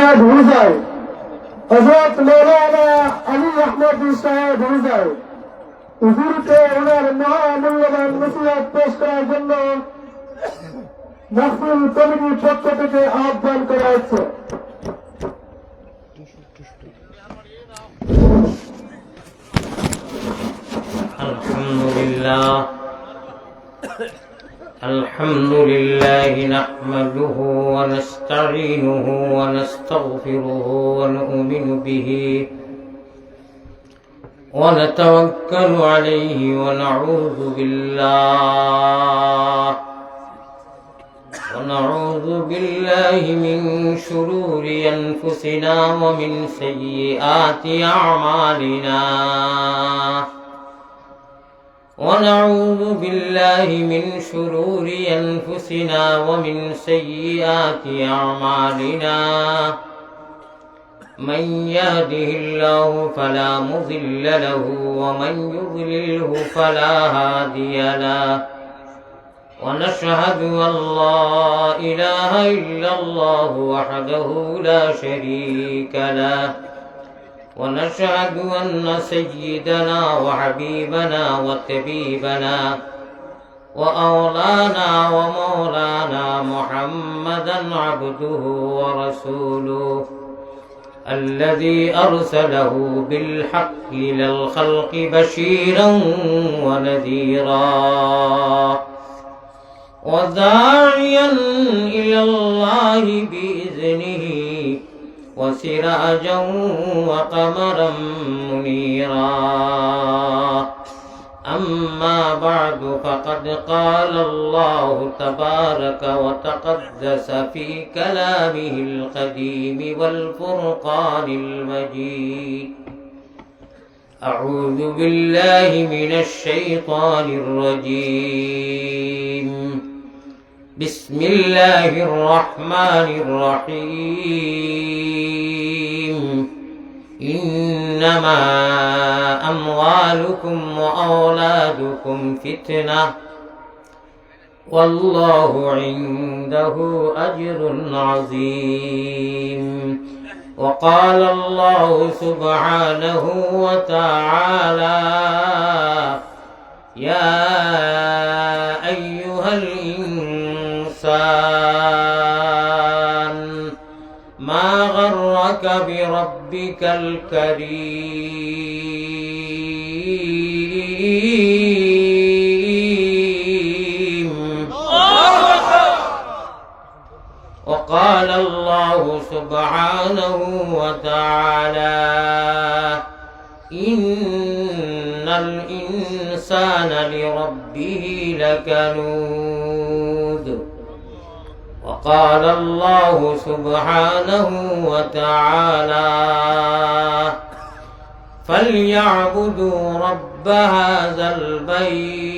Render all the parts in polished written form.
সাহেব হুজাই, হযরত মৌলানা আলী আহমদ সাহেব হুজাই হুজুরকে ওনার মহামূল্যবান নসিহত পেশ করার জন্য মাহফিল কমিটির পক্ষ থেকে আহ্বান করা হচ্ছে। الحمد لله نحمده ونستعينه ونستغفره ونؤمن به ونتوكل عليه ونعوذ بالله من شرور أنفسنا ومن سيئات أعمالنا ونعوذ بالله من شرور أنفسنا ومن سيئات أعمالنا من يهده الله فلا مضل له ومن يضلله فلا هادي له ونشهد أن لا إله إلا الله وحده لا شريك له ونشهد أن سيدنا وحبيبنا وطبيبنا وأولانا ومولانا محمدا عبده ورسوله الذي أرسله بالحق للخلق بشيرا ونذيرا وداعيا إلى الله بإذنه وسراجا وقمرا منيرا أما بعد فقد قال الله تبارك وتقدس في كلامه القديم والفرقان المجيد أعوذ بالله من الشيطان الرجيم بسم الله الرحمن الرحيم إنما أموالكم وأولادكم فتنة والله عنده أجر عظيم وقال الله سبحانه وتعالى يا أيها الإنسان ما غرك بربك الكريم وقال الله سبحانه وتعالى إن الإنسان لربه لكنود وقال الله سبحانه وتعالى فليعبدوا رب هذا البيت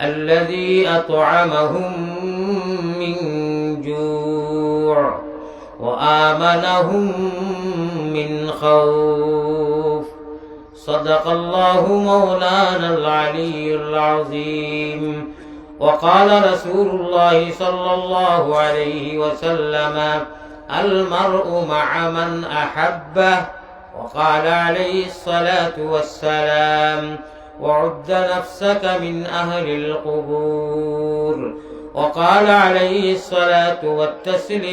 الذي أطعمهم من جوع وآمنهم من خوف صدق الله مولانا العلي العظيم وقال رسول الله صلى الله عليه وسلم المرء مع من أحبه وقال عليه الصلاة والسلام وعد نفسك من أهل القبور وقال عليه الصلاة والتسليم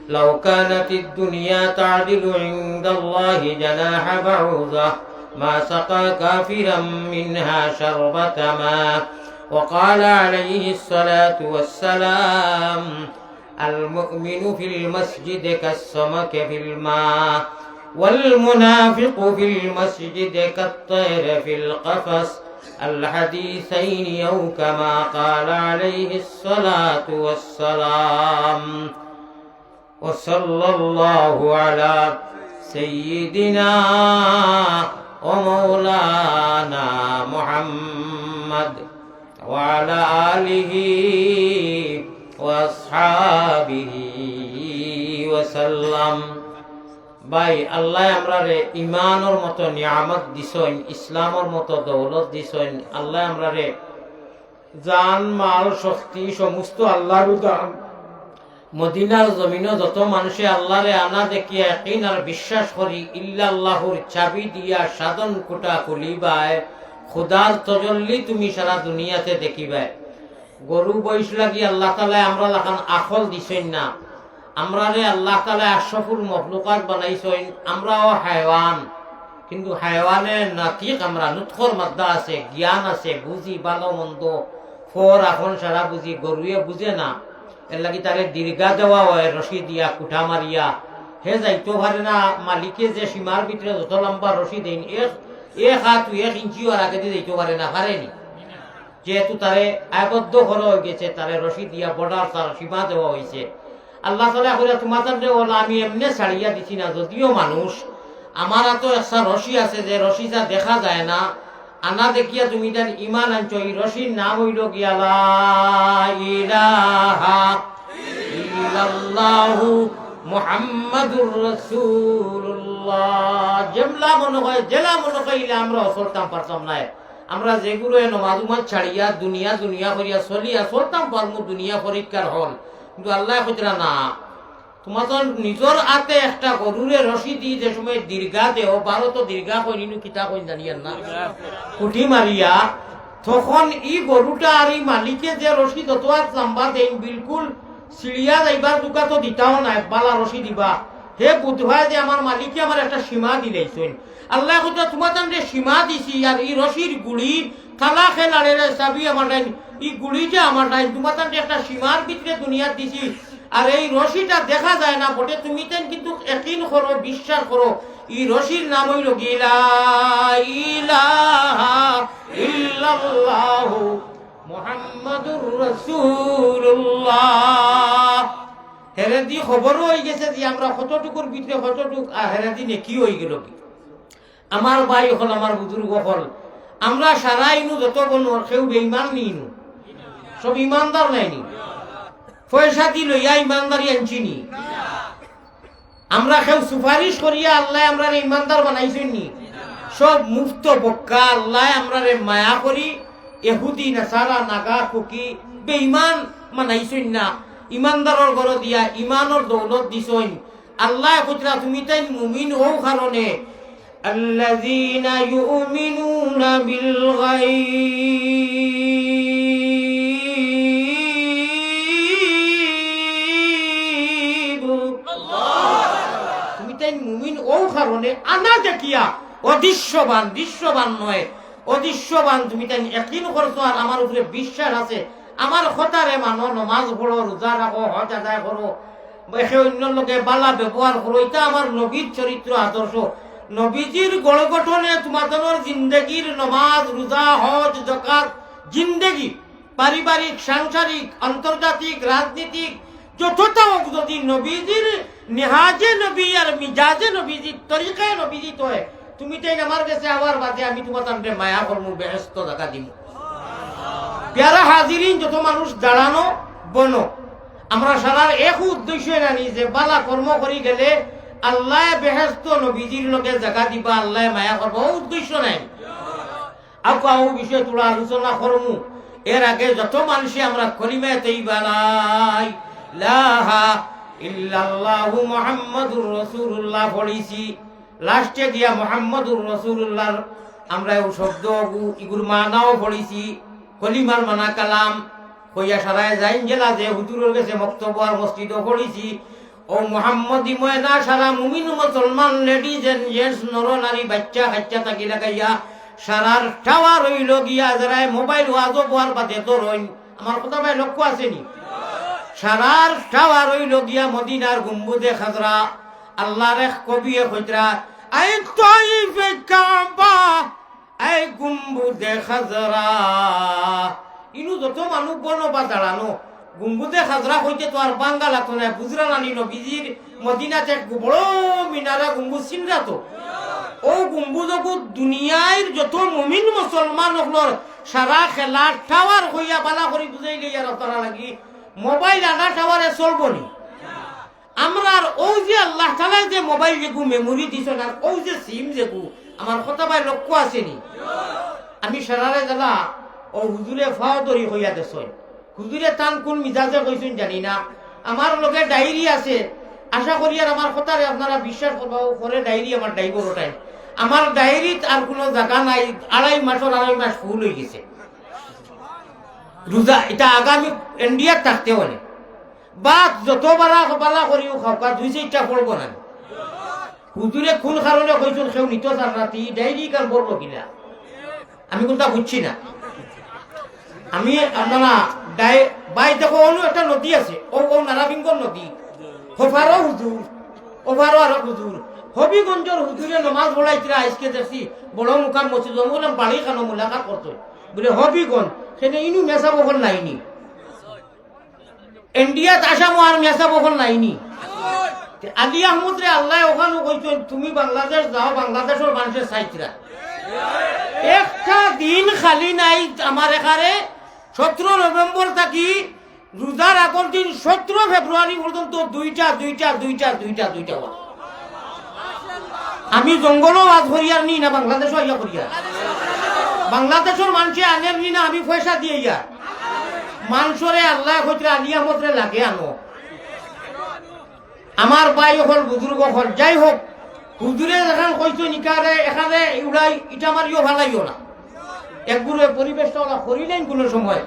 لو كانت الدنيا تعدل عند الله جناح بعوضة ما سقى كافرا منها شربة ماء وقال عليه الصلاة والسلام المؤمن في المسجد كالسمك في الماء والمنافق في المسجد كالطير في القفص الحديثين أو كما قال عليه الصلاة والسلام وصلى الله على سيدنا ومولانا محمد وعلى آله وأصحابه وسلم ভাই আল্লাহ আমরারে ঈমানের মতো নিয়ামত দিছেন, ইসলামের মতো দৌলত দিছেন। আল্লাহ আমরারে জান মাল শক্তি সমস্ত আল্লাহর দান। মদিনার জমিনে যত মানুষে আল্লাহরে আনা দেখিয়া ইয়াকিন আর বিশ্বাস করি ইল্লাল্লাহুর চাবি দিয়া সাধন কোটা খুলিবায় খুদার তজল্লি তুমি সারা দুনিয়াতে দেখিবাই। গরু বয়স লাগি আল্লাহ তাআলা আমরা লাখান আখল দিছেন না, আমরা রে আল্লাহ তাআলা আশরাফুল মখলুকাত বানাইছেন। আমরাও হায়ওয়ান, কিন্তু হায়ওয়ানের নাতিক আমরা, নুতখর মাদ্দা আছে, জ্ঞান আছে, বুঝি ভালো মন্দ ফর এখন সারা বুঝি। গরুয়ে বুঝে না, এর লাগি তারে দীর্ঘা দেওয়া হয় রশি দিয়া কুঠা মারিয়া। হে যাইতো পারে না, মালিকে যে সীমার ভিতরে যত লম্বা রশি দেন এক হাত 1 ইঞ্চি আর আগে দিয়ে যাইতে পারে না, পারেনি। যেহেতু তারে আবদ্ধ করা হয়ে গেছে, তারে রশি দিয়া বর্ডার তার সীমা দেওয়া হয়েছে। আল্লাহ তাআলা কইরা তোমাদের ওলা আমি এমনি ছাড়িয়া দিছি না, যদিও মানুষ আমার তো একটা রশি আছে যে রশিটা দেখা যায় না, আনা দেখিয়া তুমি তার ইমান আনছো। এই রশির নাম হইল গিয়া লা ইলাহা ইল্লাল্লাহু মুহাম্মাদুর রাসূলুল্লাহ। জেমলা মনে হয় জেলা মনে কইলে আমরা চলতাম পারতাম না। আমরা যেগুলো নমাজ উমাজ ছাড়িয়া দুনিয়া দুনিয়া করিয়া চলিয়া চলতাম পারমু, দুনিয়া পরীক্ষার হল। কিন্তু আল্লাহ কইরা না, তোমার তো নিজের হাতে একটা গরুরে রশি দি যে সময় দীর্ঘা দেহ 12 তো দীর্ঘা কইনি কিতা কই জানিয়েন না, কুঠি মারিয়া তখন ই গরুটা আর এই মালিকে যে রশি যত লম্বা দেন বিলকুল সিঁড়িয়া যাইবার দুকা তো দিতাও নাই, বালা রশি দিবা। হে বুধবাই যে আমার মালিকে আমার একটা সীমা দিলেছেন। আল্লাহ কইতা তোমার যে সীমা দিছি আর এই রশির গুড়ি কালা খেলারে চাবি আমার নাই, এই গুড়িটা আমার নাই, তোমার একটা সীমার ভিতরে দুনিয়া দিছি। আর এই রশিটা দেখা যায় না বটে, তুমি তেন কিন্তু ইয়াকিন করো, বিশ্বাস করো। এই রশির নাম হইল লা ইলাহা ইল্লাল্লাহু মুহাম্মাদুর রাসূলুল্লাহ। হেরেদি খবর হয়ে গেছে যে আমরা কতটুকুর ভিতরে কতটুক, আর হেরেদি নেকি হয়ে গেল কি। আমার ভাই হল, আমার বুজুর্গ হল, আমরা সারা ইনু যত বনোর কেউ বেঈমান নিনু, সব ইমানদার নাইনি। পয়সা দি লইয়া ইমানদারি আনছিনি। আমরা কেউ সুপারিশ করিয়া আল্লাহ আমরা ইমানদার বানাইছেন নি, সব মুফত বক্কা। আল্লাহ আমরা মায়া করি এহুদি নাসারা নাগা কুকি বেঈমান বানাইছেন না, ইমানদারর ঘর দিয়া ইমানর দৌলত দিছেন। আল্লাহ কইরা তুমি তাই মুমিন হও কারণে আল্লাযীনা ইউমিনুনা বিল গায়ব। তুমি তাই মুমিন ও কারণে আনা দেখিয়া অদৃশ্যবান, দৃশ্যবান নয় অদৃশ্যবান তুমি তাই ইয়াকিন করছো আর আমার উপরে বিশ্বাস আছে। আমার কথারে মানো, নমাজ পড়ো, রোজা রাখো, হজ আদায় করো, একে অন্য লোকে বালা ব্যবহার করো। এটা আমার নবীর চরিত্র আদর্শ। নবীজির গড় গঠনে তোমাদের জিন্দগির নমাজ রোজা হজ যাকাত জিন্দগি পারিবারিক সাংসারিক আন্তর্জাতিক রাজনীতিক যতটা যদি নবীজির নেহাজে নবী আর মিজাজে নবীজির তরিকায় নবীজি তো তুমি তাই আমার কাছে আবার বাদে আমি তোমার তান্ডে মায়া করমু, বেহেশত দেখা দিব। প্যারা হাজিরিন যত মানুষ দাঁড়ানো বনো, আমরা সারার এক উদ্দেশ্য জানি যে বালা কর্ম করি গেলে আল্লাহ বেহেশত নবীজির লোকে জায়গা দিবা, আল্লাহ মায়া করবো, উদ্দেশ্য নাই। আও বিষয় তোরা আলোচনা করমু। এর আগে যত মানুষে আমরা কলিমা তাইয়্যিবা লা ইলাহা ইল্লাল্লাহু মুহাম্মাদুর রাসূলুল্লাহ পড়িছি, লাস্টে গিয়া মুহাম্মাদুর রাসূলুল্লাহর আমরা ও শব্দ ইগুর মানাও পড়িছি, কলিমার মানা কালাম কইয়া সারায় যাইন জেলা যে হুজুরের কাছে বক্তব্য আর মসজিদও পড়িছি। ও মুহাম্মদি ময়না সারা মুমিন মুসলমান লেডিজ এন্ড জেন্টস নর নারী বাচ্চা কাচ্চা তাকি লাগাইয়া সারার টাওয়ার হইল গিয়া যারা মোবাইল ওয়াজও পড়ার বাদে তো রইন। আমার কথা ভাই লক্ষ্য আসেনি? সারার টাওয়ার হইল গিয়া মদিনার গুম্বুদে খাজরা। আল্লাহর এক কবিয়ে কইতরা আই তাইফে কাবা আই গুম্বুদে খাজরা। ইনু যত মানুষ বনো বা দাঁড়ানো গুম্বুদে খাজরা হইতে তো আর বাঙ্গাল আতো না, বুঝরা নানি নবীজির মদিনাতে বড় মিনারা গম্বুজ চিনরা তো। ও গম্বুজকু দুনিয়ার যত মুমিন মুসলমান হলর সারা খেলা টাওয়ার হইয়া বালা করি বুঝাইলে ইয়ার তারা লাগি মোবাইল আনা টাওয়ারে চলবো নি। আমরা ও যে আল্লাহ তাআলা যে মোবাইল যেগু মেমোরি দিছেন আর ও যে সিম যেগু, আমার কথা ভাই লক্ষ্য আসেনি? আমি সারারে জ্বালা ও হুজুরে ফাও দরি হইয়া দেছয় হুজুরে টান কোন মিজাজে কইছেন জানি না আমার লগে ডায়েরি আছে আশা করি আর আমার কথারে আপনারা বিশ্বাস করবা পরে ডায়েরি আমার ডাইবর ওটাই আমার ডায়েরিত আর কোনো জায়গা নাই 2.5 মাস ফুল হয়ে গেছে রোজা এটা আগামী ইন্ডিয়ার থাকতে হলে বা যত বালা করিও খাওয়া 2-4টা পড়বো না হুজুরে কোন কারণে কইছেন কেউ নিত চান রাতি ডায়েরি কার পড়বো কিনা আমি কোনটা বুঝছি না আমি আপনারা বাই দেখো অন্য একটা নদী আছে ও নারাবিঙ্গর নদী হোফারও হুজুর ওভারও আরো হুজুর হবিগঞ্জের হুজুরে নমাজ পড়াইছিলা আজকে দেখছি বড় মুখাম মসজিদ বলে বাড়ি খানো মুলাকাত করতো বলে হবিগঞ্জ সেটা ইনু মেসা বহল নাইনি ইন্ডিয়াত আসামও আর মেসা বহল নাইনি আলী আহমদ রে আল্লাহ ওখানে কইছেন তুমি বাংলাদেশ যাও বাংলাদেশের মানুষের চাইছিলা একটা দিন খালি নাই আমার এখানে 17 নভেম্বর থাকি রোজার আগর দিন 17 ফেব্রুয়ারি পর্যন্ত দুইটা আমি জঙ্গলও আজ করিয়ার নি না বাংলাদেশও ইয়া করিয়া বাংলাদেশের মানুষে আনের নি না আমি পয়সা দিয়ে ইয়া মানুষরে আল্লাহ কইতে আলী আহমদ রে লাগে আনো আমার ভাই হল বুজুর্গ হল যাই হোক হুজুরে যখন কইছো নিকারে এখানে উড়াই ইটা মারিও ভালাইও না একগুলো পরিবেশটা ওরা করিলেন কোনো সময়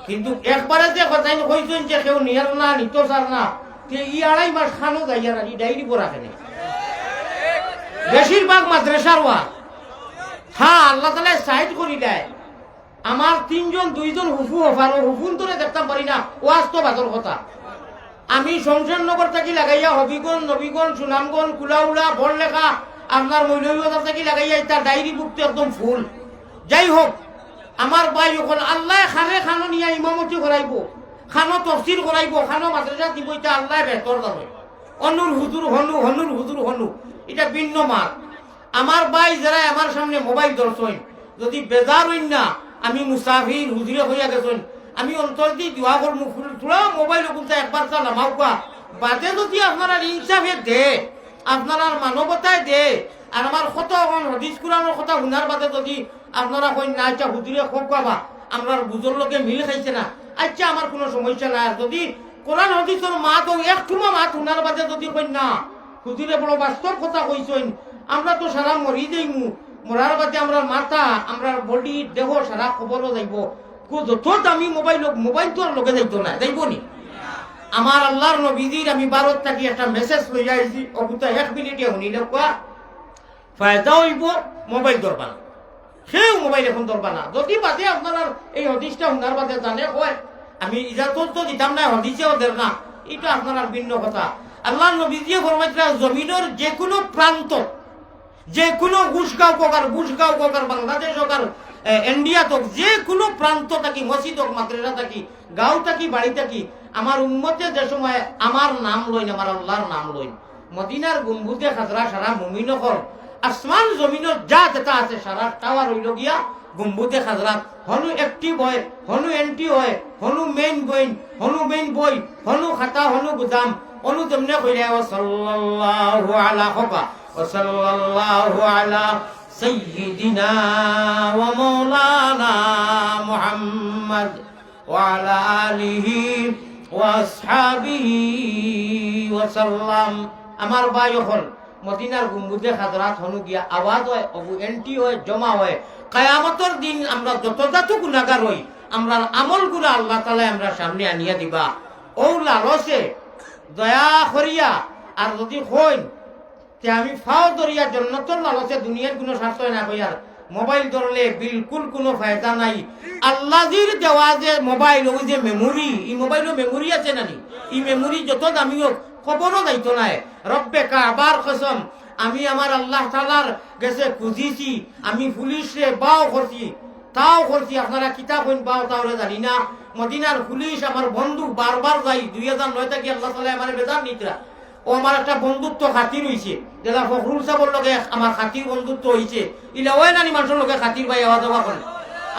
কিন্তু একবারে যে কথাই কইছেন যে কেউ নিয়ার না নিত সার না ই 2.5 মাস খানো যাইয়া না ডায়েরি পড়া কেন বেশিরভাগ মাদ্রাসার ওয়া হ্যাঁ আল্লাহ তাআলা সাইড করি দেয় আমার 2জন হুফু হফারো হুফুন তোরে দেখতাম পারি না ওয়াজ তো বাদর কথা আমি শমশেরনগর থেকে লাগাইয়া হবিগঞ্জ নবীগঞ্জ সুনামগঞ্জ কুলাউলা বড়লেখা আপনার মৌলভীবাজার থেকে লাগাইয়া তার ডায়েরি বুক তো একদম ফুল যাই হোক আমার ভাই যখন আল্লাহ খানো নিয়ে ইমামতি করাইব খানো তফসির করাইব খানো মাদ্রাসা দিব এটা আল্লাহ বেহতর যাবে অনুর হুজুর হনু এটা ভিন্ন মাত আমার ভাই যারা আমার সামনে মোবাইল ধরছেন যদি বেজার হইন না আমি মুসাফির হুজুরে হইয়া গেছেন আমি অন্তর দিয়ে দোয়া করবো তোরা মোবাইল ওগুলতে একবার চা নামাওকা বাদে যদি আপনারা ইনসাফে দে আপনারা মানবতায় দে আর আমার কত হদিস কুরানোর কথা শুনার বাদে যদি আপনারা কই না আচ্ছা হুজুরে খুব পাবা আমরা বুজুর লোকে মিল খাইছে না আচ্ছা আমার কোনো সমস্যা নাই আর যদি কোরআন হদিসের মাত ও একটুমা মাত শুনার বাদে যদি কই না হুজুরে বড় বাস্তব কথা কইছেন আমরা তো সারা মরি যাইমু মরার বাদে আমরা মাথা আমরা বডি দেহ সারা খবরও যাইব যত দামি মোবাইল তো আর লোকে যাইতো না যাইব নি আমার আল্লাহর নবীজির আমি ভারত থাকি একটা মেসেজ লই আইছি অগুতা 1 মিনিটে শুনিলে কোয়া ফায়দা হইব মোবাইল দরবা না সেও মোবাইল এখন দরবা না যদি বাদে আপনার এই হদিসটা শোনার বাদে জানে হয় আমি ইজাজত তো দিতাম না হদিসেও দের না এটা আপনার ভিন্ন কথা আল্লাহর নবীজি ফরমাইছিলেন জমিনের যে কোনো প্রান্ত যে কোনো গুসগাঁও কোকার বাংলাদেশ হোক আর ইন্ডিয়া তো যে কোনো প্রান্ত থাকি মসজিদ হোক মাদ্রাসা থাকি গাঁও থাকি বাড়ি থাকি আমার উম্মতে যে সময় আমার নাম লইন আমার আল্লাহর নাম লইন মদিনার গম্বুজে খাজরা সারা মুমিন হল আসমান জমিনের যা যেটা আছে সারা টাওয়ার হইল গিয়া গম্বুজে খাজরা হনু একটিভ হয় হনু এন্টি হয় হনু মেইন বই হনু খাতা হনু গুদাম হনু যেমনে কইলে সাল্লাল্লাহু আলা হকা وصلى الله على سيدنا ومولانا محمد وعلى آله وأصحابه وسلم আমার ভাই হল মদিনার গম্বুজে হাজরাত হনু গিয়া আওয়াজ হয় অবু এন্টি হয় জমা হয় কিয়ামতের দিন আমরা যত গুনাহগার হই আমরা আমলগুলো আল্লাহ তাআলা আমরা সামনে আনিয়া দিবা ও লালসে দয়া করিয়া আর যদি হই আমি ফাও দরিয়া জন্নতর লালসে দুনিয়ার কোনো স্বার্থ না কইয়ার মোবাইল ধরলে বিলকুল কোনো ফায়দা নাই আল্লাহর দেওয়া যে মোবাইল ওই যে মেমোরি এই মোবাইলও মেমোরি আছে নানি এই মেমোরি যত দামি হোক খবরও দায়িত্ব নাই রব্বে কাবার কসম আমি আমার আল্লাহ তাআলার কাছে খুঁজিছি আমি পুলিশে বাও করছি তাও করছি আপনারা কিতাব হইন বাও তাওরে জানি না মদিনার পুলিশ আমার বন্ধু বারবার যাই 2009 থেকে আল্লাহ তাআলা আমারে বেজার নিতরা ও আমার একটা বন্ধুত্ব খাতির হইছে যেটা ফখরুল সাহেবের লগে আমার খাতির বন্ধুত্ব হইছে ইলা ওই নানি মানুষের লগে খাতির ভাই আওয়া যাওয়া করে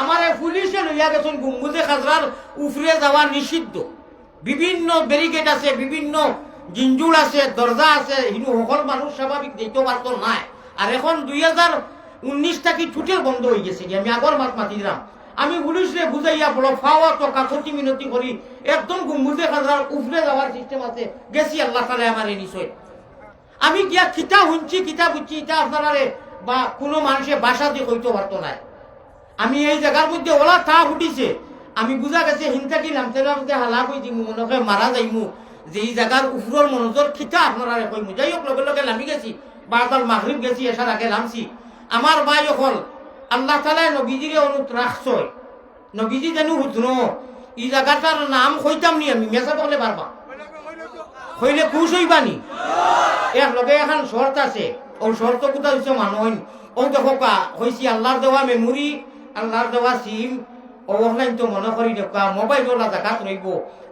আমার পুলিশে লইয়া গেছেন গম্বুজে খাজরার উপরে যাওয়া নিষিদ্ধ বিভিন্ন ব্যারিকেড আছে বিভিন্ন জিঞ্জুর আছে দরজা আছে হিনু সকল মানুষ স্বাভাবিক দেখতে পারতো না আর এখন 2019 থেকে টোটাল বন্ধ হয়ে গেছে আমি আগর মাত মাতি দিলাম আমি পুলিশরে বুঝাইয়া বড় ফাওয়া তো কাকতি মিনতি করি একদম গুম্বুজে খাজার উফরে যাওয়ার সিস্টেম আছে গেছি আল্লাহ তাআলা আমারে নিশ্চয় আমি গিয়া কিতা শুনছি কিতা বুঝছি এটা আপনারে বা কোনো মানুষে বাসা দিয়ে কইতে পারতো না আমি এই জায়গার মধ্যে ওলা তা ফুটিছে আমি বুঝা গেছে হিংসা কি নামতে হালাক হয়ে দিমু মনে করে মারা যাইমু যে এই জায়গার উপরের মনোজর খিতা আপনারা কইমু যাই হোক লগে লগে নামি গেছি বারদাল মাগরিব গেছি এসার আগে নামছি আমার ভাই হল আল্লাহ তাআলা নবীজিরে অনুত রাখছে নবীজি জানু হুতনো এই জায়গাটার নাম কইতাম নি আমি মেসা বলে পারবা কইলে খুশ হইবানি এক লগে এখন শর্ত আছে ও শর্ত কোথা হইছে মানুষ ও দেখো কা হইছি আল্লাহর দেওয়া মেমোরি আল্লাহর দেওয়া সিম অনলাইন তো মনে করি দেখা মোবাইল ওলা জায়গাত রইব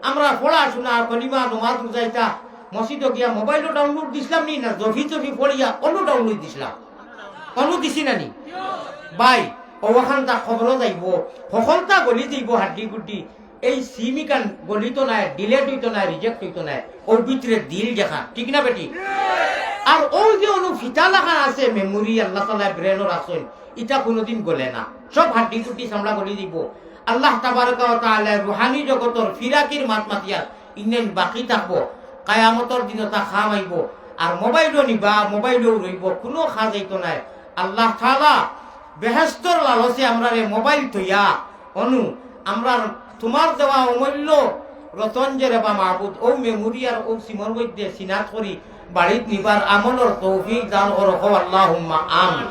আমরা পড়াশোনা কলিমা নমাজ বুঝাইতা মসজিদে গিয়া মোবাইলও ডাউনলোড দিছিলাম নি না জফি পড়িয়া অন্য ডাউনলোড দিছিলাম অন্য দিছি নানি বাই ওখানটা খবরও যাইব সকলটা গলি যাইব হাড্ডি গুড্ডি এই সিমিকান গলিত নাই ডিলেট হইতো নাই রিজেক্ট হইতো নাই ওর ভিতরে দিল দেখা ঠিক না বেটি আর ওই যে অনু ফিতা লাগান আছে মেমোরি আল্লাহ তাআলা ব্রেনও রাখছেন এটা কোনোদিন গলে না সব হাড্ডি গুড্ডি চামড়া গলি দিব আল্লাহ তাবারকা ওয়া তাআলা রুহানি জগতর ফিরাকির মাতমাতিয়া ইন্নেন বাকি থাকবো কিয়ামতের দিন তা খাম আইব আর মোবাইলও নিবা মোবাইলও রইব কোনো খা যাইতো নাই আল্লাহ তাআলা বেহেশতর লালসে আমরারে মোবাইল থইয়া অনু আমরা তোমার দেওয়া অমূল্য রতন যে রেবা মাহবুদ ও মেমোরি আর ও সিমর মধ্যে সিনাত করি বাড়িত নিবার আমলর তৌফিক দান করো আল্লাহুম্মা আমিন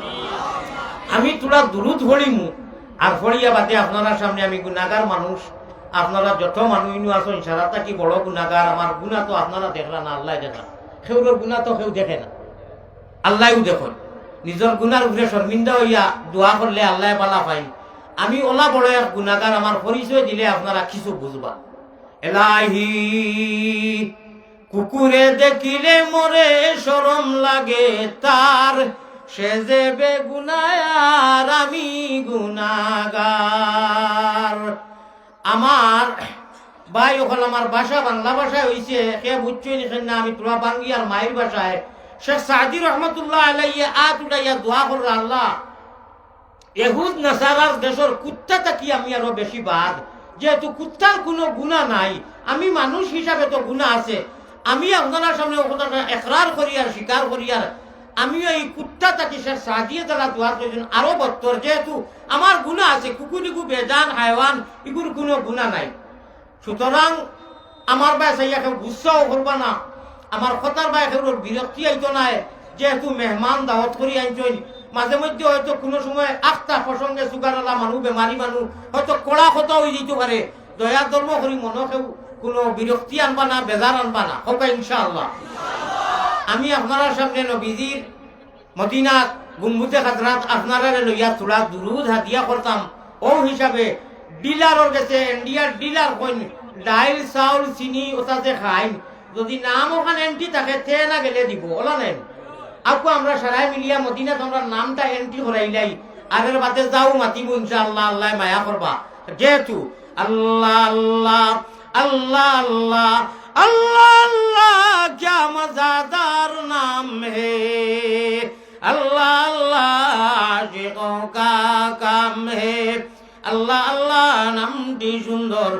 আমি তোরা দুরুদ পড়িমু আর পড়িয়া বাদে আপনারা সামনে আমি গুনাহগার মানুষ আপনারা যত মানুষ আছেন সারাটা কি বড় গুনাহগার আমার গুনাহ তো আপনারা দেখলা না আল্লাহ দেখা কেউর গুনাহ তো কেউ দেখে না আল্লাহও দেখেন নিজের গুনার উপরে শর্মিন্দা হইয়া দোয়া করলে আল্লাহ পালা পাই আমি ওলা বড় এক গুনাহগার আমার পরিচয় দিলে আপনারা কিছু বুঝবা এলাহি কুকুরে দেখিলে মরে শরম লাগে তার সে যে বেগুনার আমি গুনাহগার আমার ভাই ওখানে আমার ভাষা বাংলা ভাষায় হইছে কে বুঝছই না আমি তোরা বাঙ্গি আর মায়ের ভাষায় শেখ সাদি রহমতুল্লাহ আলাইহি আতুলাইয়া দোয়া করল আল্লাহ ইহুদ নাসারার দেশের কুত্তা থাকি আমি আরো বেশি বাদ যেহেতু কুত্তার কোনো গুনাহ নাই আমি মানুষ হিসাবে তো গুনাহ আছে আমি আপনার সামনে একরার করি আর স্বীকার করি আর আমিও এই কুত্তা থাকি শেখ সাদিয়ে তারা দোয়া করেছেন আরো বত্তর যেহেতু আমার গুনাহ আছে কুকুরিগু বেজান হাইওয়ান এগুর কোনো গুনাহ নাই সুতরাং আমার ভাই সাইয়া কেউ গুচ্ছাও করবা না আমার কথার ভাই কেউর বিরক্তি আইতো নাই যেহেতু মেহমান দাওয়াত করি আনছেন মাঝে মধ্যে হয়তো কোনো সময় আখটা প্রসঙ্গে সুগারওয়ালা মানুষ বেমারি মানুষ হয়তো কড়া কথা হয়ে যেতে পারে দয়া ধর্ম করি মনে কেউ কোনো বিরক্তি আনবা না বেজার আনবা না হোক ইনশাআল্লাহ আমি আপনার সামনে নবীজির মদিনা গুম্বুজে খাজরাত আপনারা লইয়া তোরা দুরুদ হাতিয়া করতাম ও হিসাবে ডিলারর গেছে ইন্ডিয়ার ডিলার কইন ডাইল চাউল চিনি ওটাতে খাইন যদি নাম ওখানে এন্ট্রি থাকে তে না গেলে দিব ওলা নেন আপু আমরা সারাই মিলিয়া মদিনাত আমরা নামটা এন্ট্রি করাইলাই আগের বাদে যাও মাতিব ইনশাআল্লাহ আল্লাহ মায়া করবা যেহেতু আল্লাহ আল্লাহ আল্লাহ আল্লাহ अल्लाह अल्लाह क्या मज़ेदार नाम है अल्लाह अल्लाह आशिकों का काम है अल्लाह अल्लाह नामটি সুন্দর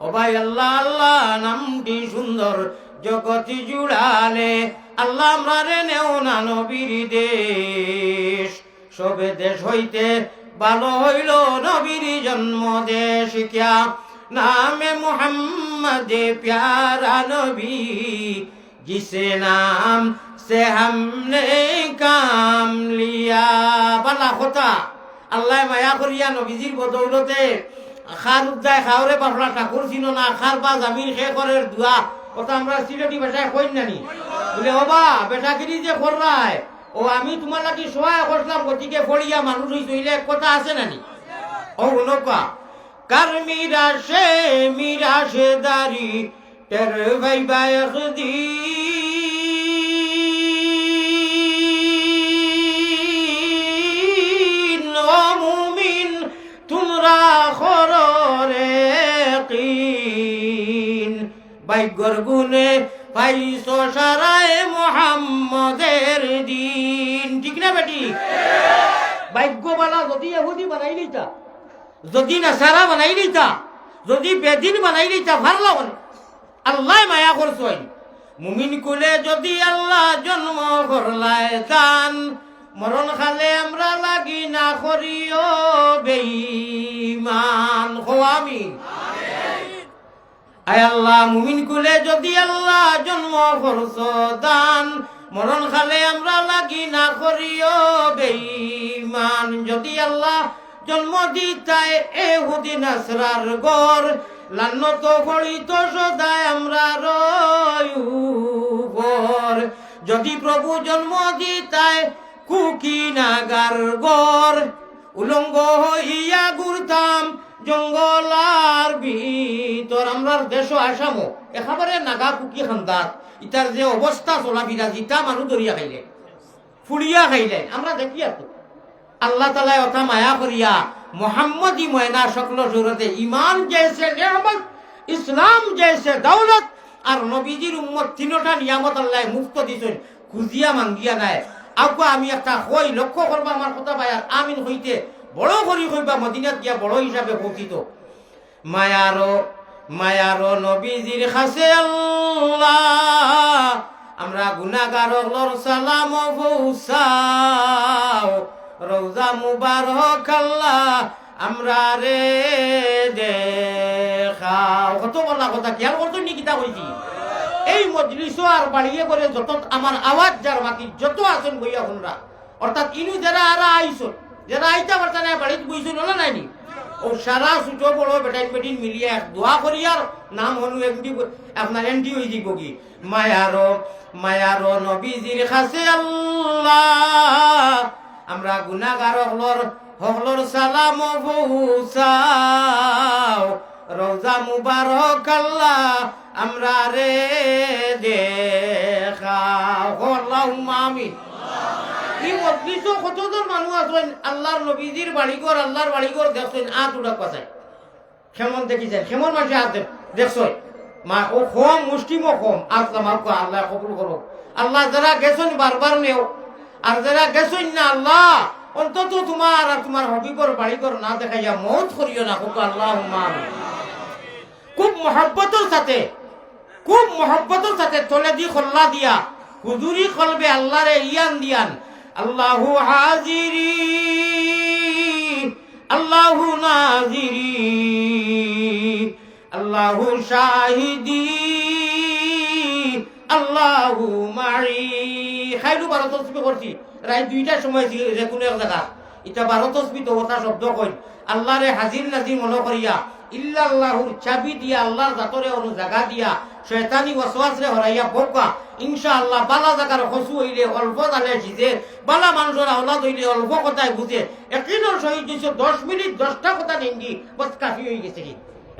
ও ভাই আল্লাহ আল্লাহ নামটি সুন্দর জগতি জুড়ালে আল্লাহ আমরারে নেও না নবীর দেশ সবে দেশ হইতে ভালো হইল নবীর জন্ম দেশ কিয়া नाम मोहम्मद प्यारा नबी जिसे नाम से हमने काम लिया बला होता अल्लाह माया करिया नबीजिर बदौलते खार উদ্দায় খাওরে বাফলা ঠাকুর ছিল না খার বা জামিন খে করে দুয়া ওটা আমরা সিলেটি ভাষায় কই নানি বলে বাবা বেটাগিরি যে কররায় ও আমি তোমার লাগি সহায় করলাম গতিকে ফড়িয়া মানুষ হইলে কথা আছে নানি ও নকা कर मीरा से दारी ter भाई बायखदी ও মুমিন তোমরা খররে কিন ভাগ্যর গুণে পাইছো সারায় মুহাম্মদের দিন ঠিক না বেটি ভাগ্যবালা যদি ইহুদি বানাই নিতা যদি নাসারা বানাই দিতা, যদি বেদিন বানাই দিতা ভাল লাগল। আল্লাহ মায়া করছেন মুমিন কুলে যদি আল্লাহ জন্ম করলায় দান, মরণ খালে আমরা লাগি না করিও বেঈমান। হো আমিন। আয় আল্লাহ মুমিন কুলে যদি আল্লাহ জন্ম করছ দান, মরণ খালে আমরা লাগি না করিও বেঈমান। যদি আল্লাহ জন্ম দিতায় এহুদি নাসরার গর, লান্নত ফড়িত সদায় আমরা রয়ুবর। যদি প্রভু জন্ম দিতায় কুকি নাগার গর, উলঙ্গ হইয়া ঘুরতাম জঙ্গলার ভিতর। আমরার দেশ আসামো একেবারে নাগা কুকি খান্দার, ইটার যে অবস্থা চলাফিরা জিতা মানুষ ধরিয়া খাইলে ফুড়িয়া খাইলে আমরা দেখি আর। আল্লাহ তালায় অথা মায়া করিয়া মোহাম্মদী ময়না সকল সুরতে ইমান জেসে নিয়ামত, ইসলাম জেসে দৌলত আর নবীজির উম্মত তিনটা নিয়ামত আল্লাহ মুক্ত দিছেন, খুঁজিয়া মাঙ্গিয়া নাই। আউকা আমি একটা হই লক্ষ্য করবা আমার কথা ভাইয়ার আমিন হইতে বড় করি হইবা মদিনাত গিয়া বড় হিসাবে পৌঁছিত। মায়ারো মায়ারো নবীজির খাসে আল্লাহ, আমরা গুনাহগার হলর সালাম পৌঁছাও। রওজা মুবারক আল্লাহ আমরা রে দেখাও। কত বলা কথা খেয়াল করতো নি কিতা কইছি। এই মজলিসও আর বাড়িয়ে করে যত আমার আওয়াজ যার বাকি যত আছেন বইয়া শুনরা, অর্থাৎ ইনু যারা আর আইসন, যারা আইতা পারতা না বাড়িতে বইছেন হলো নাইনি, ও সারা ছোট বড় বেটাইন বেটিন মিলিয়ে এক দোয়া করি আর নাম হনু এমডি আপনার এমডি হয়ে যাব কি। মায়ারো মায়ারো নবীজির খাসে আল্লাহ, আমরা গুনাহগার হলর সালাম পৌঁছাও। রওজা মুবারক আল্লাহ আমরা রে দেখাও। আল্লাহুম্মা আমিন। এই মজলিসও কতজন মানুষ আছেন আল্লাহর নবীজির বাড়িঘর, আল্লাহর বাড়িঘর দেখছেন আত উড়া পাশায় কেমন দেখিছেন, কেমন মানুষ হাত দেখছেন মা ও কম মুষ্টিমও কম। আল্লাহ কবুল করো। আল্লাহ যারা গেছেন বারবার নেও, আর যারা গেছেন না আল্লাহ অন্তত তোমার আর তোমার হবিবর বাড়িঘর না দেখাইয়া মৌত করিও না। আল্লাহুম্মা আমিন। খুব মহব্বতের সাথে তলে দি খল্লা দিয়া হুজুরি কলবে আল্লাহরে ইয়ান দিয়ান। আল্লাহু হাজিরি আল্লাহু নাজিরি আল্লাহু শাহিদি আল্লাহু মাই। খাইলু 12 তসবিহ করছি রাত 2টার সময় যে কোনো এক জায়গা এটা 12 তসবিহ তো ওটা শব্দ কই আল্লাহরে হাজির নাজির মনে করিয়া ইল্লাল্লাহুর চাবি দিয়া আল্লাহর জাতরে অনু জায়গা দিয়া শয়তানি ওয়াসওয়াসরে হরাইয়া বকা ইনশাআল্লাহ বালা জায়গার খসু হইলে অল্প জালে জিজে বালা মানুষের আওলাদ হইলে অল্প কথায় বুঝে একদিনের সহিত 10 মিনিট 10টা কথা নেঙ্গি বস কাফি হয়ে গেছে কি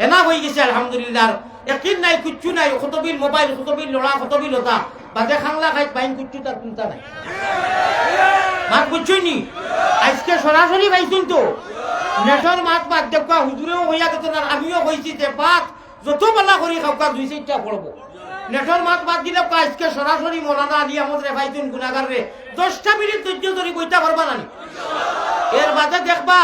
এনা হয়ে গেছে আলহামদুলিল্লাহ। একদিন নাই কিচ্ছু নাই, খতবিল মোবাইল খতবিল লড়া খতবিল হতা বাদে খাংলা খাই বাইন কিচ্ছু তার চিন্তা নাই। মাত বুঝছই নি আজকে সরাসরি পাইছুন তো নেটর মাত বাদ দেখা হুজুরেও হইয়া গেছেন আর আমিও হয়েছি যে পাত যত বেলা করি খাওয়া 2-4টা পড়বো। নেটর মাত বাদ দিলে আজকে সরাসরি মৌলানা আলী আহমদ রে পাইছুন গুনাগার রে 10টা মিনিট ধৈর্য ধরি বইটা পারবা না। এর বাদে দেখবা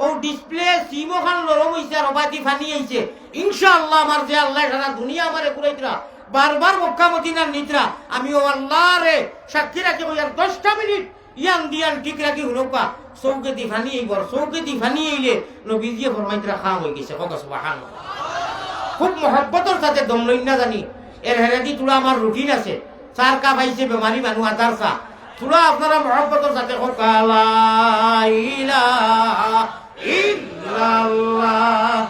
ও ডিসপ্লে সিমো খান লরম হইছে আর অবাদি ফানি আইছে। ইনশাআল্লাহ আমার যে আল্লাহ সারা দুনিয়া আমারে পুরাইতরা বারবার মক্কা মদিনার নিতরা আমি ও আল্লাহ রে সাক্ষী রাখি আর 10টা মিনিট ইয়ান দিয়ান ঠিক রাখি হুনকা চৌকে দি ফানি আইবর। চৌকে দি ফানি আইলে নবীজিয়ে ফরমাইতরা খাম হয়ে গেছে। কত সুবহানাল্লাহ। খুব মহব্বতের সাথে দম লই না জানি এর হেরেদি তুলা আমার রুটিন আছে। 4 কাপ আইছে বেমারি মানুষ আদার চা তুলা আপনারা মহব্বতের সাথে লা ইলাহা ইল্লাল্লাহ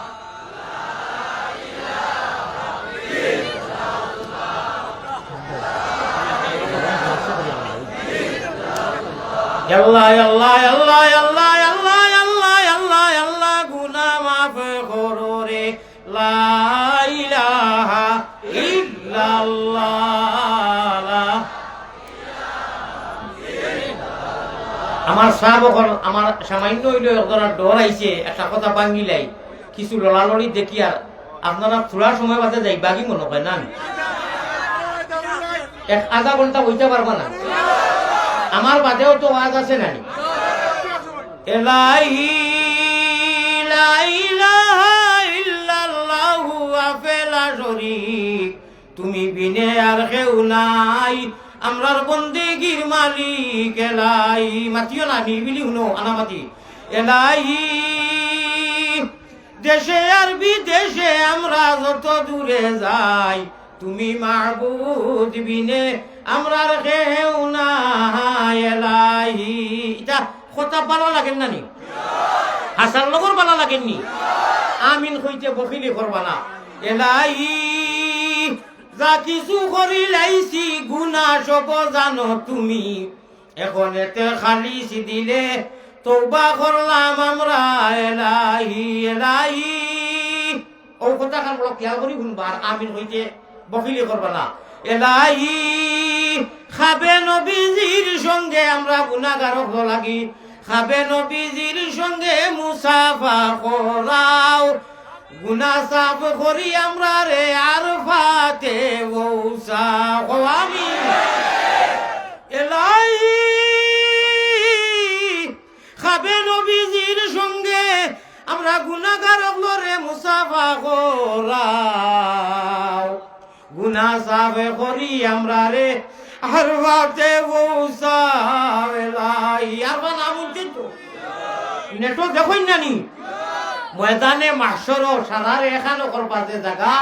আল্লাহ আল্লাহ আল্লাহ আল্লাহ আল্লাহ আল্লাহ আল্লাহ আল্লাহ গুনাহ মাফ করো রে লা ইলাহা ইল্লাল্লাহ। আমার সাহাবকল আমার সামান্য হইল একজনের ডর আইছে একটা কথা বাঙ্গিলাই কিছু লড়ালড়ি দেখি আর আপনারা থোড়া সময় বাদে যাই বাগি মনে হয় না 1-আধা ঘন্টা বইতে পারবা না। আমার বাদেও তো ওয়াজ আছে নানি। লা লা ইলাহা ইল্লাল্লাহু আফেলা শরীক তুমি বিনে আর কেউ নাই আমরার বন্দেগীর মালিক এলাই মাতিও না নিবিলি হুনো আনামাতি এলাহি দেশে আর বিদেশে আমরা যত দূরে যাই তুমি মাহবুদ বিনে আমরার কেউ নাই এলাহি এটা কথা ভালো লাগেন না নি হাসার লগর ভালো লাগেননি আমিন হইতে বকিলি করবা না এলাহি যা কিছু করি লাইছি গুনাহ সব জানো তুমি এখন এতে খালিছি দিলে তওবা করলাম আমরা এলাহি এলাহি ও কথা খান বড় খেয়াল করি শুনবার আমিন হইতে বকিলি করবা না এলাহি খাবে নবীজির সঙ্গে আমরা গুনাহগার হব লাগি খাবে নবীজির সঙ্গে মুসাফা করাও গুনাহ সাফ করি আমরা রে আরফাতে ওসা আমি এলাহি খাবে নবীজির সঙ্গে আমরা গুনাহগার হব রে মুসাফা করাও গুনাহ সাফ করি আমরা রে আরফাতে ওসা এলাহি আরফা নাম উঠতো নেটো দেখুন না নি ময়দানে মাহশর সারারে এখানো করবাতে জায়গা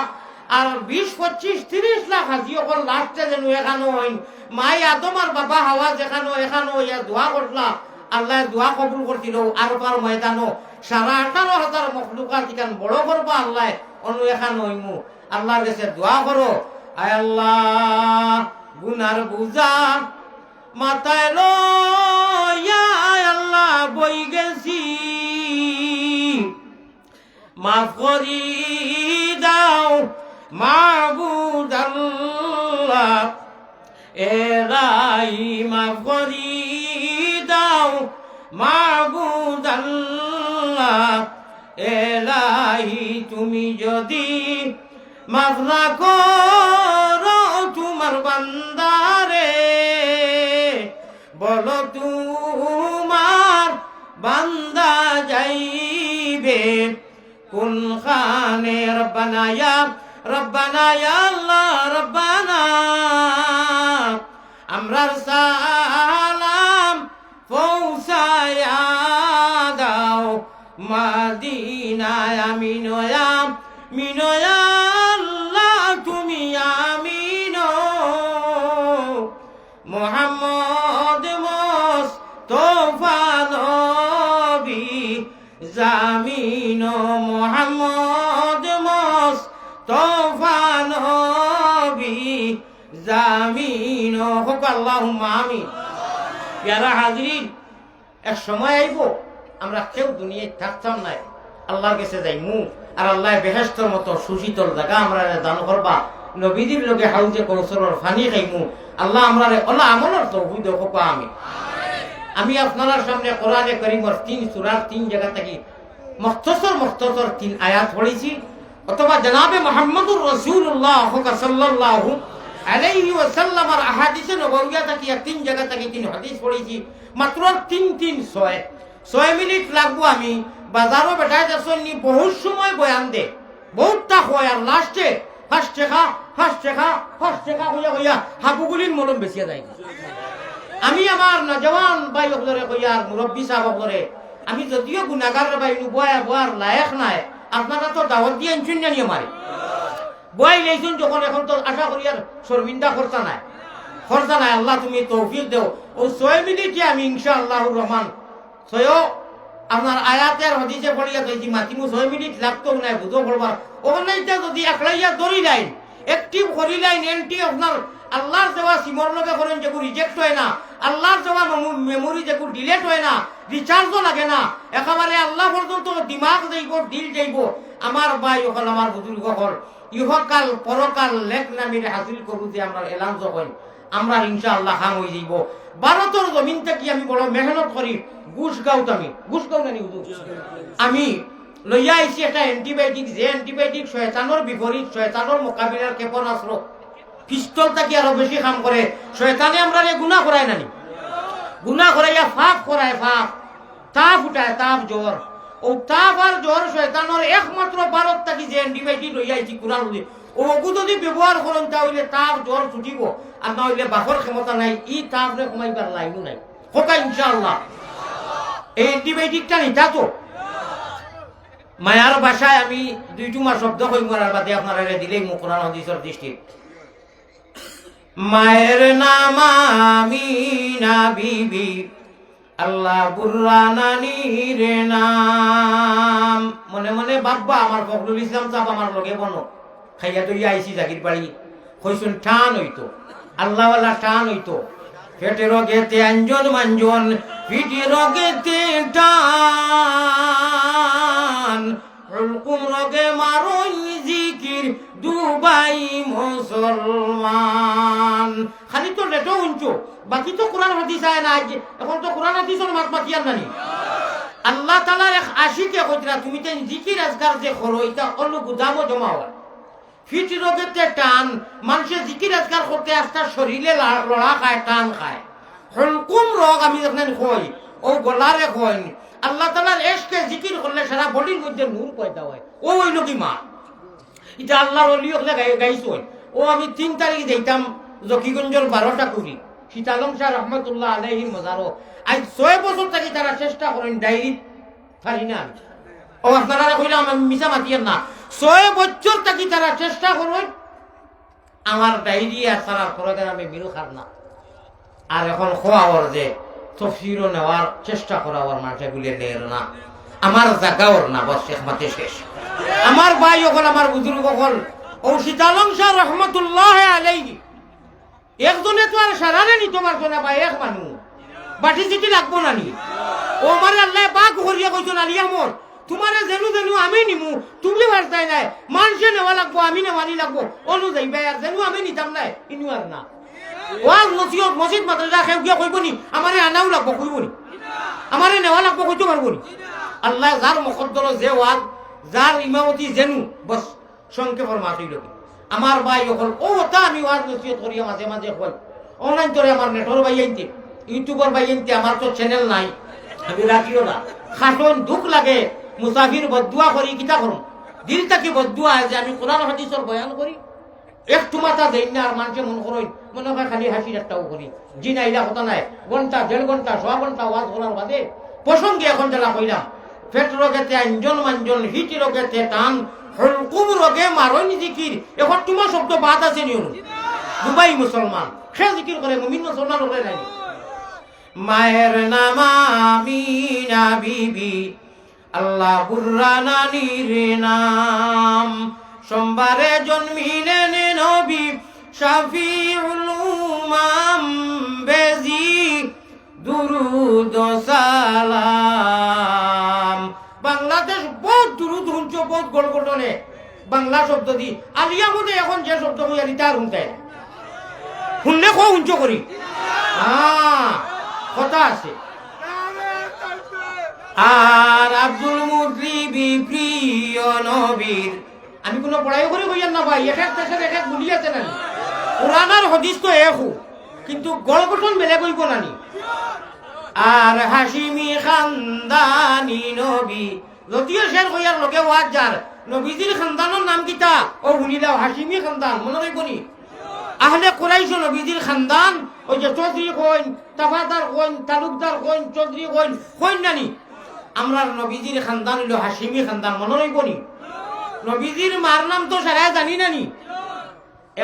আর 20-25-30 লাখ হাজি অকল লাস্টে যেন এখানো হইন মাই আদম আর বাবা হাওয়া যেখানো এখানো ইয়া দোয়া করলা আল্লাহ দোয়া কবুল করছিল আর পার ময়দানো 18,500 মখলুকাত ইকান বড় করবা আল্লাহ অনু এখানো হইমু আল্লাহর কাছে দোয়া করো আয় আল্লাহ গুনার বুঝা মাথায় লইয়া আল্লাহ বই গেছি মাফ করি দাও মাহবুদ আল্লাহ এলাই মাফ করি দাও মাহবুদ আল্লাহ এলাহি তুমি যদি মাফ না করো তোমার বান্দারে বলো তোমার বান্দা যাইবে কোন খানে রব্বানা ইয়া আল্লাহ রব্বানা আমরার সালাম পৌঁছায়া দাও মদিনায় মিনয়া আল্লাহ তুমি আমিনো মুহাম্মদ মুস্তাফা নবী জামিন মুহাম্মদ মুস্তাফা নবী জামিন হোক আল্লাহুম্মা আমিন ইয়ারা হাজিরিন এক সময় আইব আমরা কেউ দুনিয়ায় থাকতাম না আল্লাহর কাছে যাইমু আর আল্লাহ বেহেশতের মতো সুশীতল জায়গা আমরা দান করবা নবীদের লোকে হাউজে কৌসরের পানি খাইমু আল্লাহ আমরা ওলা আমলের তৌফিক দাও হোক আমিন আমি আপনার সামনে কোরআনে কারীমের 3 সূরার 3 জায়গা থেকে মুখতসর 3 আয়াত পড়েছি অথবা জনাবে মুহাম্মদুর রাসূলুল্লাহ সাল্লাল্লাহু আলাইহি ওয়াসাল্লামের আহাদিসে নবওয়িয়া থেকে 3 জায়গা থেকে 3 হাদিস পড়েছি মাত্র 6 মিনিট লাগবো আমি বাজারও বেটায় যাচ্ছি বহুত সময় বয়ান দে বহুতটা হয় আর লাস্টে ফার্স্ট শেখা হইয়া হাবুগুলির মলম বেশি যায় আমি আমার নজওয়ান ভাই হলরে কইয়ার মুরব্বী সাহেব হলরে আমি যদিও গুনাহগার ভাই বয়ার লায়ক নাই আপনারা তো দাওয়াত দিয়ে আনছেন না নিয়ে মারে বয় লেইছেন যখন এখন তো আশা করি আর শর্মিন্দা খরচা নাই আল্লাহ তুমি তৌফিক দেও ও 6 মিনিটে আমি ইনশাআল্লাহুর রহমান আপনার আয়াতের হাদিসে পড়িয়া কইছি মাতিমু 6 মিনিট লাগতো না বুঝো পড়বার ওখানে যদি একলাইয়া দড়ি লাইন অ্যাক্টিভ করি লাইন এন্টি আপনার আল্লাহর দেওয়া সিমর লগে করেন যেগুলো রিজেক্ট হয় না আল্লাহর দেওয়া মেমোরি যেগুলো ডিলেট হয় না রিচার্জও লাগে না একেবারে আল্লাহ পর্যন্ত দিমাগ যাইব দিল যাইব আমার ভাই ওখান আমার বুজুর্গ হল ইহকাল পরকাল লেখ নামিরে হাসিল করু যে আমরা এলান যখন আমরা ইনশাআল্লাহ খাম হয়ে যাইব ভারতের জমিন থেকে আমি বড় মেহনত করি ঘুষ গাঁও না নি আমি লইয়া আইছি একটা অ্যান্টিবায়োটিক যে অ্যান্টিবায়োটিক শয়তানোর বিপরীত শয়তানোর মোকাবিলার ক্ষেপণাস্ত্র পিস্তল থাকি আরো বেশি কাম করে শয়তানে আমরা গুনাহ করায় নানি গুনাহ করাইয়া ফাঁক করায় ফাঁক তাপ উঠায় তাপ জ্বর ও তাপ আর জ্বর শয়তানোর একমাত্র ভারত থাকি যে অ্যান্টিবায়োটিক লইয়া আইছি কোরআন হলে ওগু যদি ব্যবহার করেন তাহলে তাপ জ্বর ছুটিব আর না হইলে বাফর ক্ষমতা নাই ই তাপরে কমাইবার লাইনও নাই হোকা ইনশাআল্লাহ এই অ্যান্টিবায়োটিকটা নিতা তো মায়ার ভাষায় আমি 2 মাস শব্দ কই মরার বাদে আপনারা দিলেই মু কোরআন হাদিসের দৃষ্টি মায়ের নাম আমিনা বিবি আল্লাহ বুর্রা নানির নাম মনে মনে বাব্বা আমার ফখরুল ইসলাম সাহেব আমার লগে বনো খাইয়া তো আইসি জাগির বাড়ি কইসুন টান হইতো আল্লাহওয়ালা টান হইতো পেটের গেতে আঞ্জন মাঞ্জন পিঠের গেতে টান হুলকুম রগে মারই জিকির দুবাই মুসলমান খালি তো লেটো উঞ্চো বাকি তো কোরআন হাদিস আয় না এখন তো কোরআন হাদিসের মাত বাকি আর নানি আল্লাহ তাআলার এক আশিকে কইরা তুমি তেন জিকির আজকার যে করো এটা অন্য গুদামও জমা হয় ফিট রোগেতে টান মানুষে জিকির আজকার করতে আস্তে শরীরে লড়া খায় টান খায় হুলকুম রোগ আমি যখন কই ও গলারে কই আল্লাহ তাআলার ইশকে জিকির করলে সারা বডির মধ্যে নূর পয়দা হয় ও হইল কি মা এটা আল্লাহর ওলি হলে গাইছো ও আমি 3 তারিখ যাইতাম জকিগঞ্জের 12টা কুড়ি শীতালম শাহ রহমতুল্লাহ আলাইহির মাজারও আজ 6 বছর থেকে তারা চেষ্টা করেন ডায়েরি পারি না ও আপনারা কইলাম আমি মিছা মাতিয়ার না 6 বছর থেকে তারা চেষ্টা করেন আমার ডায়েরি আর সারা করে আমি মিল খার না আর এখন খোয়াওয়ার যে তফসিরও নেওয়ার চেষ্টা করা ওর মানুষগুলি নের না আমার জাগাওর না বস একমাত্র শেষ আমার ভাই হল আমার বুজুর্গ হল ও শীতালম শাহ রহমতুল্লাহ আলাইহি একজনে তো আর সারারে নি তোমার জন্য ভাই এক মানুষ বাটি চিঠি লাগবো না নি ও আমার আল্লাহ পাক করিয়া কইছো না লিয়ামর তোমারে যেনু যেনু আমি নিমু তুমি বার্তাই নাই মানুষে নেওয়া লাগবো আমি নেওয়ানি লাগবো অনু যাইবে আর যেনু আমি নিতাম নাই ইনু আর না ওয়াজ নসিহত মসজিদ মাদ্রাসা খেয়ে গিয়া কইব নি আমারে আনাও লাগবো কইব নি আমারে নেওয়া লাগবো কইতে পারবো নি আল্লাহ যার মুকদ্দর যে ওয়াজ যার ইমামতি যেনু বস সংক্ষেপর মাতই লোক আমার ভাই হল ও তা আমি ওয়াজ নসিহত করি মাঝে মাঝে কই অনলাইন করে আমার নেটর ভাই আইতে ইউটিউবার ভাই আইতে আমার তো চ্যানেল নাই আমি রাখিও না খাসন দুঃখ লাগে মুসাফির বদুয়া করি কিতা করুম দিল থেকে বদুয়া যে আমি কোরআন হাদিসের বয়ান করি একটু মাথা দেই না আর মানুষে মন করই মনে হয় খালি হাসির একটাও করি জি না ইলা কথা নাই ঘন্টা 1.5 ঘন্টা 1.5 ঘন্টা ওয়াজ করার বাদে প্রসঙ্গে এখন যারা কইলাম পেট রোগেতে আঞ্জন মাঞ্জন হিট রোগেতে টান হুলকুম রোগে মারই জিকির এখন তোমার শব্দ বাদ আছে নিও দুবাই মুসলমান সে জিকির করে মুমিন মুসলমান হলে নাই মায়ের নাম আমিনা বিবি আল্লাহ বুর্রা নানির নাম সোমবারে জন্মিলেন নবী শাফিউল উমাম বেজি দুরুদ সালাম বাংলাদেশ বহুত দুরুদ হুঞ্চ বহুত গড়গড়নে বাংলা শব্দ দি আলিয়া মধ্যে এখন যে শব্দ হইয়া তার হুনতে শুনলে কো হুঞ্চ করি কথা আছে আর আব্দুল মুতলিবি প্রিয় নবীর আমি কোনো পড়াই করে কইয়ান না ভাই এক এক দেশের এক এক গুলি আছে না কোরআন আর হাদিস তো একু কিন্তু গড় গঠন মেলে কইব নানি আর হাশিমি খানদানি নবী যদিও শের কইয়ার লগে ওয়াজ যার নবীজির খানদানের নাম কিতা ও শুনিলাও হাশিমি খানদান মনে রাখবনি আহলে কুরাইশ নবীজির খানদান ওই যে Chowdhury coin Tafadar coin Talukdar coin Chowdhury coin coin নানি আমরা নবীজির খানদান হইল হাশিমি খানদান মনে রাখবনি নবীজির মার নাম তো সারা জানি নানি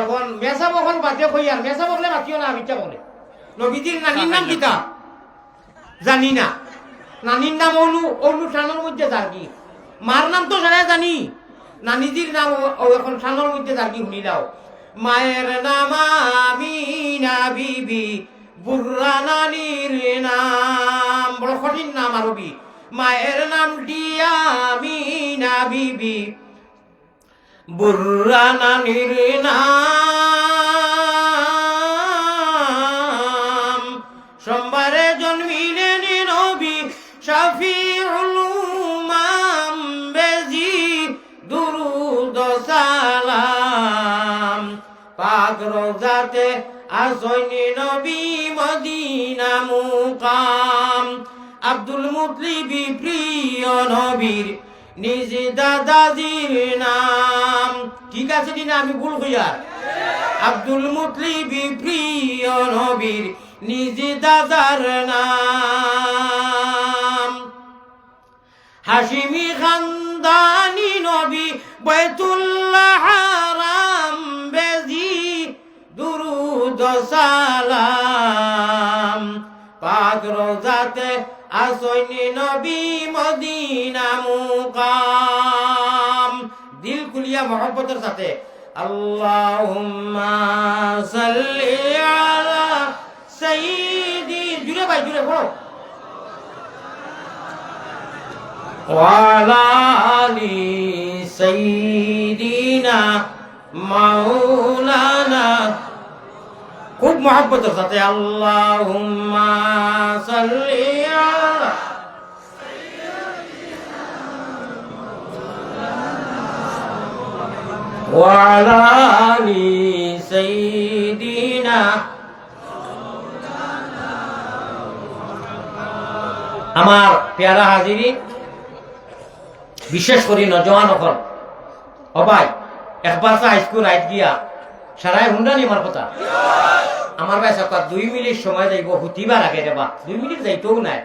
এখন মেসা বখন বাদে কই আর মেসা বকলে বাতিও না আমিটা বলে নবীজির নানির নাম কিতা জানি না নানির নাম অনুষ্ঠানের মধ্যে জানি মার নাম তো সারা জানি নানিজির নাম এখন সানোর মধ্যে জানি শুনিলাও মায়ের নাম আমিনা বিবি বুর্রা নানির নাম বড় কঠিন নাম আরবি মায়ের নাম দিয়া আমিনা বিবি বুর্রা নানির নাম সোমবারে জন্মিলেন নবী শাফিউল উমাম বেজি দুরুদ সালাম পাক রোজাতে আসইনি নবী মদিনা মুকাম আব্দুল মুতলিবি প্রিয় নবীর নিজ দাদাজির নাম। ঠিক আছে কিনা আমি ভুল হইয়া? আব্দুল মুতলিবি প্রিয় নবীর নিজ দাদার নাম। হাশিমি খানদানি নবী বাইতুল্লাহ হারাম বেজি দুরুদ সালাম। পাক রোজাতে আসইনি নবী মদিনা মুকাম। দিল খুলিয়া মহব্বতের সাথে আল্লাহুম্মা সাল্লি আলা সাইয়্যিদি, জুড়ে ভাই জুড়ে বলো, ওয়ালা আলি সাইয়্যিদিনা মাওলানা। খুব মহব্বতের সাথে আল্লাহুম্মা সাল্লি আলা ওয়ালা আলি সাইয়্যিদিনা। আমার প্যারা হাজিরি, বিশেষ করে নজওয়ান হল সবাই একবার হাইস্কুল আইত গিয়া সারাই হুন্ডানি আমার কথা। আমার ভাই সরকার 2 মিনিট সময় যাইব হুতিবার আগে দেবা, 2 মিনিট যাইতেও নাই।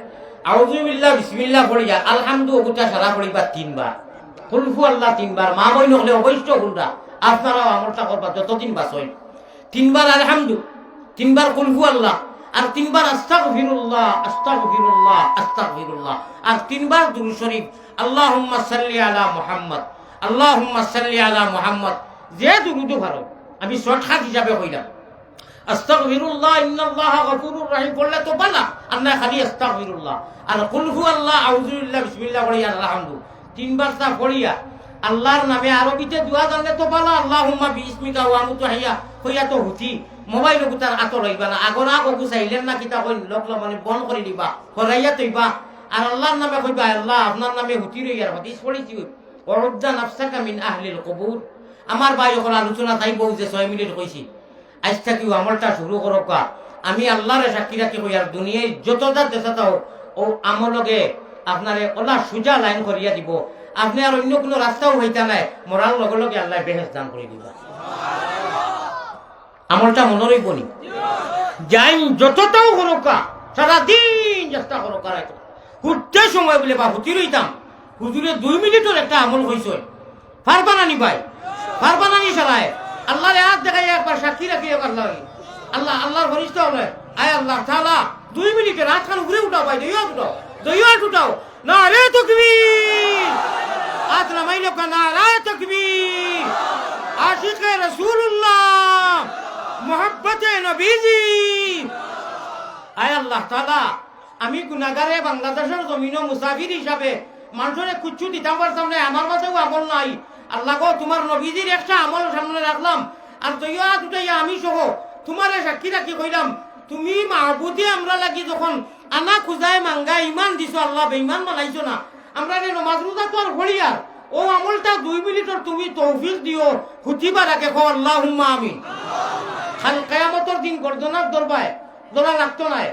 আউযুবিল্লাহ বিসমিল্লাহ পড়ি যা, আলহামদু ওটা সারা পড়িবা 3 বার, কুলহু আল্লাহ 3 বার। মা বই নহলে অবশ্য হুন্ডা আপনারাও আমলটা করবা যতদিন বাঁচই। 3 বার আলহামদু, 3 বার কুলহু আল্লাহ, আর 3 বার আস্তাগফিরুল্লাহ আস্তাগফিরুল্লাহ আস্তাগফিরুল্লাহ, আর 3 বার দুরূদ শরীফ আল্লাহুম্মা সাল্লি আলা মুহাম্মদ আল্লাহুম্মা সাল্লি আলা মুহাম্মদ। যে দুরূদ ভালো আমি শর্টকাট হিসাবে কইলাম। আস্তাগফিরুল্লাহ ইন্নাল্লাহা গফুরুর রহিম বললে তো বালা, আর না খালি আস্তাগফিরুল্লাহ আর কুল হুয়াল্লাহ আউযুবিল্লাহ বিসমিল্লাহ পড়িয়া আলহামদু 3 বার তা পড়িয়া আল্লাহর নামে আরবিতে দোয়া জানলে তো বালা। আল্লাহুম্মা বিইসমিকা ওয়া মুতাহিয়া হইয়া তো হুতি মোবাইল গুতার আতর হইবা না, আগর আগ গুছাইলেন না কিতা কই লোক মানে বন্ধ করে দিবা, হরাইয়া তৈবা, আর আল্লাহর নামে কইবা আল্লাহ আপনার নামে হুতি রইয়ার হাদিস পড়িছি। ওয়ারুদ্দা নাফসাকা মিন আহলিল কুবুর। আমার ভাই যখন আলোচনা তাই বউ যে 6 মিনিট কইছি, আজ থেকে আমলটা শুরু করো কা। আমি আল্লাহরে সাক্ষী রাখি কই আর দুনিয়ায় যতটা দেশাটা হোক ও আমলকে আপনারে ওলা সুজা লাইন করিয়া দিব। আপনি আর অন্য কোনো রাস্তাও হইতা নাই, মরার লগে লগে আল্লাহ বেহেশত দান করে দিবা। আমলটা মনে রইব নি? যাই যতটাও করো কা, সারাদিন চেষ্টা করো কা। ঘুরতে সময় বলে বা হুতি রইতাম, হুজুরে 2 মিনিটের একটা আমল হইছে, পারবা না নি ভাই? পারবা না নি সারায়? আল্লাহর হাত দেখাই একবার সাক্ষী রাখি আল্লাহ আল্লাহ আল্লাহর ফরিস্তা হলে আয় আল্লাহ তাআলা 2 মিনিটে রাত খান ঘুরে উঠাও ভাই, দইয়া উঠাও না রে তাকবীর, হাত নামাইলো কানা রে তাকবীর, আশিকে রাসূলুল্লাহ মুহাব্বতে নবীজি। আয় আল্লাহ তাআলা আমি গুনাহগারে বাংলাদেশের জমিন মুসাফির হিসাবে মানুষের কুচ্ছু দিতাম পারতাম না, আমার মাঝেও আমল নাই। আল্লাহ গো তোমার নবীজির একটা আমল সামনে রাখলাম, আর দইয়া দুটাইয়া আমি সহ তোমারে সাক্ষী রাখি কইলাম তুমি মাহবুদে আমরা লাগি যখন আনা খুঁজায় মাঙ্গা ইমান দিছো, আল্লাহ বেঈমান বানাইছো না। আমরা নমাজ রোজা তো আর ভরিয়ার ও আমলটা 2 মিনিটের তুমি তৌফিক দিও, হুতিবার আগে কও আল্লাহুম্মা আমিন। কাল কিয়ামতের দিন গর্দনার দরবায় দোলা লাগতো নাই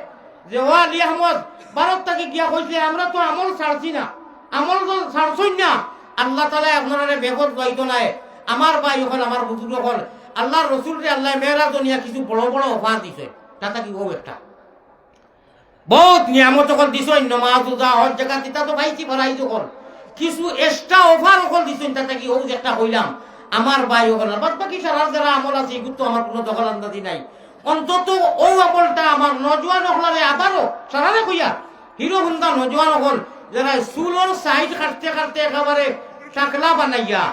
যে ও আলী আহমদ ভারত থেকে গিয়া কইছে আমরা তো আমল ছাড়ছি না, আমল তো ছাড়ছই না। আল্লাহ তাআলা আপনারা বেগত গাইতো নাই। আমার ভাই হল আমার বুজুর্গ হল আল্লাহর রসুলকে আল্লাহ মেয়েরাজ নিয়া কিছু বড় বড় অফার দিছে, তাতে কি ও একটা বহুত নিয়ামত হল দিছ, নমাজ রোজা হজ জাকাত ইতা তো পাইছি ভরাই যখন কিছু এক্সট্রা অফার হল দিছ, তাতে কি ও একটা কইলাম আমার ভাই হল। বাদ বাকি সারা যারা আমল আছে এগুলো তো আমার কোনো দখল আন্দাজি নাই। অন্তত ও আমলটা আমার নজওয়ান হলারে আবারও সারারে কইয়া হিরো হুন্দা নজওয়ান হল যারা চুলোর সাইড কাটতে কাটতে একেবারে টাকলা বানাইয়া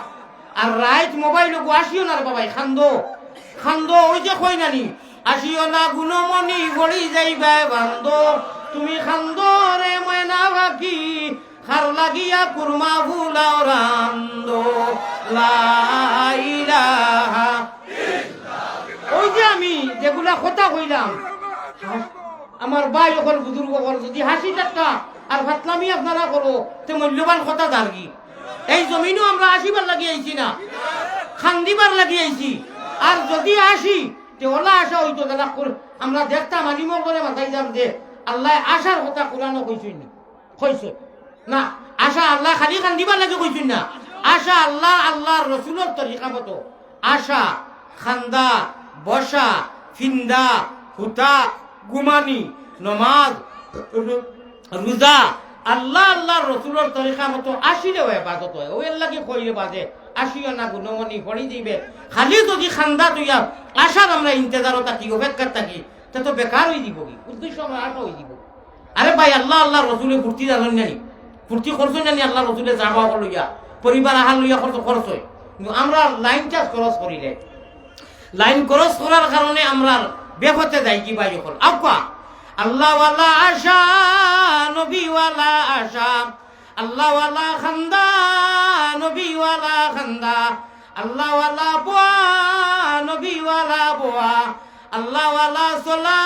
আর রাইট মোবাইল আসিও না রে বাবাই খান্দো খান্দো ওই যে কই নানি আসিও না গুণমণি গড়ি যাইবা বান্দো তুমি খান্দো রে ময়না বাকি খার লাগিয়া কুরমা ভুলাও রান্দো লা ইলাহা। ওই যে আমি যেগুলা কথা কইলাম আমার ভাই যখন বুজুর্গ কর যদি হাসি টাকা আর ফাতলামি আপনারা করো তো মূল্যবান কথা দাঁড়ি। এই জমিনও আমরা আসিবার লাগিয়ে আইছি না, খান্দিবার লাগিয়ে আইছি। আর যদি আসি তে ওলা আসা হইতো আমরা দেখতাম আলিমর করে মাথায় যাম যে আল্লাহ আসার কথা কোরআনও কইছই নি। কইছে না আশা আল্লাহ খালি কান্দিবার লাগে কইছেন না আশা আল্লাহ আল্লাহর রসুলের তরিকা মতো আশা খান্দা বসা ফিন্দা হুতা গুমানি নমাজ রোজা আল্লাহ আল্লাহর রসুলের তরিকা মতো আসিলে হয় বাজত হয় ওই লাগে কইলে বাজে আসিও না গুণমনি পড়ি দিবে খালি যদি খান্দা তুইয়া আশার আমরা ইন্তজারও থাকি অপেক্ষা থাকি তা তো বেকার হয়ে দিব কি উদ্দেশ্য আমরা আশা হয়ে দিব আরে ভাই আল্লাহ আল্লাহ রসুলে ফুর্তি জানেন জানি ফুর্তি করছো জানি আল্লাহ রসুলে যাওয়া লইয়া পরিবার আহার লইয়া খরচ হয় কিন্তু আমরা লাইন চার্জ খরচ করিলে লাইন খরচ করার কারণে আমরা বেফতে যাই কি ভাই যখন আব্বা আল্লাহওয়ালা আশা নবীওয়ালা আশা আল্লাহওয়ালা খান্দা নবীওয়ালা খান্দা আল্লাহওয়ালা বোয়া নবীওয়ালা বোয়া আল্লাহওয়ালা সোলা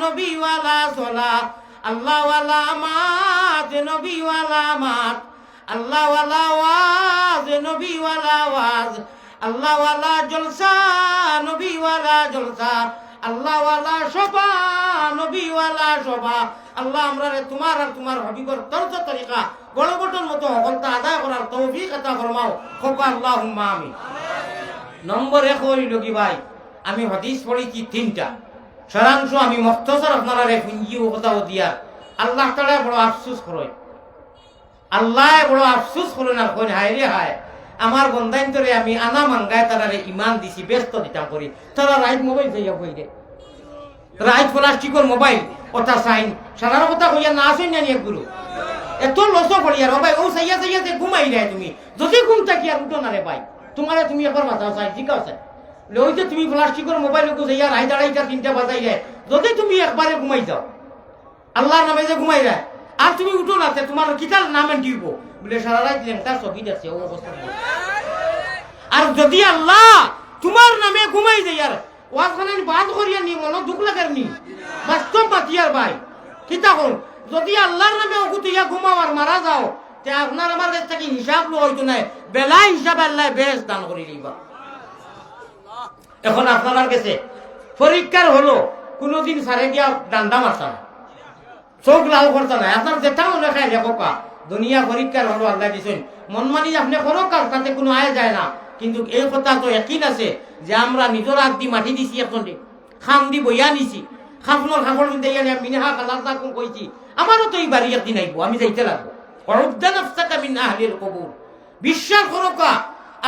নবীওয়ালা সোলা আল্লাহওয়ালা মাত নবীওয়ালা মাত আল্লাহওয়ালা ওয়াজ নবীওয়ালা ওয়াজ আল্লাহওয়ালা জলসা নবীওয়ালা জলসা আল্লাহওয়ালা শোভা নবীওয়ালা শোভা আল্লাহ আমরা তোমার আর তোমার হাবিবর তর্জ তরিকা বড় বড়র মতো হকলতা আদায় করার তৌফিক আতা ফরমাও খোকা আল্লাহুম্মা আমিন নম্বর 1 হইল কি ভাই আমি হাদিস পড়েছি 3টা সারাংশ আমি মুখতাসার আপনারা রেফিঞ্জি ও কথা দিয়া আল্লাহ তাআলা বড় আফসোস করে আল্লাহ বড় আফসোস করে না কোন হায় রে হায় আমার বন্দাইন তোরে আমি আনা মাঙ্গায় তারারে ইমান দিছি ব্যস্ত দিতাম করি তারা রাইট মোবাইল যাইয়া কই দে রাইট প্লাস্টিকের মোবাইল কথা সাইন সারার কথা কইয়া না আসেন জানি একগুলো এত লস পড়ি আর ভাই ও সাইয়া সাইয়া যে ঘুমাই যায় তুমি যদি ঘুম থাকি আর উঠো না রে ভাই তোমারে তুমি একবার মাথা চাই ঠিক আছে ওই যে তুমি প্লাস্টিকের মোবাইল কো যাইয়া রাইট আড়াইটা 3টা বাজাই যায় যদি তুমি একবারে ঘুমাই যাও আল্লাহর নামে যে ঘুমাই যায় আর তুমি উঠো না তোমার কিতাল নামে দিব বলে সারা রাত দিন তার সবই যাচ্ছে ও অবস্থা আর যদি আল্লাহ তোমার নামে ঘুমাই যায় আর ওয়াজখানে বাদ করিয়া নি মন দুঃখ লাগার নি বাস্তব বাতিয়ার ভাই কিতা হল যদি আল্লাহর নামে ওকুতিয়া ঘুমাও আর মারা যাও তে আপনার আমার কাছ থেকে হিসাব লো হইতো না বেলা হিসাব আল্লাহ বেশ দান করি দিবা এখন আপনার কাছে পরীক্ষার হলো কোনোদিন সারে গিয়া ডান্ডা মারতা না চোখ লাল করতা না আপনার যেটা মনে খাই লেখো কা দুনিয়া পরীক্ষার হলো আল্লাহ দিছেন মন মানি আপনি কোনো কাজ তাতে কোনো আয় যায় না কিন্তু এই কথা তো একই আছে যে আমরা নিজের হাত দি মাটি দিছি এখন খাম দি বইয়া নিছি খাফনের খাফর দিয়ে মিনহা কালার তাকুন কইছি আমারও তো এই বাড়ি একদিন আইব আমি যাইতে লাগবো অরুদ্দান আফসাকা মিন আহলিল কবুর বিশ্বাস করো কা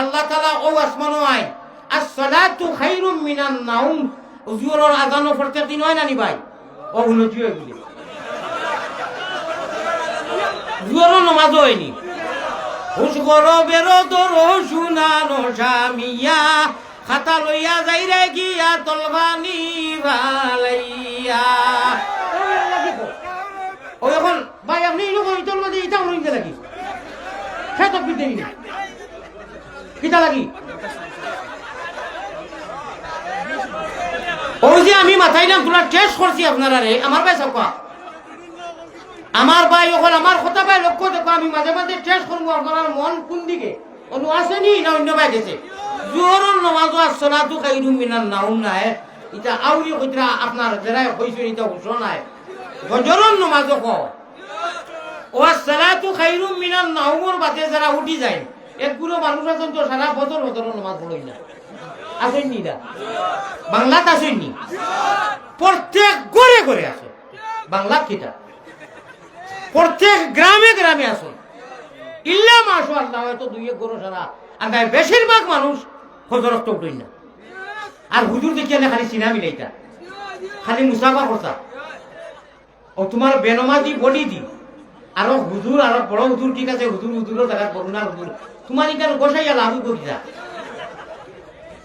আল্লাহ তাআলা ও আসমানো আই as-salatu khairum minan naum উজুরের আযান প্রত্যেক দিন হয় না নি ভাই ও হলো জিও এগুলি জুয়ারও নামাজ হয়নি হুশ করো বেরো তোর শুনানো স্বামীয়া খাতা লইয়া যাই রে গিয়া তলবানি ভালাইয়া ও এখন ভাই আপনি লোক তলবা দিয়ে ইটা হইতে লাগি খেত বিদ্যে নি কিটা লাগি ওই যে আমি মাথায় নাম তোলা টেস্ট করছি আপনারা রে আমার ভাই সব আমার ভাই ওখানে আমার কথা ভাই লক্ষ্য দেখো আমি মাঝে মাঝে টেস্ট করবো আপনার মন কোন দিকে অনু আসেনি না অন্য ভাই গেছে জোহরের নামাজ as-salatu khairum minan naum নাই এটা আউলি কইরা আপনার যারা কইছেন এটা ঘোষণা নাই ফজরের নামাজ কো ও as-salatu khairum minan naumর বাদে যারা উঠি যায় একগুলো মানুষ আছেন তো সারা বছর নামাজ পড়ই না আসেননি না বাংলাতে আসেননি প্রত্যেক ঘরে ঘরে আছে বাংলা কিটা প্রত্যেক গ্রামে গ্রামে আসুন ইল্লা মাশাআল্লাহ হয়তো 2-1 গরো সারা আর গায়ে বেশিরভাগ মানুষ ফজর তো উঠই না আর হুজুর দেখিয়া না খালি সিনা মিলাইতা খালি মুসাফা করতা ও তোমার বেনমাজি বডি দি আর হুজুর আর বড় হুজুর ঠিক আছে হুজুরের জায়গা করুণা হুজুর তোমার ইকান গোসাইয়া লাভ করিতা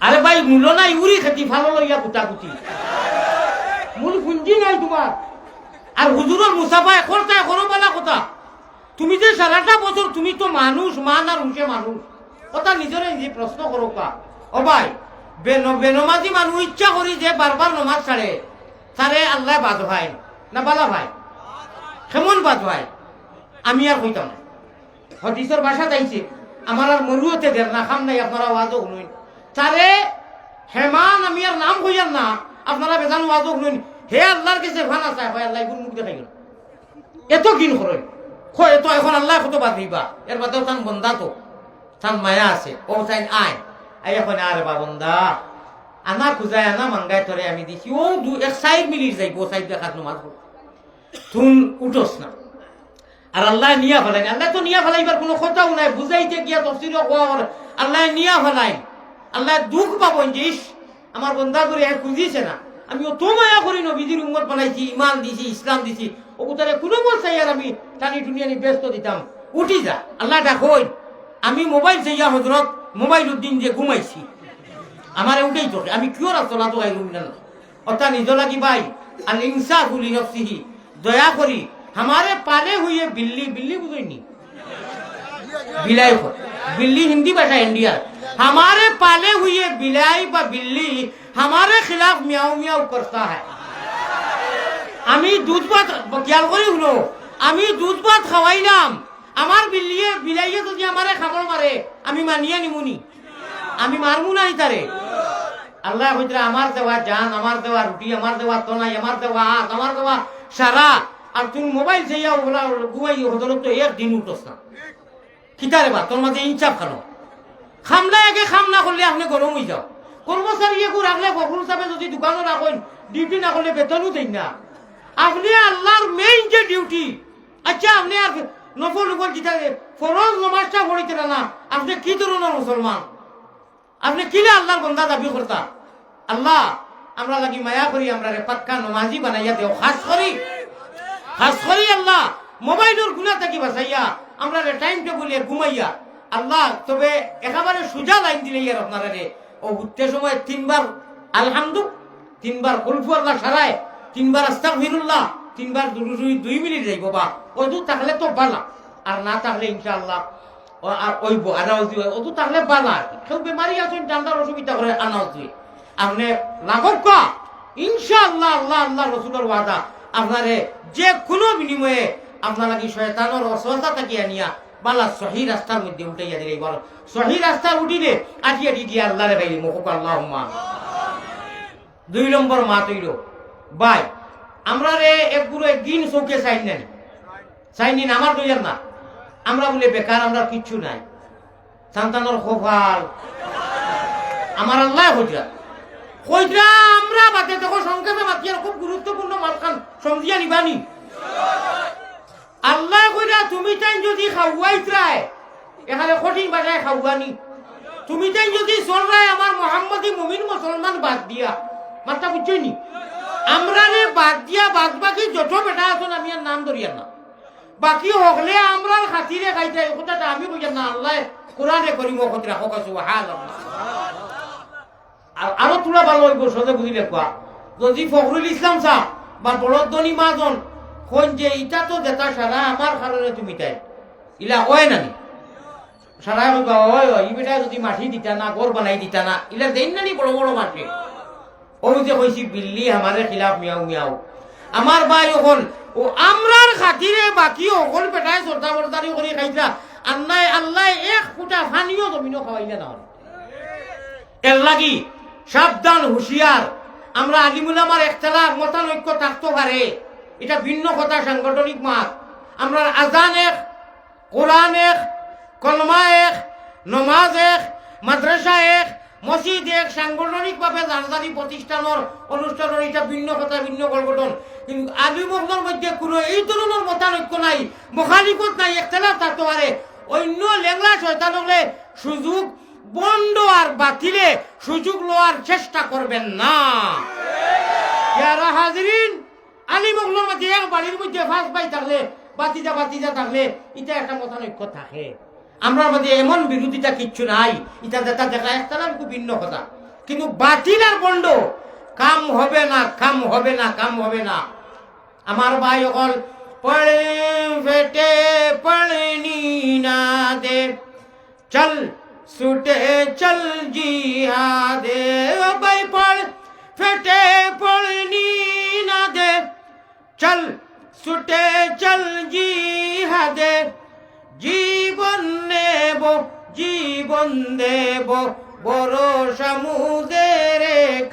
আরে ভাই মূল নাই উড়ি খেতি ভালো লইয়া কুটাকুটি মূল পুঞ্জি নাই তোমার আর হুজুরের মুসাফা করতে করো বলা কথা তুমি যে সারাটা বছর তুমি তো মানুষ মান আর হুঁসে মানুষ কথা নিজরে নিজে প্রশ্ন করো কা ও ভাই বেনমাজি মানুষ ইচ্ছা করি যে বারবার নমাজ ছাড়ে তারে আল্লাহ বাদ ভাই না বালা ভাই কেমন বাদ ভাই আমি আর কইতাম না হদিসের ভাষা চাইছে আমার আর মরুতে দের না খাম নাই আপনারা ওয়াজও শুনুন তারে হেমান আমি আর নাম কইয়ার না আপনারা বেজান ওয়াজও শুনুন হে আল্লাহর কাছে ফানা চায় ভাই আল্লাহ গুণ মুখ দেখাই এত কিন করে কয় তো এখন আল্লাহ কত বাদ দিবা এর বাদেও তান বন্দা তো তান মায়া আছে ও চাইন আয় এখন আরে বা বন্দা আনা খুঁজায় আনা মাঙ্গায় তোরে আমি দিছি ও এক সাইড মিলির যাইব সাইড দেখাত নমাজ তুন উঠোস না আর আল্লাহ নিয়া ফেলাই আল্লাহ তো নিয়া ফেলাইবার কোনো কথাও নাই বুঝাইতে গিয়া তফসির আল্লাহ নিয়া ফেলাই আল্লাহ দুঃখ পাবো জিস আমার বন্দা করে খুঁজিছে না আমি অত মায়া করি নবীজির উম্মত বানাইছি ইমান দিছি ইসলাম দিছি ও তারে কোনো বলছাই আর আমি টানি টুনিয়ানি ব্যস্ত দিতাম উঠি যা আল্লাহ ডাকই আমি মোবাইল চাইয়া হজরত মোবাইল উদ্দিন যে ঘুমাইছি আমার উঠেই চোখে আমি কিয় রাস্তা তো গাই ঘুম না অর্থাৎ নিজ লাগি ভাই আর ইনসা ফুলি নফসিহি দয়া করি हमारे पाले हुए बिल्ली बिल्ली बुझेनी बिलाई को बिल्ली हिंदी भाषा इंडिया हमारे पाले हुए बिलाई व बिल्ली हमारे खिलाफ म्याऊ म्याऊ करता है আমি দুধ ভাত খেয়াল করি হলো আমি দুধ ভাত খাওয়াইলাম আমার বিল্লিয়ে বিলাইয়ে যদি আমারে খাবার মারে আমি মানিয়ে নিমুনি আমি মারমু নাই তারে আল্লাহ কইরা আমার দেওয়া জান আমার দেওয়া রুটি আমার দেওয়া তনাই আমার দেওয়া হাত আমার দেওয়া সারা আর তুমি মোবাইল চাইয়া ওগুলা ঘুমাই হদলত তো একদিন উঠোস না কিতারে বা তোর মাঝে ইনসাফ খানো খামলা আগে খাম না করলে আপনি গরম হয়ে যাও কর্মচারী একু রাখলে কখন হিসাবে যদি দোকানও রাখেন ডিউটি না করলে বেতনও দেন না আপনি আল্লাহর মেইন যে ডিউটি আচ্ছা আপনি আর নফল উপর কিতাবে ফরজ নমাজটা পড়িতে না আপনি কি ধরনের মুসলমান আপনি কিলে আল্লাহর বন্দা দাবি করতা আল্লাহ আমরা লাগি মায়া করি আমরা রে পাক্কা নমাজি বানাইয়া দেও খাস করি আল্লাহ মোবাইলের গুণা থাকি বাঁচাইয়া আমরা টাইম টেবিলে ঘুমাইয়া আল্লাহ তবে একেবারে সোজা লাইন দিলে ইয়ার আপনারা রে ও উঠতে সময় তিনবার আলহামদু তিনবার কুলফু আল্লাহ সারায় তিনবার আস্তাগফিরুল্লাহ তিনবার 2 মিনিট যাইব বা ওদু থাকলে তো বালা আর না থাকলে ইনশাআল্লাহ আর ওইব আনাউজ দিও ওদু থাকলে বালা কেউ বেমারি আছেন ঠান্ডার অসুবিধা করে আনাউজ দিই আপনি লাগব কা ইনশাআল্লাহ আল্লাহ আল্লাহ রাসূলের ওয়াদা আপনারে যে কোনো বিনিময়ে আপনার লাগি শয়তানের ওয়াসওয়াসা থেকে আনিয়া বালা সহি রাস্তার মধ্যে উঠাইয়া দিলে বলো সহি রাস্তা উঠিলে আটিয়া দিয়ে আল্লাহরে বাইরে মুখ আল্লাহুম্মা 2 নম্বর মা তৈল ভাই আমরা রে একগুলো একদিন চৌকে চাইনি আমার দইয়ার না আমরা বলে বেকার আমরা কিচ্ছু নাই সন্তানের খোফাল আমার আল্লাহ কইরা আমরা বাদে দেখো সংক্ষেপে বাতিয়ার খুব গুরুত্বপূর্ণ মালখান সমঝিয়া নিবানি আল্লাহ কইরা তুমি তাই যদি খাওয়াইত্রায় এখানে কঠিন ভাষায় খাওয়ানি তুমি তাই যদি চলরায় আমার মোহাম্মদী মুমিন মুসলমান বাদ দিয়া মাত্রা বুঝছই নি আমরা রে বাদ দিয়া বাদ বাকি যত বেটা আছেন আমি আর নাম ধরিয়ার না বাকি হকলে আমরা খাতিরে খাইতে কথাটা আমি কইয়ার না আল্লাহ কোরআনে করিম কথা রাখো সুবহানাল্লাহ আর আরো তোলা ভালো হইব সদে বুঝিলে কোয়া যদি ফখরুল ইসলাম সাহ বা বড়দনি মাজন কোন যে ইটা তো দেতা সারা আমার কারণে তুমি তাই ইলা হয় নানি সারা হইবা ওই ওই বেটা যদি মাটি দিতা না ঘর বানাই দিতা না ইলা দেন নানি বড় বড় মাটি ও যে কইছি বিল্লি আমারে খিলাফ মিয়াও মিয়াও আমার ভাই ওখন ও আমরার খাতিরে বাকি ওখন বেটায় সরদা বরদারি করে খাইতা আল্লাহ আল্লাহ এক ফুটা পানিও জমিনও খাওয়াইলে না এর লাগি সাবধান হুঁশিয়ার আমরা আলিমুল আমার একতলাফ মতানৈক্য থাকতে পারে এটা ভিন্ন কথা সাংগঠনিক মাত আমরা আজান এক কোরআন এক কলমা এক নমাজ এক মাদ্রাসা এক মসজিদ এক সাংগঠনিকভাবে জানজারি প্রতিষ্ঠানের অনুষ্ঠানের এটা ভিন্ন কথা ভিন্ন সংগঠন কিন্তু আলিমুলের মধ্যে কোনো এই ধরনের মতানৈক্য নাই মুখালিফত নাই একতলাফ থাকতে পারে অন্য লেংলা শয়তান হলে সুযোগ বন্ধ আর বাতিলে সুযোগ লওয়ার চেষ্টা করবেন না যারা হাজিরিন আলিমুলের মধ্যে এক বাড়ির মধ্যে ফাঁস পাই থাকলে বাতিজা থাকলে এটা একটা মতানৈক্য থাকে আমরা মধ্যে এমন বিরোধিতা কিচ্ছু নাই এটা দেখা একটা খুব ভিন্ন কথা কিন্তু বাতিল আর বন্ধ কাম হবে না আমার ভাই অকল পড়ে ফেটে পড়নি না দে চল ছুটে চল জিহাদে ভাই পড় ফেটে পড়নি না দে চল ছুটে চল জিহাদে জীবন দেব বড় সমুদের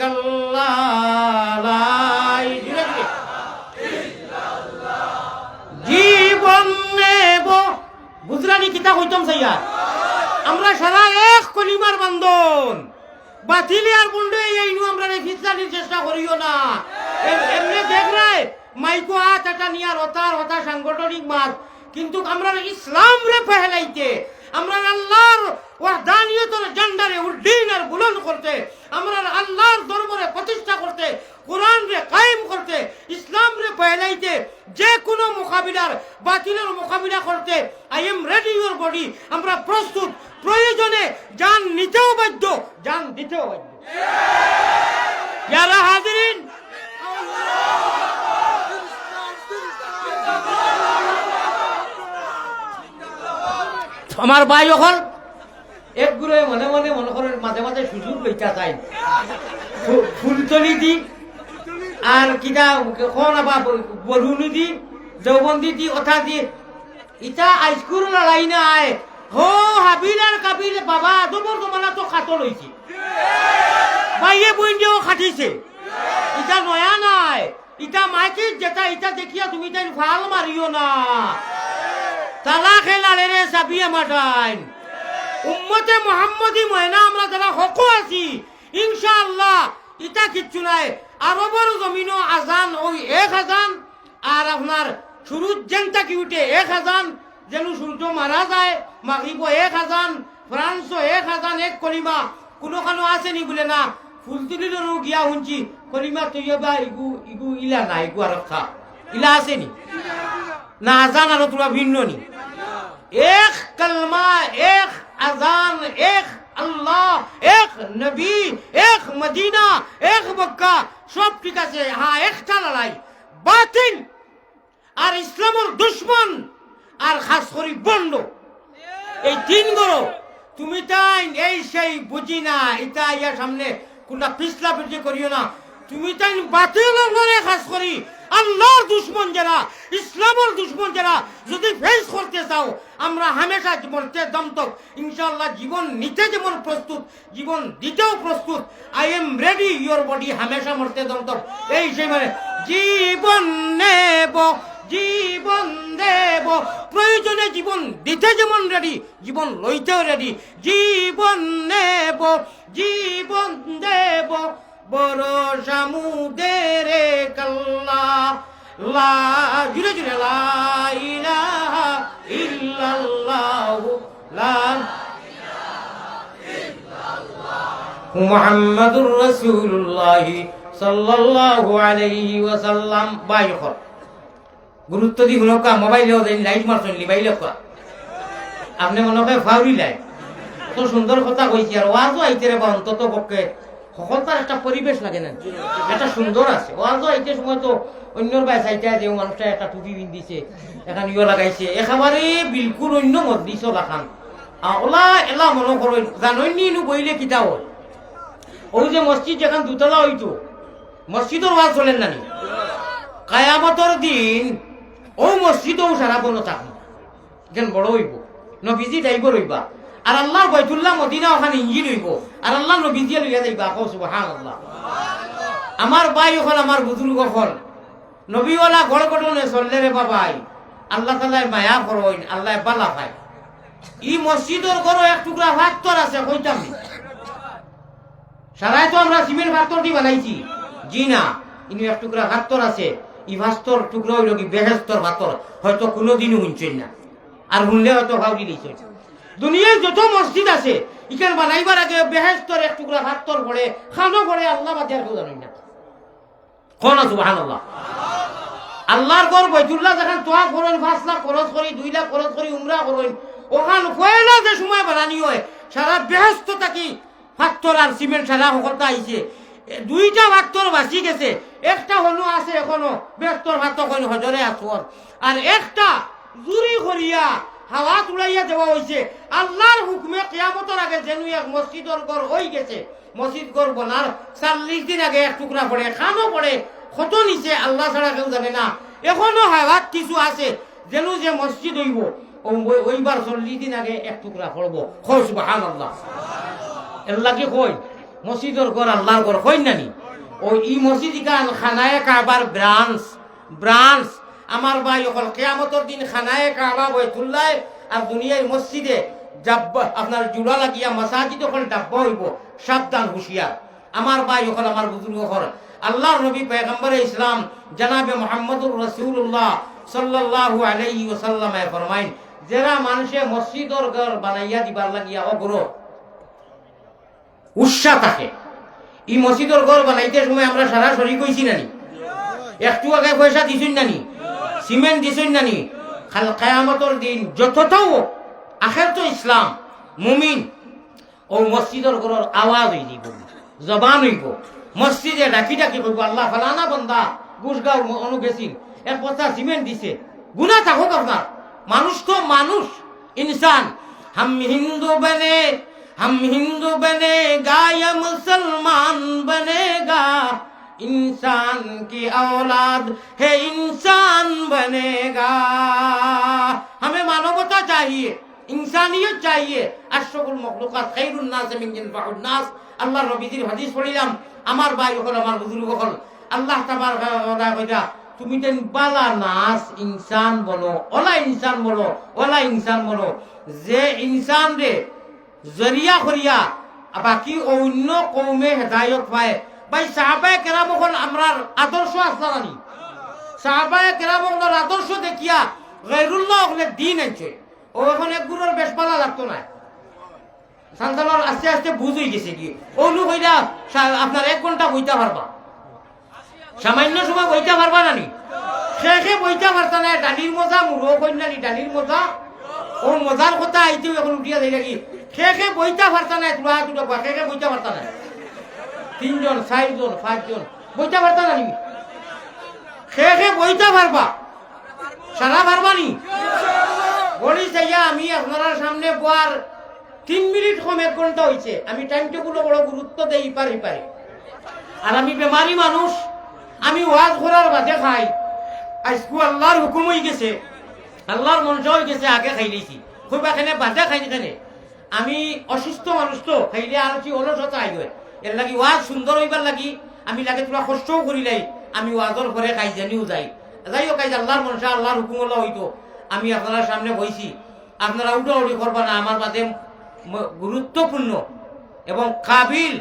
কল্লাই জীবন বাতিলে আর বন্ধু এই আমরা ফিসলানির চেষ্টা করিও না এমনি দেখ রায় মাইকো হাত এটা নিয়ে হতা সাংগঠনিক মাত কিন্তু আমরা ইসলাম রে ফেলাইতে আমরা আল্লাহর ওয়াহদানিয়তের ঝান্ডারে উড্ডীন আর বুলন্দ করতে আমরা আল্লাহর দরবারে প্রতিষ্ঠা করতে কোরআন রে কায়েম করতে ইসলাম রে ফেলাইতে যে কোনো মোকাবিলার বাতিলের মোকাবিলা করতে I am ready your body আমরা প্রস্তুত প্রয়োজনে জান নিতেও বাধ্য জান দিতেও বাধ্য যারা হাজিরিন আমার ভাই হল একগুলো মনে মনে করেন মাঝে মাঝে সুযোগ লইতা চাই ফুলতলি দি আর কিনা কোন আবার বরুণী দি যৌবন্দি দি কথা দি ইটা আইস্কুল লড়াই না আয় হো হাবিল আর কাবিল বাবা আদমর জমানা তো খাটো লইছি ভাইয়ে বইন্ডিও খাটিছে ইটা নয়া নাই ইটা মাইকি যেটা ইটা দেখিয়া তুমি তাই ফাল মারিও না তালা খেলালে রে সাবিয়া মাঠাইন উম্মতে মুহাম্মদি ময়না আমরা যারা হক আছি ইনশাআল্লাহ ইটা কিচ্ছু নাই আরবের জমিনও আজান ওই 1000 আর আপনার সূর্য জেনটা কি উঠে 1000 যেন সূর্য মারা যায় মাগরিব 1000 ফ্রান্স 1000 এক কলিমা কোনো আসেনি বলে না ফুলতুলিরও গিয়া শুনছি কলিমা তৈয়বা ইগু ইলা নাই ইগু আর খা ইলা আসেনি না আজান আর তোরা ভিন্ন নি এক কলমা এক আজান এক আল্লাহ এক নবী এক মদিনা এক মক্কা সব ঠিক আছে হ্যাঁ একটা লড়াই বাতিল আর ইসলামের দুশ্মন আর খাস করি বন্ড এই তিন গরো তুমি তাই এই সেই বুঝি না এটা ইয়ার সামনে কোনটা পিছলা পিছলি করিও না তুমি তাই বাতিলের লড়াই খাস করি আল্লাহর দুশ্মন যারা ইসলামের দুশ্মন যারা যদি ফেস করতে চাও আমরা হামেশা মরতে দমতক ইনশাআল্লাহ জীবন নিতে যেমন প্রস্তুত জীবন দিতেও প্রস্তুত I am ready your body হামেশা মরতে দমতক এই সেই মানে জীবন নেব জীবন দেব প্রয়োজনে জীবন দিতে যেমন রেডি জীবন লইতেও রেডি জীবন নেব জীবন দেব বড় সামুদের কাল্লা লা জুড়ে জুড়ে লা ইলাহা ইল্লাল্লাহু লা মুহাম্মাদুর রাসূলুল্লাহ সাল্লাল্লাহু আলাইহি ওয়াসাল্লাম বাইখর গুরুত্ব দি হুনকা মোবাইলেও দেন লাইট মারছেন লিবাইলে কো আপনি মনে হয় ফাউরি লাই তো সুন্দর কথা কইছি আর ওয়াজও আইতে রে অন্তত পক্ষে সকলতার একটা পরিবেশ লাগে না এটা সুন্দর আছে ওয়াজও আইতে সময় তো অন্যর বাই চাইতে যে মানুষটা একটা টুপি পিন্ধিছে এখন ইয়ে লাগাইছে একেবারে বিলকুল অন্য মত দিছ লাখান ওলা এলা মনে করো জানই নি বইলে কিতা হয় ওই যে মসজিদ যেখান দুতলা হইতো মসজিদের ওয়াজ চলেন না নি কায়ামতর দিন ও মসজিদও সারা বন্ধ থাকবে যেন বড় হইব নবীজি টাইব রইবা আর আল্লাহর বাইতুল্লাহ মদিনা ওখানে ইঞ্জিন হইব আর আল্লাহ নবীজি লইয়া যাইবা কও সুবহানাল্লাহ আমার ভাই ওখানে আমার বুজুর্গ হল নবীওয়ালা গড় গঠনে চললে রে বাবাই আল্লাহ তাআলা মায়া করইন আল্লাহ বালা পায় ই মসজিদের ঘর এক টুকরা ফাত্তর আছে কইতাম সারাই তো আমরা সিমেন্ট ফাত্তর দি বানাইছি জি না ইনি এক টুকরা ফাত্তর আছে ই ফাত্তর টুকরা হইল কি বেহেশতর ফাত্তর হয়তো কোনোদিনও শুনছেন না আর শুনলে হয়তো ভাবি দিয়েছে দুনিয়ায় যত মসজিদ আছে ইখান বানাইবার আগে বেহেশতর এক টুকরা ফাত্তর পড়ে খানো পড়ে আল্লাহ বাদে আর কেউ জানেন না কোন সুবহানাল্লাহ আল্লাহর ঘর বাইতুল্লাহ যখন তোয়া করেন 5 লাখ খরচ করি 2 লাখ খরচ করি উমরা করেন ওখান কয়লা যে সময় বানানি হয় সারা বেহেশত থাকি ফাত্তর আর সিমেন্ট সারা হকতা আইছে 2টা ফাত্তর বাঁচি গেছে একটা হলো আছে এখনো বেহেশতর ফাত্তর কোন হজরে আসর আর একটা জুরি করিয়া হাওয়া তুলাইয়া দেওয়া হয়েছে আল্লাহর হুকুমে কিয়ামতের আগে যেন এক মসজিদের ঘর হয়ে গেছে মসজিদ ঘর বনার 40 দিন আগে এক টুকরা পড়ে খানো পড়ে কত নিচে আল্লাহ ছাড়া কেউ জানে না এখনো হাওয়াত কিছু আছে যেন যে মসজিদ হইব ওইবার 40 দিন আগে এক টুকরা পড়বো কও সুবহানাল্লাহ এর লাগি কই মসজিদের ঘর আল্লাহর ঘর কই নানি ওই ই মসজিদ কান খানায়ে কাবার ব্রাঞ্চ আমার ভাই হল কিয়ামতের দিন খানায়ে কাবা বাইতুল্লাহ আর দুনিয়ার মসজিদে জাব্বা আপনার জোড়া লাগিয়া মাসাজিদ ওখান ডাব্বা হইব, সাবধান হুঁশিয়ার। আমার ভাই ওখানে, আমার বুজুর্গ ওখানে, আল্লাহর নবী পয়গম্বরে ইসলাম জনাবে মুহাম্মদুর রাসূলুল্লাহ সাল্লাল্লাহু আলাইহি ওয়াসাল্লামে ফরমাইন, যারা মানুষে মসজিদর ঘর বানাইয়া দিবার লাগিয়া অগ্রহ উৎসাহ থাকে, এই মসজিদর ঘর বানাইতে সময় আমরা সরাসরি কইছি নানি, একটু আগে পয়সা দিছুন নানি, সিমেন্ট দিছুন নানি, খাল কিয়ামতের দিন যতটাও আখের তো ইসলাম মুমিন ও মসজিদর ঘরের আওয়াজ হইব, জবান হইব, মসজিদে ডাকি ডাকি কইব আল্লাহ ফালানা বান্দা গুসগাঁও অনু গেছিল, এক পচা সিমেন্ট দিছে, গুনাহ থাকুক আপনার, মানুষ তো মানুষ, ইনসান। हम हिंदू बनेगा या मुसलमान बनेगा, इंसान की औलाद है इंसान बनेगा। हमें मानवता चाहिए, इंसानियत चाहिए। अशरफुल मखलूकात खैरुन नास मिन जिनफाउन नास। আল্লাহ নবীজির হাদিস পড়িলাম, আমার ভাই হল, আমার বুজুর্গ হল, আল্লাহ তাবারক ওয়া তাআলা তুমি তেন বালা নাস ইনসান বলো, ওলা ইনসান বলো, ওলা ইনসান বলো, যে ইনসান রে জরিয়া করিয়া বাকি অন্য কৌমে হেদায়ত পায়। ভাই সাহাবায়ে কেরাম হল আমরার আদর্শ আসলানি, সাহাবায়ে কেরাম হল আদর্শ দেখিয়া গায়রুল্লাহ হলে দিন আনছে। ও এখন এক গুরুর বেশপালা লাগতো না, সান্তানোর আস্তে আস্তে বুঝ হয়ে গেছে কি অনু হইলা আপনার 1 ঘন্টা বইতে পারবা, সামান্য সময় বইতে পারবা নানি, শেষে বইতে পারতা না। ডালির মজা মুরো কন্যানি, ডালির মজা ও মজার কথা আইতেও এখন উঠিয়া যাই নাকি, শেষে বইতে পারতা না, তুলা তুলা শেষে বইতে পারতা না, 3 জন 4 জন 5 জন বইতে পারতা নানি, শেষে বইতে পারবা, সারা পারবা নি বলি চাইয়া আমি আপনার সামনে বোয়ার 3 মিনিট কম 1 ঘন্টা হয়েছে, আমি টাইম টেবিল বড় গুরুত্ব দেই পারি। আর আমি বেমারি মানুষ, আমি ওয়াজ করার বাদে খাই। আজকু আল্লাহর হুকুম হয়ে গেছে, আল্লাহর মনসা হয়ে গেছে, আগে খাই নিয়েছি, খুব এখানে বাদে খাইনি কেন, আমি অসুস্থ মানুষ তো, খাইলে আর কি অলসতা আই হয়, এর লাগি ওয়াজ সুন্দর হইবার লাগি আমি লাগে তোরা কষ্টও করি লাই, আমি ওয়াজর ঘরে খাই জানিও যাই, যাইও খাই আল্লাহর মনসা আল্লাহর হুকুম হলো হইতো। আমি আপনার সামনে বইছি, আপনারা উঠাউঠি করবা না, আমার বাদে গুরুত্বপূর্ণ এবং কাবিল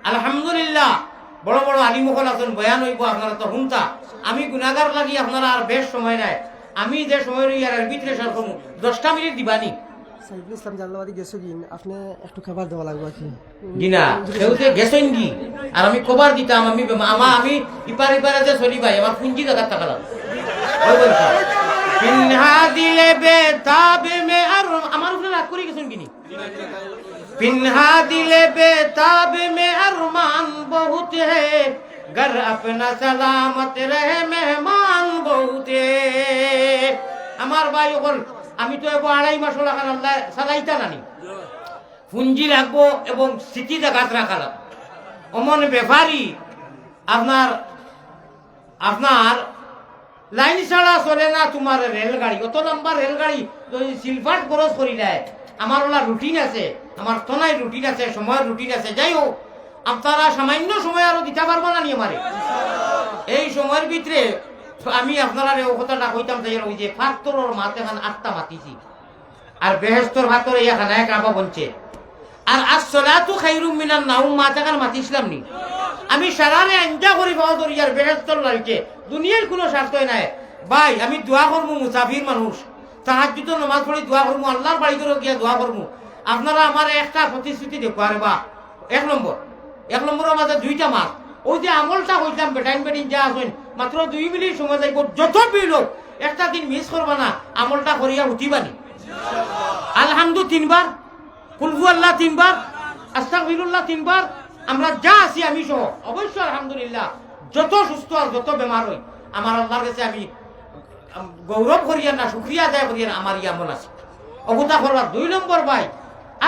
আলহামদুলিল্লাহ বড় বড় আলিমুখল আছেন, বয়ান হইব, আপনারা তো শুনতা। আমি গুনাগার লাগি আপনারা আর বেশ সময় নাই, আমি যে সময় আর ভিতরে সার করবো 10টা মিনিট দিবানি। সাইফুল ইসলাম জানলাবাদী গেছো কি আপনি একটু খাবার দেওয়া লাগবে কি গিনা সেউতে গেছেন কি, আর আমি কবার দিতাম, আমি ইপার ইপারে যে চলি ভাই আমার পুঞ্জি টাকা টাকা লাগবে পিন্হা দিলে বেতাব মে, আর আমার উপরে রাগ করে গেছেন কিনি, पिन्हा दिले बेताब में अरमान बहुत है, घर अपना सलामत रहे मेहमान बहुत है। আমার ভাই ওখান আমি তো 2.5 মাস লাগান আল্লাহ চালাইতা নানি, পুঞ্জি রাখবো এবং স্মৃতি জায়গাত রাখা লাগবে। অমন ব্যাপারী আপনার লাইন ছাড়া চলে না তোমার রেলগাড়ি, অত লম্বা রেলগাড়ি যদি সিলভার খরচ করি দেয়, আমার ওলা রুটিন আছে, আমার তনাই রুটিন আছে, সময়ের রুটিন আছে। যাই হোক আপনারা সামান্য সময় আরো দিতে পারবো না নি আমারে, এই সময়ের ভিতরে আমি আপনারা ও কথাটা কইতাম চাই, ওই যে ফাত্তরের মাতে এখন 8টা মাতিছি, আর বেহেস্তর ফাত্তরে এখানে এক আবা বলছে, আর আসসালাতু খায়রুম মিনান নাওম মাতে কান মাতিছিলাম নি, আমি সারারে আঞ্জা করি পাওয়া ধরি আর বেহেস্তর লাগছে, দুনিয়ার কোনো স্বার্থই নাই। ভাই আমি দোয়া করবো, মুসাফির মানুষ, তাহাজ্জুদ নামাজ পড়ি দোয়া করবো, আল্লাহর বাড়ি করে গিয়া দোয়া করবো। আপনারা আমার একটা প্রতিশ্রুতি দেখো, আরে বা 1 নম্বরের মাঝে 2টা মাস, ওই যে আমলটা হইতাম বেটাইন বেটিন যা আসেন মাত্র 2 মিনিট সময় যাইব, যত ভিড় হোক একটা দিন মিস করবা না, আমলটা করিয়া উঠিবানি। আলহামদু 3 বার, কুলহু আল্লাহ 3 বার, আস্তাগফিরুল্লাহ 3 বার, আমরা যা আছি আমি সহ অবশ্যই আলহামদুলিল্লাহ, যত সুস্থ আর যত বেমার হই আমার আল্লাহর কাছে আমি গৌরব করিয়া না শুকরিয়া আদায় করিয়া আমার আমল আছে অবতা করবার। 2 নম্বর ভাই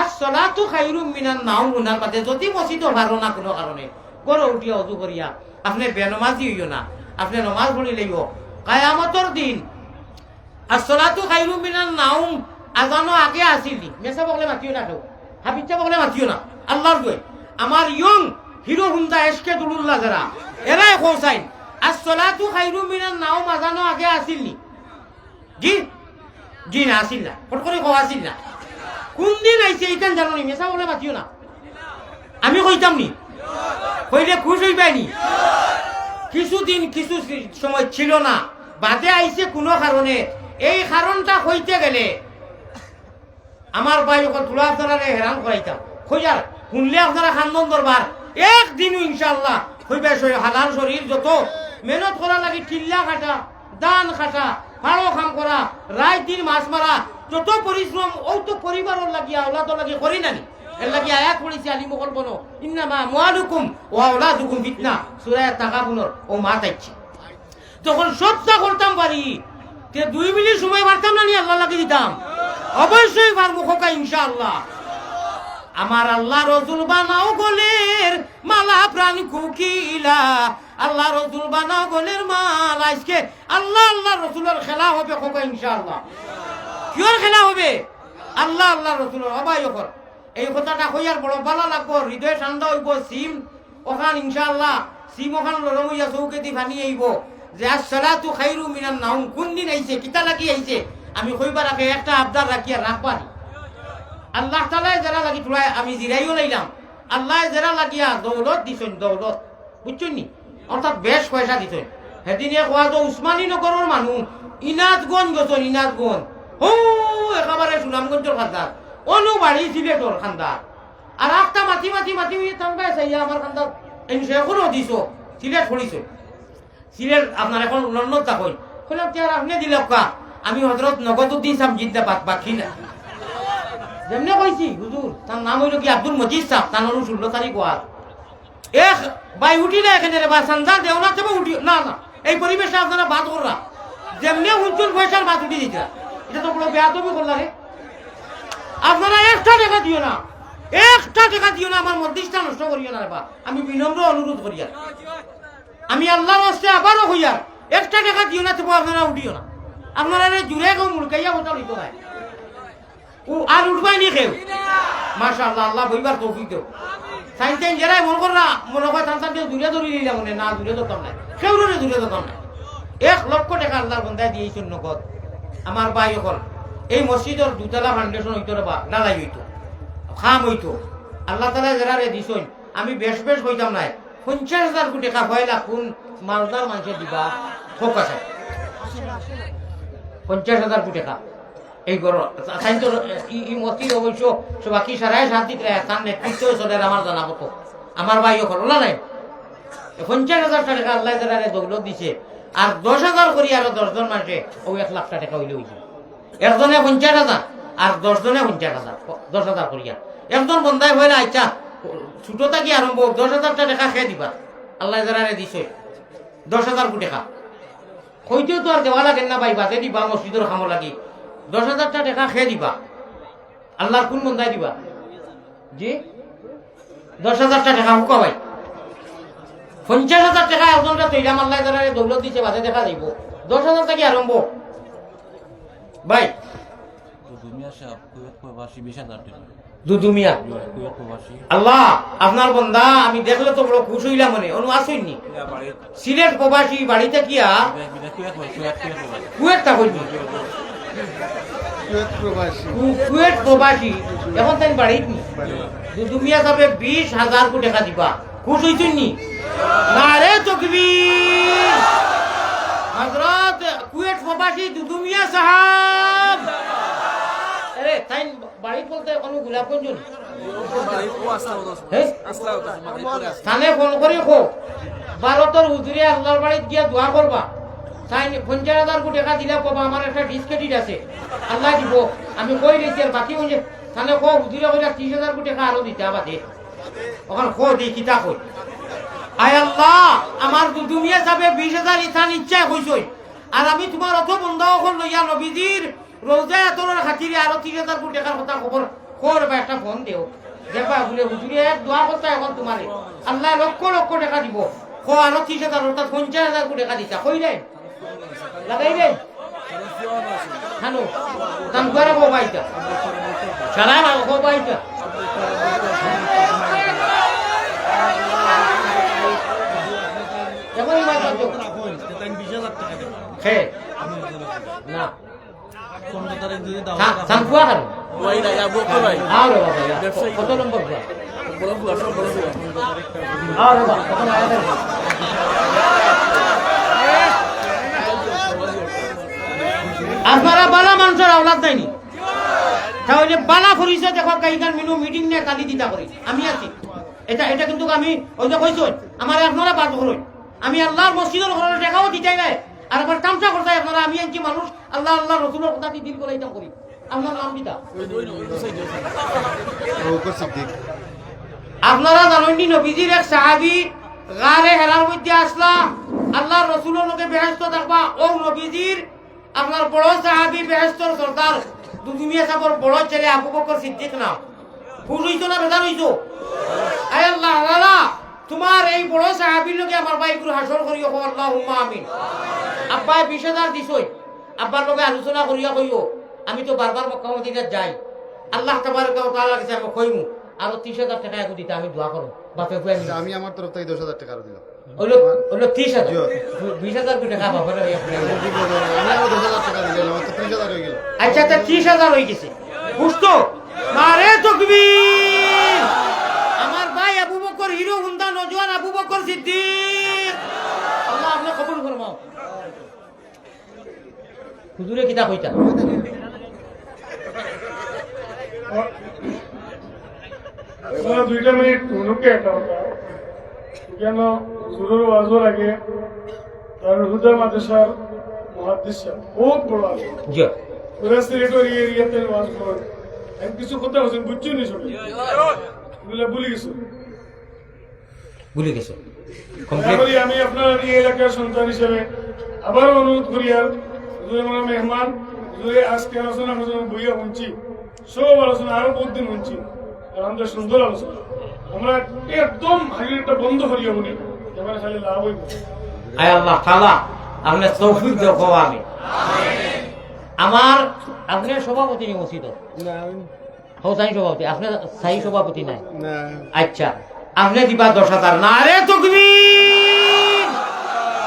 আসসালাতু খায়রুম মিনান নাওম, উনার মাঝে যদি মসজিদও ভালো না কোনো কারণে গড়ে উঠিয়া অজু করিয়া আপনি বেনমাজি হইও না, আপনি নমাজ পড়িলেইও কিয়ামতের দিন আসসালাতু খায়রুম মিনান নাওম আজানো আগে আসিলি, মেসা বগলে মাতিও না, কেউ হাবিচ্চা বগলে মাতিও না, আল্লাহর গই আমার ইয়ং হিরো হুন্দা এসকে দুলুল্লাহ যারা এরাই কৌসাইন আসসালাতু খায়রুম মিনান নাওম আজানো আগে আসিলনি, জি জি না আসিল না, ফট করে কও আসিল না, কোন দিন আইছে এইখান জানো নি মেসা বলে বাঁচিও না আমি কইতাম নি কইলে খুশ হইবাইনি কিছুদিন কিছু সময় ছিল না বাদে আইছে কোনো কারণে এই কারণটা হইতে গেলে আমার ভাই ওখানে তুলা আপনারা হেরান করাইতাম খোঁজার শুনলে আপনারা খান্দন দরবার একদিনও ইনশাল্লাহ হইবে হালাল শরীর যত মেহনত করা লাগে চিল্লা খাটা দান খাটা ভালো কাম করা রায় দিন মাছ মারা যত পরিশ্রম ও তো পরিবারের লাগিয়া ওলাদর লাগি করি নানি এর লাগি আয়াত পড়েছি আলী মোগল বনো ইন্নামা মুআলুকুম ওয়া আওলাদুকুম ফিতনা সূরা তাগাবুনের ও মা তাইছি তখন সবটা করতাম পারি তে 2 মিনিট সময় পারতাম না নি আল্লাহ লাগি দিতাম অবশ্যই পারবো খোকা ইনশাআল্লাহ আমার আল্লাহ রসুল বানাও গলের মালা প্রাণ কুকিলা আল্লাহ রসুল বানাও গলের মালা আজকে আল্লাহ আল্লাহ রসুলের খেলা হবে খোকা ইনশাআল্লাহ কিয়র খেলা হবে আল্লাহ আল্লাহ রসুলের অবায়কর এই কথাটা কইয়ার বড় ভালো লাগবো হৃদয় ঠান্ডা হইব সিম ওখান ইনশাআল্লাহ সিম ওখান লরম হইয়া চৌকে দি ভানি আইব যে আসসালাতু খাইরু মিনান নাউম কোন দিন আইছে কিতা লাগি আইছে আমি কইবার আগে একটা আবদার রাখিয়া রাখবানি আল্লাহ তাআলা যারা লাগি তুলাই আমি জিরাইও লাইলাম আল্লাহ যারা লাগিয়া দৌলত দিছেন দৌলত বুঝছেন নি অর্থাৎ বেশ পয়সা দিছেন সেদিনে কোয়া তো উসমানী নগরের মানুষ ইনাতগঞ্জ গেছেন ইনাতগঞ্জ ও একেবারে সুনামগঞ্জের খান্দার অনু বাড়ি সিলেটর খান্দার আর একটা মাটি মাটি মাটি থাকবে চাইয়া আমার খান্দার এনসে এখনো দিছ সিলেট পড়িছে সিলেট আপনার এখন লন্ডন থাকুন বললাম কি আর আপনি দিল কা আমি হজরত নগদুদ্দিন সাহেব জিন্দাবাদ বাকি না যেমনে কইছি হুজুর তার নাম হইল কি আব্দুল মজিদ সাহেব তার 16 তারিখ ওয়াজ এক বাই উঠিলে এখানে রে বা সন্ধ্যা দেওনা তবে উঠি না না এই পরিবেশে আপনারা বাদ কররা যেমনে হুজুর পয়সার বাদ উঠি দিতা এটা তো বড় বেয়াদবি করলা রে আপনারা একটা টাকা দিও না আমার মধ্যস্থা নষ্ট করিও না রে বা আমি বিনম্র অনুরোধ করিয়া আমি আল্লাহর ওয়াস্তে আবারও হইয়া একটা টাকা দিও না তবে আপনারা উঠিও না আপনারা জুড়ে কেউ মুলকাইয়া কথা হইত না ও আর উঠবাই নি কেউ মাশাআল্লাহ আল্লাহ বইবার তৌফিক দেও সাইন টাইন যারাই মনে হয় তান দিয়ে দূরে ধরে নিলাম না দূরে ধরতাম না কেউ দূরে ধরতাম না 1 লক্ষ টাকা আল্লাহর বন্দায় দিয়েছেন নগদ আমার ভাই হল এই মসজিদের দুতলা ফাউন্ডেশন হইতো রে বা নালাই হইতো খাম হইতো আল্লাহ তাআলা যারা রে দিছেন আমি বেশ কইতাম না 50,000 কোটি টাকা হইলা কোন মালদার মানুষে দিবা হোক আছে 50,000 কোটি টাকা এই গর সাইন্স ই মসজিদ অবশ্য বাকি সারাই শান্তি তার নেতৃত্ব চলে আমার জানা মতো আমার ভাই হল নাই 50,000 টাকা আল্লাহ যারা দৌলত দিছে আর 10,000 করি আরো 10 জন মানুষে ও 1 লাখ টাকা হইলে হইছে একজনে 50,000 আর 10 জনে 50,000 10,000 করিয়া একজন বন্ধাই হইলে আচ্ছা ছোট থাকি আরম্ভ 10,000 টাকা খেয়ে দিবা আল্লাহ যারা দিছে 10,000 কোটি টাকা হইতেও তো আর দেওয়া লাগে না ভাই বাজে দিবা মসজিদের খামো লাগি 10,000 টাকা খেয়ে দিবা আল্লাহর কোন বন্ধাই দিবা জি 10,000 টাকা হুকা ভাই 50,000 টাকা একজনটা তৈরাম আল্লাহ যারা দৌলত দিছে বাজে দেখা যাইব 10,000 টাকা আরম্ভ ভাই দুদুমিয়া আল্লাহ আপনার বন্দা আমি দেখলে তো বড় খুশ হইলাম মনে অনু আসেননি সিলেট প্রবাসী বাড়িতে কিয়া কুয়েটটা কইনি কুয়েট প্রবাসী এখন তাই বাড়িত নি দুদুমিয়া যাবে 20,000 কোটি টাকা দিবা খুশ হইছেননি না রে তকবীর হযরত কুয়েট প্রবাসী দুদুমিয়া সাহেব আরে তাই বাড়ি বলতে কোনো গোলাপগঞ্জ স্থানে ফোন করি খো ভারতের হুজুরে আল্লাহর বাড়িতে গিয়া দোয়া করবা তাই 50,000 কোটি টাকা দিলে কবা আমার একটা ডিসক্রেডিট আছে আল্লাহ দিব আমি কই দিয়েছি আর বাকি বলছে তাহলে খো হুজুরে কইরা 30,000 কোটি টাকা আরো দিতে আবাদে ওখানে খো দিই কিতা কই আয় আল্লাহ আমার দুদুমিয়া যাবে 20,000 ইথান ইচ্ছা হইছই আর আমি তোমার অত বন্ধ এখন লইয়া নবীজির রোজায় তোর খাতিরে আরো 30,000 কোটি টাকার কথা খবর করবে একটা ফোন দেও দেখবা বলে হুজুরে এক দোয়া করতে এখন তোমারে আল্লাহ লক্ষ লক্ষ টাকা দিব খো আরো 30,000 অর্থাৎ 50,000 কোটি টাকা দিতা কইলেন লাগাইলেন হানো দাম করে গো বাইটা সারা না গো বাইটা এখনই বাইটা তো 20,000 টাকা খে না 15 তারিখ যদি দাও সানকুয়া হারো আরে বাবা, কত নম্বর ঘর? আরে বাবা, কত আয়াতের ঘর? আপনারা বালা মানুষের আওলাদ নাইনি, তাহলে বালা ফুরিছে দেখো কাইকার মিনু মিটিং নিয়ে কালি দিতা করি আমি আছি। এটা এটা কিন্তু আমি ওই যে কইছো আমার আপনারা বাদ করুন, আমি আল্লাহর মসজিদের ঘরের দেখাও দিতাই নাই আর আবার তামসা করতাই আপনারা। আমি আনছি মানুষ আল্লাহ আল্লাহ রসুলের কথা দিয়ে দিল করে এটা করি। আপনার নাম দিতা আপনারা জানেননি নবীজির এক সাহাবী গারে হেরার মধ্যে আসলা আল্লাহর রসুলের লোকে বেহেশত থাকবা। ও নবীজির আপনার বড় সাহাবী বেহেশতর সরদার দুনিয়া সাবর বড় ছেলে আবু বকর সিদ্দিক না ভুল হইতো না বেদার হইতো। আয় আল্লাহ আল্লাহ তোমার এই বড় সাহাবীর লোকে আমার ভাই গুরু হাসর করিও আল্লাহুম্মা আমিন। আব্বাই 20,000 দিছই, আব্বার লোকে আলোচনা করিয়া কইও আমি তো বারবার মক্কা মদিনা যাই, আল্লাহ তাবারক ওয়া তাআলা কাছে আমি কইমু আরো 30,000 টাকা একু দিতে আমি দোয়া করব বাপে কই আমি আমার তরফ থেকে 10,000 টাকা দিলাম। ওলো ওলো 30,000 20,000 টাকা বাবা রে আপনি আমি আরো 10,000 টাকা দিলাম, আমার তো 30,000 হয়ে গেল। আচ্ছা তা 30,000 হয়ে গেছে বুঝতো মারে তাকবীর। আমার ভাই আবু বকর হিরো হুন্ডা নজওয়ান আবু বকর সিদ্দিক আল্লাহ আপনি কবুল ফরমাও। হুজুরে কিতা কইতা আপনারা 2 মিনিট নুকে একটা কথা কেন জরুর ওয়াজও লাগে। দারুল হুদা মাদ্রাসার মুহাদ্দিস বহুত বড় আছে, জি পুরো সিলেটের এরিয়াতে ওয়াজ করে। আমি কিছু কথা বলছেন বুঝছেন নি সবাই, এগুলো ভুলে গেছো। ভুলে গেছে তারপরে আমি আপনার এই এলাকার সন্তান হিসেবে আবার অনুরোধ করি আর হুজুরে আমার মেহমান হুজুরে আজকে আলোচনা বইয়া শুনছি, সব আলোচনা আরো বহুত দিন শুনছি, আমাদের সুন্দর আলোচনা। আমরা একদম হাইলাইটটা বন্ধ করিয়া বলি এবারে খালি লাভ হইব। আয় আল্লাহ তাআলা আপনি তৌফিক দাও আমি আমার আপনি সভাপতি নি মসজিদ হোসাইন সভাপতি, আপনি স্থায়ী সভাপতি নাই। আচ্ছা আপনি দিবা 10,000 না রে তাকবীর।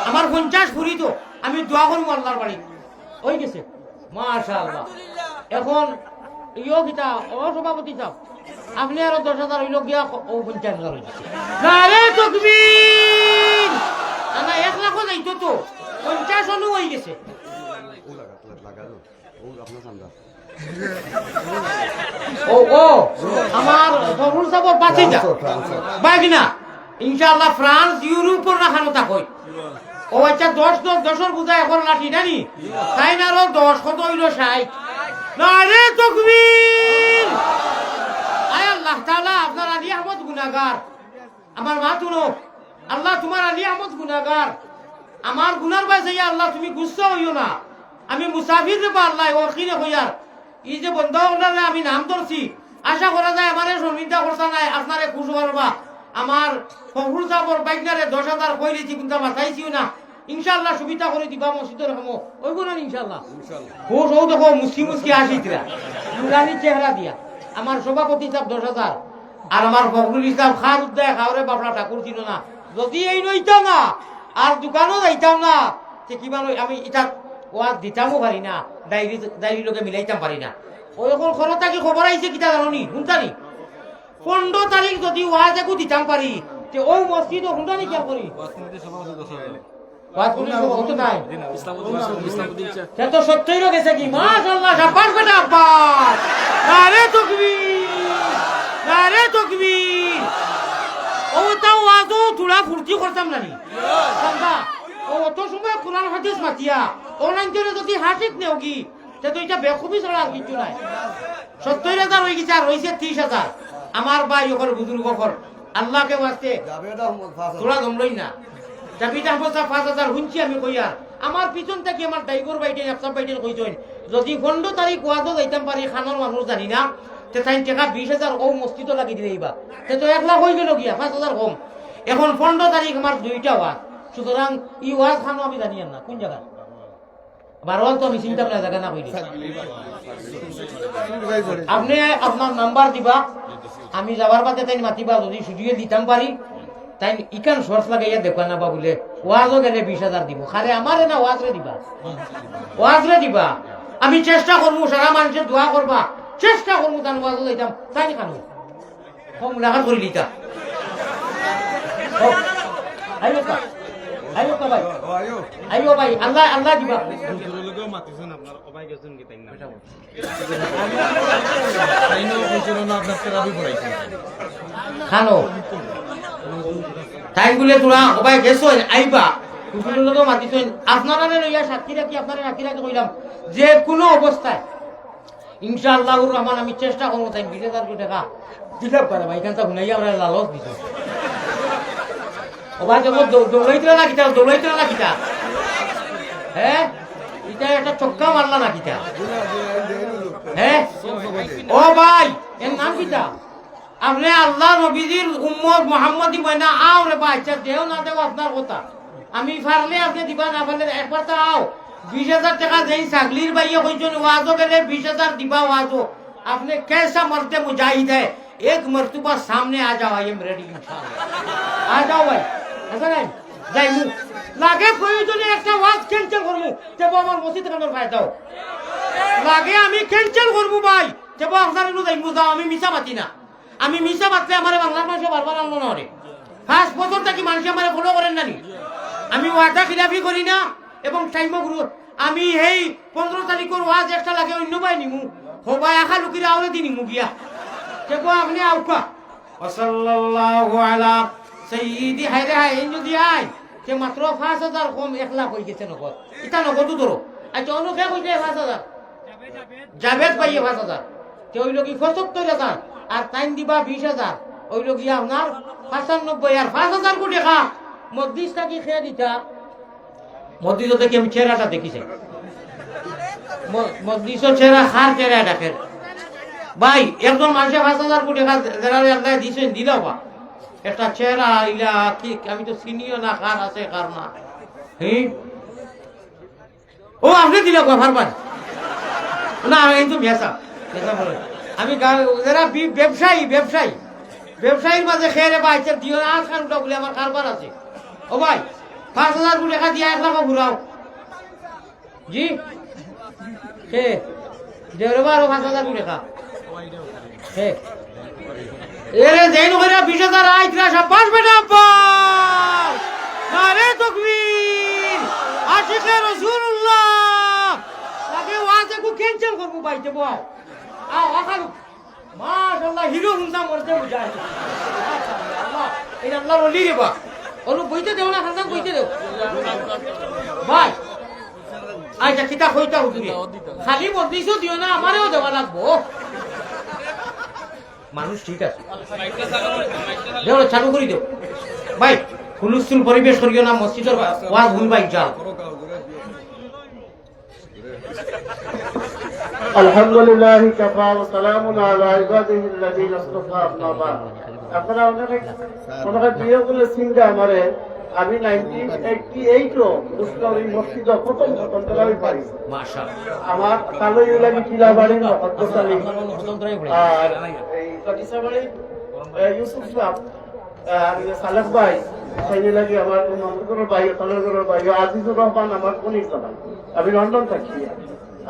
আমার 50 ফুরি তো আমি দোয়া করব আল্লাহর বাড়ি হয়ে গেছে মাশাআল্লাহ। এখন ইয়ো গীতা ও সভাপতি সাহেব আপনি আরো 10,000 হইল গিয়া ও 50,000 হয়ে গেছে না রে তাকবীর। না 1 লাখ যাইতো তো 50 অনু হয়ে গেছে। ও ও আমার ফখরুল সাহেব বাঁচিটা বাগিনা ইনশাআল্লাহ ফ্রান্স ইউরোপের রাখানো থাকই। ও আচ্ছা 10 বুঝা এখন লাঠি জানি তাই না আরো 10 কত হইল 60 না রে তাকবীর। আয় আল্লাহ তাআলা আপনার আলী আহমদ গুনাহগার আমার মা তুনো আল্লাহ তোমার আলী আহমদ গুনাহগার আমার গুনার বাইসে আল্লাহ তুমি গুসা হইও না। আমি মুসাফির রে আল্লাহ ওখিরে হইয়ার এই যে বন্ধ হলারে আমি নাম ধরছি আশা করা যায় আমারে শর্মিন্দা করছা নাই আপনারে খুশ করবা। আমার ফখরুল সাহেবর বাইকনারে 10,000 কইরেছি কিন্তু মাথাইছিও না ইনশাআল্লাহ সুবিধা করে দিবা মসজিদের হমো ওইগো না ইনশাআল্লাহ খুশ হও দেখো মুসকি আসিতরা নুরানি চেহারা দিয়া। আমার সভাপতি সাহেব 10,000 আর আমার ফখরুল ইসলাম খান উদ্দয় খাওরে বাপরা ঠাকুর ছিল না যদি এই নইতাম না আর দোকানও যাইতাম না যে কিবা আমি এটা ওয়াজ দিতামও পারি না ডায়েরি লোকে মিলাইতাম পারি না। ওই এখন খরচ থাকি খবর আইছে কিতা জানি শুনতানি 15 তারিখ যদি ওয়াজ একু দিতাম পারি যে ও মসজিদ শুনতানি খেয়াল করি ওয়াজ কোন হতো নাই সে তো সত্যই রয়ে গেছে কি মাশাআল্লাহ শাবাশ বেটা আব্বাস নারে তাকবীর ও তাও ওয়াজও থোড়া ফুর্তি করতাম নানি বাবা ও অত সময় কোরআন হাদিস মাতিয়া অনলাইন করে যদি হাসিত নেওগি তে তো এটা বেখুবি ছাড়া আর কিছু নাই। 70,000 হয়ে গেছে আর হয়েছে 30,000। আমার ভাই ওপর বুজুর্গ ওপর আল্লাহকে ওয়াস্তে তোরা জমলই না জাবিটা বসা 5,000 হুঁচি আমি কইয়ার আমার পিছন থেকে আমার ড্রাইভার বাইটে আপসাব বাইটে কইছেন যদি 15 তারিখ ওয়াজও যাইতাম পারি খানোর মানুষ জানি না তে তাই টাকা 20,000 ও মসজিদও লাগি দিলেইবা তে তো 1 লাখ হয়ে গেল গিয়া 5,000 কম। এখন 15 তারিখ আমার 2টা ওয়াজ সুতরাং ই ওয়াজ খানো আমি জানি না কোন জায়গা বারওয়াল তো আমি চিন্তা না জায়গা না কইলি আপনি আপনার নাম্বার দিবা আমি যাবার বাদে তাই মাতিবা যদি সুযোগে দিতাম পারি তাই ইকান সোর্স লাগাইয়া দেখবা না বা বলে ওয়াজও গেলে 20,000 দিব খারে আমারে না ওয়াজরে দিবা আমি চেষ্টা করবো সারা মানুষের দোয়া করবা চেষ্টা করবো তার ওয়াজ যাইতাম তাই খানো কম লাগাত করে লিতা আইও কা আইও কা ভাই আইও ভাই আল্লাহ আল্লাহ দিবা খানো তাই বলে তোরা সবাই গেছো আইবা কুকুরের লোক মাতিছেন আপনারা লইয়া সাক্ষী রাখি আপনারা রাখি রাখি কইলাম যে কোনো অবস্থায় ইনশাআল্লাহুর রহমান আমি চেষ্টা করবো তাই 20,000 কোটি টাকা দিতে পারে ভাই এখানটা শুনাইয়া আমরা লালচ দিছে ওবাই যখন দৌড়াইতে না কিতা হ্যাঁ এটা একটা চক্কা মারলা না কিতা হ্যাঁ ও ভাই এর নাম কিতা আপনি আল্লাহ নবীজির উম্মত মুহাম্মদী ময়না আও রে ভাই দেও না দেও আপনার কথা আমি পারলে আপনি দিবা না পারলে একবার তো আও 20,000 টাকা দেই ছাগলির বাইয়ে কইছেন ওয়াজও গেলে 20,000 দিবা ওয়াজও আপনি कैसा मरते मुजाहिद है एक मर्तबा सामने आ जाओ आई एम रेडी इंशाल्लाह आ जाओ भाई ऐसा नहीं যাই মু লাগে প্রয়োজনে একটা ওয়াজ ক্যান্সেল করমু দেব আমার মসজিদ কান্দর ফায়দা লাগে আমি ক্যান্সেল করমু ভাই দেব আপনার নু যাইমু যাও আমি মিছা মাতি না আমি মিছা মাতলে আমার বাংলা ভাষা বারবার আনলো না রে ফার্স্ট বছর থেকে মানুষ আমারে ফলো করেন না নি আমি ওয়াদা খিলাফি করি না এবং টাইমও গুরু আমি এই 15 তারিখের ওয়াজ একটা লাগে অন্য ভাই নিমু হবাই আখা লুকিরা আউরে দিনি মুগিয়া দেব আপনি আউকা সাল্লাল্লাহু আলা সাইয়্যিদি হায়রে হায় যদি আই যে মাত্র 5,000 কম 1 লাখ হই গেছে নগদ এটা নগদ ধরো আচ্ছা অন্য কে কইছে 5,000 জাভেদ ভাইয়ে 5,000 তে ওই লোকি 75,000 আর টাইম দিবা 20,000 ওই লোকি আপনার 95 আর 5,000 কোটি টাকা মসজিদটা কি খেয়ে দিতা মসজিদ থেকে আমি চেহারাটা দেখিছি মসজিদের চেহারা হার চেহারা দেখেন ভাই একজন মানুষের 5,000 কোটি টাকা যারা আল্লাহ দিছেন দিলাও বা একটা চেহারা ইলা কি আমি তো চিনিও না কার আছে কার না হ্যাঁ ও আপনি দিলা ভারবার না এই তো ভেসা বলে আমি যারা ব্যবসায়ীর মাঝে খেয়ে পাইছে দিও আর খানটা বলে আমার কারবার আছে ও ভাই 5,000 কোটি টাকা দিয়ে 1 লাখ ঘুরাও জি কে দেড়বার 5,000 কোটি টাকা হে এরে দেন কইরা 20,000 আইতরা শাবাশ বেটা আব্বাস নারে তাকবীর আশিকে রাসূলুল্লাহ লাগে ওয়াজে কো ক্যান্সেল করব বাইতে বাও আও আখাল মাশাআল্লাহ হিরো হুনসা মরতে বুঝায় আল্লাহ এই আল্লাহর ওলি রে বা ওনু বইতে দেও না খান বইতে দেও ভাই আইটা কিতা কইতা হুজুরি খালি বদিছো দিও না আমারেও দেওয়া লাগবো মানুষ ঠিক আছে দেও চালু করে দেও ভাই হুলুস্থুল পরিবেশ করিও না মসজিদের ওয়াজ ভুল ভাই যাও আলহামদুলিল্লাহ কাফা ওয়া সালামুন আলা ইবাদিহি আল্লাযীনা ইসতাফা আম্মা বা'দ আপনারা ওনাকে বিয়ে করে সিঙ্গা আমারে আমি 1988 দুষ্করি মসজিদ প্রথম তলাবি পারি মাশাআল্লাহ আমার কালোই লাগি কিলা বাড়ি হদ্দসালি আর এই কটিসা বাড়ি ইউসুফ সাহেব আর সালেহ ভাই সেই লাগি আমার মামুদুর ভাই সালেহর ভাই আজিজুর রহমান আমার কোনি সবাই আমি লন্ডন থাকি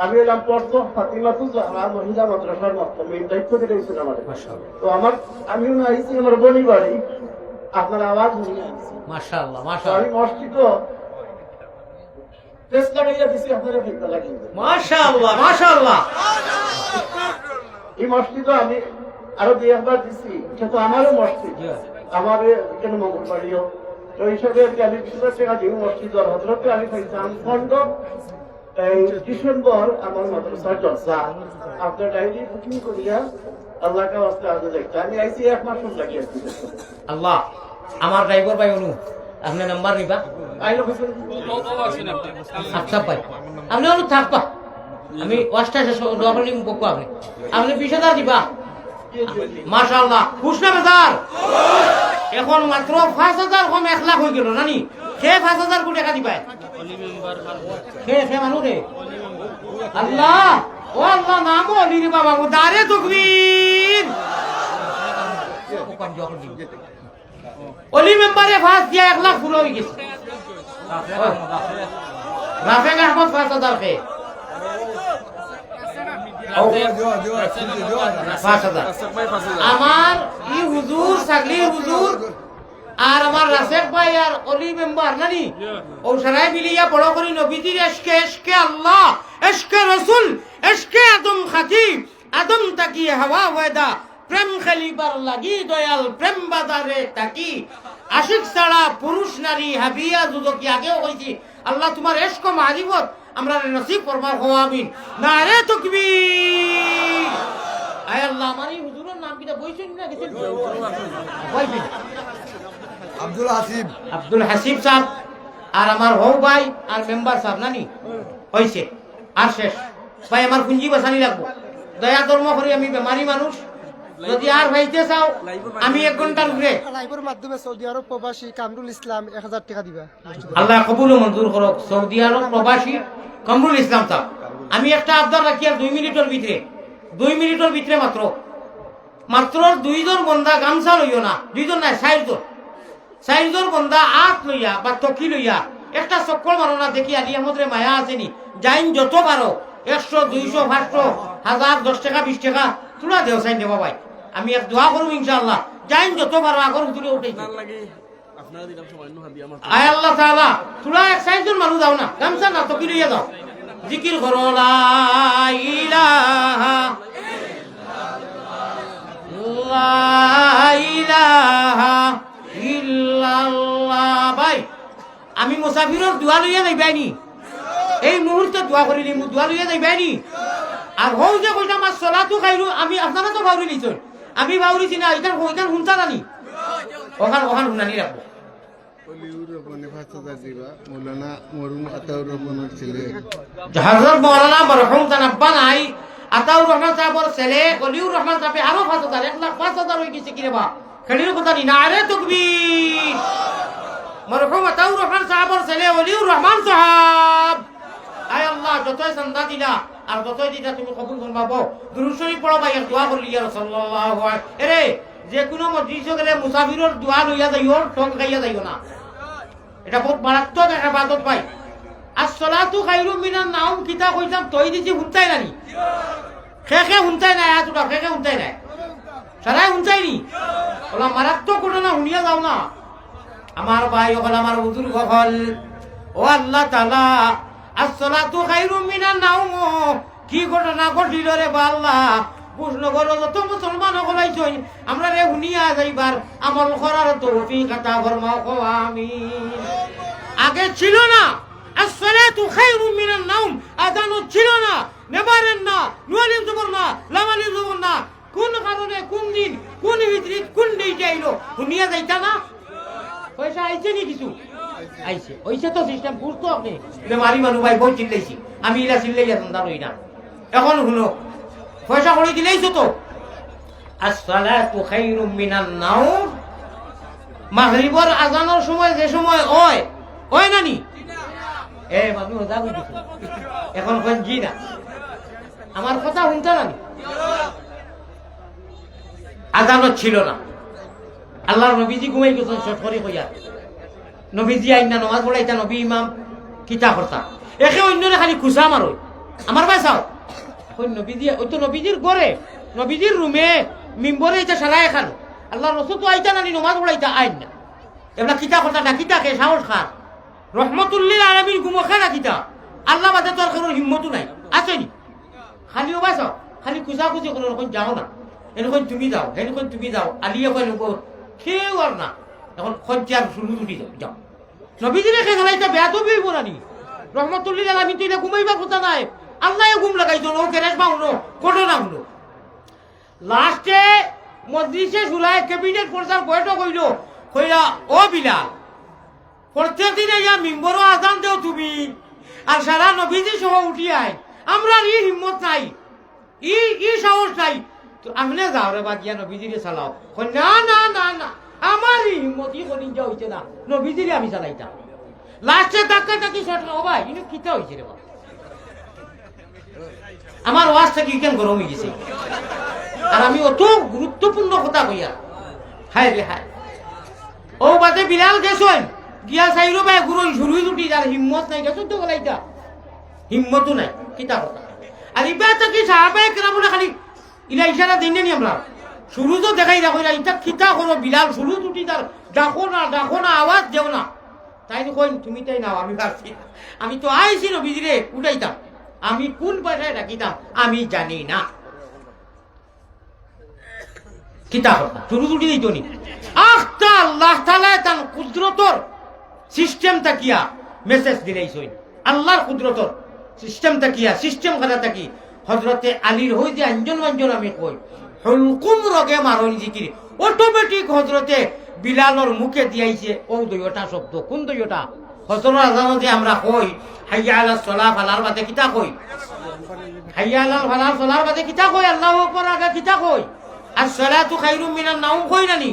আমি এলাম পড়তো ফাতিমাতুল জাহরা মহিলা মাদ্রাসার মাধ্যমে দায়িত্ব দিয়েছিল আমার তো আমার আমিও না আইছি আমার বনি বাড়ি আপনার আওয়াজ শুনে আইছি মাশাআল্লাহ আমি মাশাআল্লাহ মসজিদ টেস্ট লাগাইয়া দিছি আপনারা ফিরতে লাগি মাশাআল্লাহ মাশাআল্লাহ এই মসজিদ আমি আরো 2 দিছি কিন্তু আমারও মসজিদ আমার কেন মঙ্গল বাড়িও তো এই হিসাবে আমি 20,000 টাকা দিই মসজিদ আর হযরতে আমি পাইছিলাম ফন্ড এই ডিসেম্বর আমার মাদ্রাসার জলসা আপনার ডায়েরি বুকিং করিয়া আল্লাহকে ওয়াস্তে আগে দেখতে আমি আইসি 1 মাস লাগিয়ে আছি আল্লাহ আমার ড্রাইভার ভাই অনু আপনি নাম্বার নিবা আইলো হোসেন আচ্ছা ভাই আপনি অনু থাকবা আমি ওয়াস্টা শেষ ডবলিং বুক আপনি আপনি 20,000 দিবা মাশাআল্লাহ খুশ না বেজার এখন মাত্র 5,000 কম 1 লাখ হয়ে গেল নানি সে 5,000 কোটি টাকা দিবা সে মানুষ রে আল্লাহ ও আল্লাহ নাম অলি রে বাবা দারে তাকবীর অলি মেম্বারে ফাঁস দিয়া 1 লাখ পুরো হয়ে গেছে রাফেক আহমদ 5,000 কে 5,000 আমার ই হুজুর ছাগলি হুজুর আর আমার রাসেক ভাই আর অলি মেম্বার নানি ও সারাই মিলিয়া বড় করি নবীজির এশকে এশকে আল্লাহ এশকে রাসূল এশকে আদম খাকি আদম তাকি হাওয়া ওয়াদা প্রেম খেলিবার লাগি দয়াল প্রেম বাজারে তাকি আশিক ছাড়া পুরুষ নারী হাবিয়া যুবতী আগেও কইছি আল্লাহ তোমার এশক মারিফত আমরা নসিব ফরমাও হওয়া আমিন নারে তাকবীর আয় আল্লাহ আমার এই হুজুরের নাম কিটা বইছেন না গেছেন বইছেন আব্দুল হাসিব সাহেব আর আমার হৌ ভাই আর মেম্বার সাহেব নানি হইছে আর শেষ ভাই আমার পুঁজি বাঁচানি লাগবো দয়া ধর্ম করি আমি বেমারি মানুষ যদি আর হইতে চাও আমি 1 ঘন্টার উপরে লাইভের মাধ্যমে সৌদি আরব প্রবাসী কামরুল ইসলাম 1000 টাকা দিবা আল্লাহ কবুল ও মঞ্জুর করুক সৌদি আরব প্রবাসী কামরুল ইসলাম সাহেব আমি একটা আবদার রাখি আর 2 মিনিটের ভিতরে মাত্র 2 জন বন্দা গামছা লইও না 2 জন নাই 4 জন বন্দা আট লইয়া বা টকি লইয়া একটা চক্কর মারো না দেখি আলি আমাদের মায়া আসেনি যাইন যত পারো 100 200 500 1000 10 টাকা 20 টাকা তুলা দেও সাইন দেবা ভাই আমি এক দোয়া করব ইনশাআল্লাহ যাইন যত পারো আগর হুজুরে উঠাইছি আয় আল্লাহ তাআলা তুলা এক 4 জন মানুষ দাও না গামছা না টকি লইয়া দাও জিকির করো লা ইলাহা ইল্লাল্লাহ ভাই আমি মুসাফিরের দোয়া লইয়া যাইবানি এই মুহূর্তে দোয়া করিলি মু দোয়া লইয়া যাইবানি আর হও যে কইতাম আসসালাতু খাইরু আমি আপনারা তো বাউরি লিছন আমি বাউরি না এটা কইতাম হুনতা নানি ওখান হুনানি রাখবো হযরত মাওলানা মরহুম তানাব্বা নাই আতাউর রহমান সাহেবের ছেলে অলিউর রহমান সাহেব আরো 5,000 1,05,000 হয়ে গেছে কি রে বা খেলির কথা নি নারে তাকবীর মরহুম আতাউর রহমান সাহেবের ছেলে অলিউর রহমান সাহেব আয় আল্লাহ যতই চান্দা দিলা আর যতই দিলা তুমি কবুল ফরমাবো দুরূদ শরীফ পড়ো ভাই দোয়া করলি ইয়া রাসূলুল্লাহ আরে যে কোনো মসজিদে গেলে মুসাফিরের দোয়া লইয়া যাইও ঠক খাইয়া যাইও না এটা বহুত মারাত্মক একটা ইবাদত ভাই আসসালাতু খায়রুম মিনান নাওম কিতা কইতাম তই দিছি হুনতাই নানি খেখে হুনতাই না এতটা খেখে হুনতাই না সারাই হুনতাই নি ওলা মারাত্মক ঘটনা শুনিয়া যাও না আমার ভাই ওখান আমার হুজুর গহল ও আল্লাহ তাআলা আসসালাতু খায়রুম মিনান নাওম কি ঘটনা ঘটিল রে বা আল্লাহ বুঝনগর যত মুসলমান হলাইছই আমরা রে শুনিয়া যাইবার আমল করার তৌফিক আতা ফরমাও আমিন আগে ছিল না আসসালাতু খায়রুম মিনান নাওম আযানও ছিল না নেবারেন না নুয়ালিম জবর না লামালিম জবর না কোন কারণে কোন দিন কোন ভিতরি কোন দেই যাইলো শুনিয়া যাইতা না পয়সা আইছে নি কিছু আইছে ওইছে তো সিস্টেম বুঝতো আপনি নেমারি মানুষ ভাই বই চিল্লাইছি আমি ইলা চিল্লাইয়া জানতা রই না এখন শুনো পয়সা করে দিলেইছো তো আসসালাতু খায়রুম মিনান নাওম মাগরিবের আযানের সময় যে সময় হয় নানি এ মানুষ হজা কই দিছে এখন কোন জি না আমার কথা শুনতা নানি আযানত ছিল না আল্লাহর নবীজি ঘুমাই গেছেন শর্ট করে কইয়া নবীজি আইনা নামাজ পড়াইতা নবী ইমাম কিতা করতা একে অন্যরে খালি খুশা মারো আমার ভাই চাও ওই নবীজি ওই তো নবীজির ঘরে নবীজির রুমে মিম্বরে এটা সারা এখান আল্লাহ রসুল তো আইতা নানি নামাজ পড়াইতা আইন না এগুলা কিতা করতা না কিতা কে সাহস খার রহমতুল্লিল আলামিন গুমখা না কিতা আল্লাহ বাদে তোর কোনো হিম্মতও নাই আসেনি খালি ও বাস খালি খুঁজাখুঁজি কোনো রকম যাও না এরকম তুমি যাও এরকম তুমি যাও আলিয়া কয় লোক কেউ আর না এখন খরচার শুরু উঠি যাও নবীজি রেখে গেলাইটা বেয়া তো বিয়ে বোনানি রহমতুল্লিল আলামিন তো এটা ঘুমাইবা কথা নাই আল্লাহ ঘুম লাগাইছো ও কেরেস বাউনো ঘটনা হলো লাস্টে মজলিসে ঝুলাই ক্যাবিনেট পর্যায়ে বৈঠক হইল কইলা ও বিলাল প্রত্যেক দিনে ইয়া মিম্বরও আজান দেও তুমি আর সারা নবীজি সহ উঠি আয় আমরা ই হিম্মত নাই ই সাহস নাই তো আমনে যাও রে বাদ গিয়া নবীজিরে চালাও না না না না আমার ই হিম্মত ই করি যা হইছে না নবীজিরে আমি চালাইতাম লাস্টে ধাক্কা টাকি শট ও ভাই ইনি কিতা হইছে রে বাবা আমার ওয়াজ থেকে কেন গরম হয়ে গেছে আর আমি অত গুরুত্বপূর্ণ কথা কইয়া হায় রে হায় ও বাদে বিলাল গেছেন গিয়া চাইরো ভাই গুরু শুরুই উঠি যার হিম্মত নাই গেছো তো গলাইটা হিম্মতও নাই কিতা কথা আর ইবাটা কি সাহাবায়ে কেরামরা খালি ইলা ইশারা দেন নি আমরা শুরু তো দেখাই রাখো না এটা কিতা করো বিলাল শুরু দুটি তার ডাকো না আওয়াজ দেও না তাই তো কই তুমি তাই নাও আমি ভাবছি আমি তো আইছি নবীজিরে উঠাইতাম আমি কোন ভাষায় ডাকিতাম আমি জানি না কিতা কথা শুরু দুটি দিত নি আখতা আল্লাহ তাআলা তার কুদরতর সিস্টেম তাকিয়া মেসেজ দিলেইছই আল্লাহর কুদরতর সিস্টেম তাকিয়া সিস্টেম কথা তাকি হযরতে আলীর হই যে আঞ্জন আমি কই হুলকুম রগে মারণ জিকির অটোমেটিক হযরতে বিলালর মুখে দিয়াইছে ও দুইটা শব্দ কোন দুইটা হযরত আজানতে আমরা কই হাইয়া আলাস সালাহ ফালার বাদে কিতা কই হাইয়া আলাল ফালাহ সালার বাদে কিতা কই আল্লাহু আকবার আগে কিতা কই as-salatu khairum minan naum কই নানি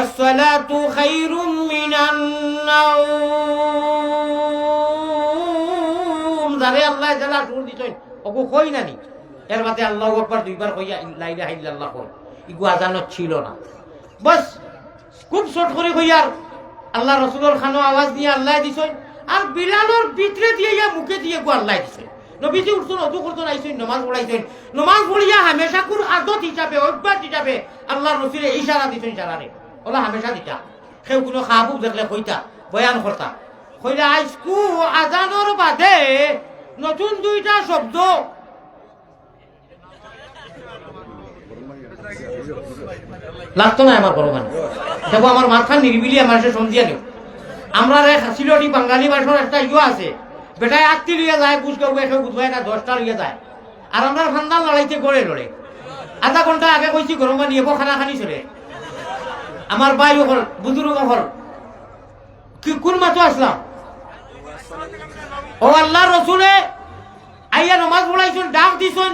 as-salatu khairum minan naum জারে আল্লাহ জালা সুর দিছেন ওগো কই নানি এর বাদে আল্লাহু আকবার দুইবার কইয়া লা ইলাহা ইল্লাল্লাহ কই ইগু আজানত ছিল না বাস খুব শর্ট করে কইয়ার আল্লাহ রাসূলের খানো আওয়াজ দিয়ে আল্লাহ দিছেন আর বিলালর ভিতরে দিয়ে ইয়া মুখে দিয়ে গো আল্লাহ দিছেন নবীজি উঠছেন ওযু করতেন আইছেন নামাজ পড়াইছেন নামাজ পড়িয়া হামেশা কুর আদত হিসাবে অভ্যাস হিসাবে আল্লাহর রাসূলে ইশারা দিছেন ইশারারে ওলা হামেশা দিতা কেউ কোনো খাবুব দেখলে কইতা বয়ান করতা কইলা আজকু আজানের বাদে নতুন দুইটা শব্দ লাগতো না আমার বড় মানে দেখো আমার মাথা নিরিবিলি আমার সে সন্ধিয়া নেই আমরা রে খাসিলটি বাঙালি ভাষার একটা ইয়ে আছে বেটায় আত্মি লিয়ে যায় বুঝকে কেউ বুঝবাই না 10টা লিয়ে যায় আর আমরা ফান্দাল লড়াইতে গড়ে লড়ে আধা ঘন্টা আগে কইছি গরম নিয়ে খানা খানি চলে আমার ভাই হল বুজুর্গ হল কি কোন মাতো আসলাম ও আল্লাহ রসুলে আইয়া নমাজ পড়াইছেন ডাক দিছেন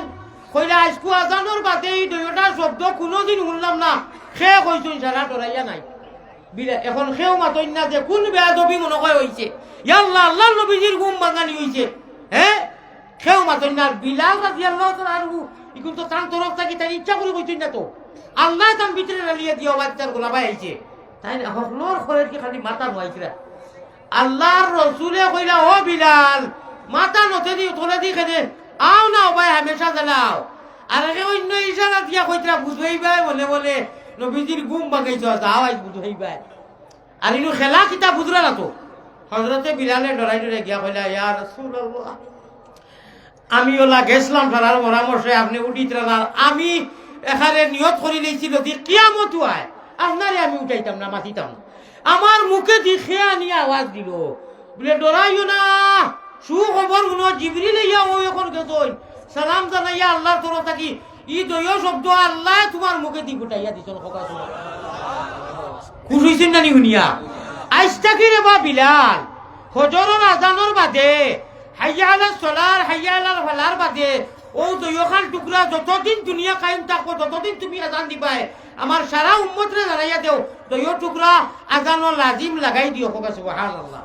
কইলা আজকু আজানোর বাদে এই দুইটা শব্দ কোনোদিন শুনলাম না সে কইছেন সারা ডরাইয়া নাই বিলে এখন সেও মাতই না যে কোন বেয়াদবি মনে হয় হইছে ইয়াল্লাহ আল্লাহ নবীজির ঘুম বাঙানি হইছে হ্যাঁ সেও মাতই না বিলাল রাদিয়াল্লাহু তাআলা আনহু ইকুন তো তার তরফ থেকে তার ইচ্ছা করে কইছেন না তো আল্লাহ তার ভিতরে রালিয়ে দিও বাচ্চার গোলাবাই আইছে তাই হকলোর খরের কি খালি মাথা নইছে আল্লাহর রাসূলে কইলা ও বিলাল মাথা নতে দি তোলে দি খেদে আও না ভাই হামেশা জ্বালাও আর আগে অন্য ইশারা দিয়া কইতরা বুঝাইবাই বলে নবীজির ঘুম বাগাইছো যাও আই বুঝাইবাই আর ইনু খেলা কিতা বুঝরা না তো হযরতে বিলালে ডরাই গিয়া কইলা ইয়া রাসূলুল্লাহ আমি ওলা গেছলাম ফেরার পরামর্শে আপনি উঠিতরা না আমি এখানে নিয়ত করে লইছিল যে কিয়ামত হয় আপনারে আমি উঠাইতাম না মাতিতাম না আমার মুখে দি খেয়া নিয়ে আওয়াজ দিল বলে ডরাইও না সুখবর শুনো জিবরিল ইয়া ও এখন গেছই সালাম জানাইয়া আল্লাহর তরফ থেকে ই দয় শব্দ আল্লাহ তোমার মুখে দি গুটাইয়া দিছন খোকা শুনো খুশ হইছেন না নি শুনিয়া আইস্তা কি রে বা বিলাল ফজরের আজানের বাদে হাইয়া আলাস সালার হাইয়া আলাল ফালার বাদে ও দয়খান টুকরা যতদিন দুনিয়া কায়েম থাকো ততদিন তুমি আজান দিবাই আমার সারা উম্মতরে জানাইয়া দেও দয় টুকরা আজানর লাজিম লাগাই দিও খোকা সুবহানাল্লাহ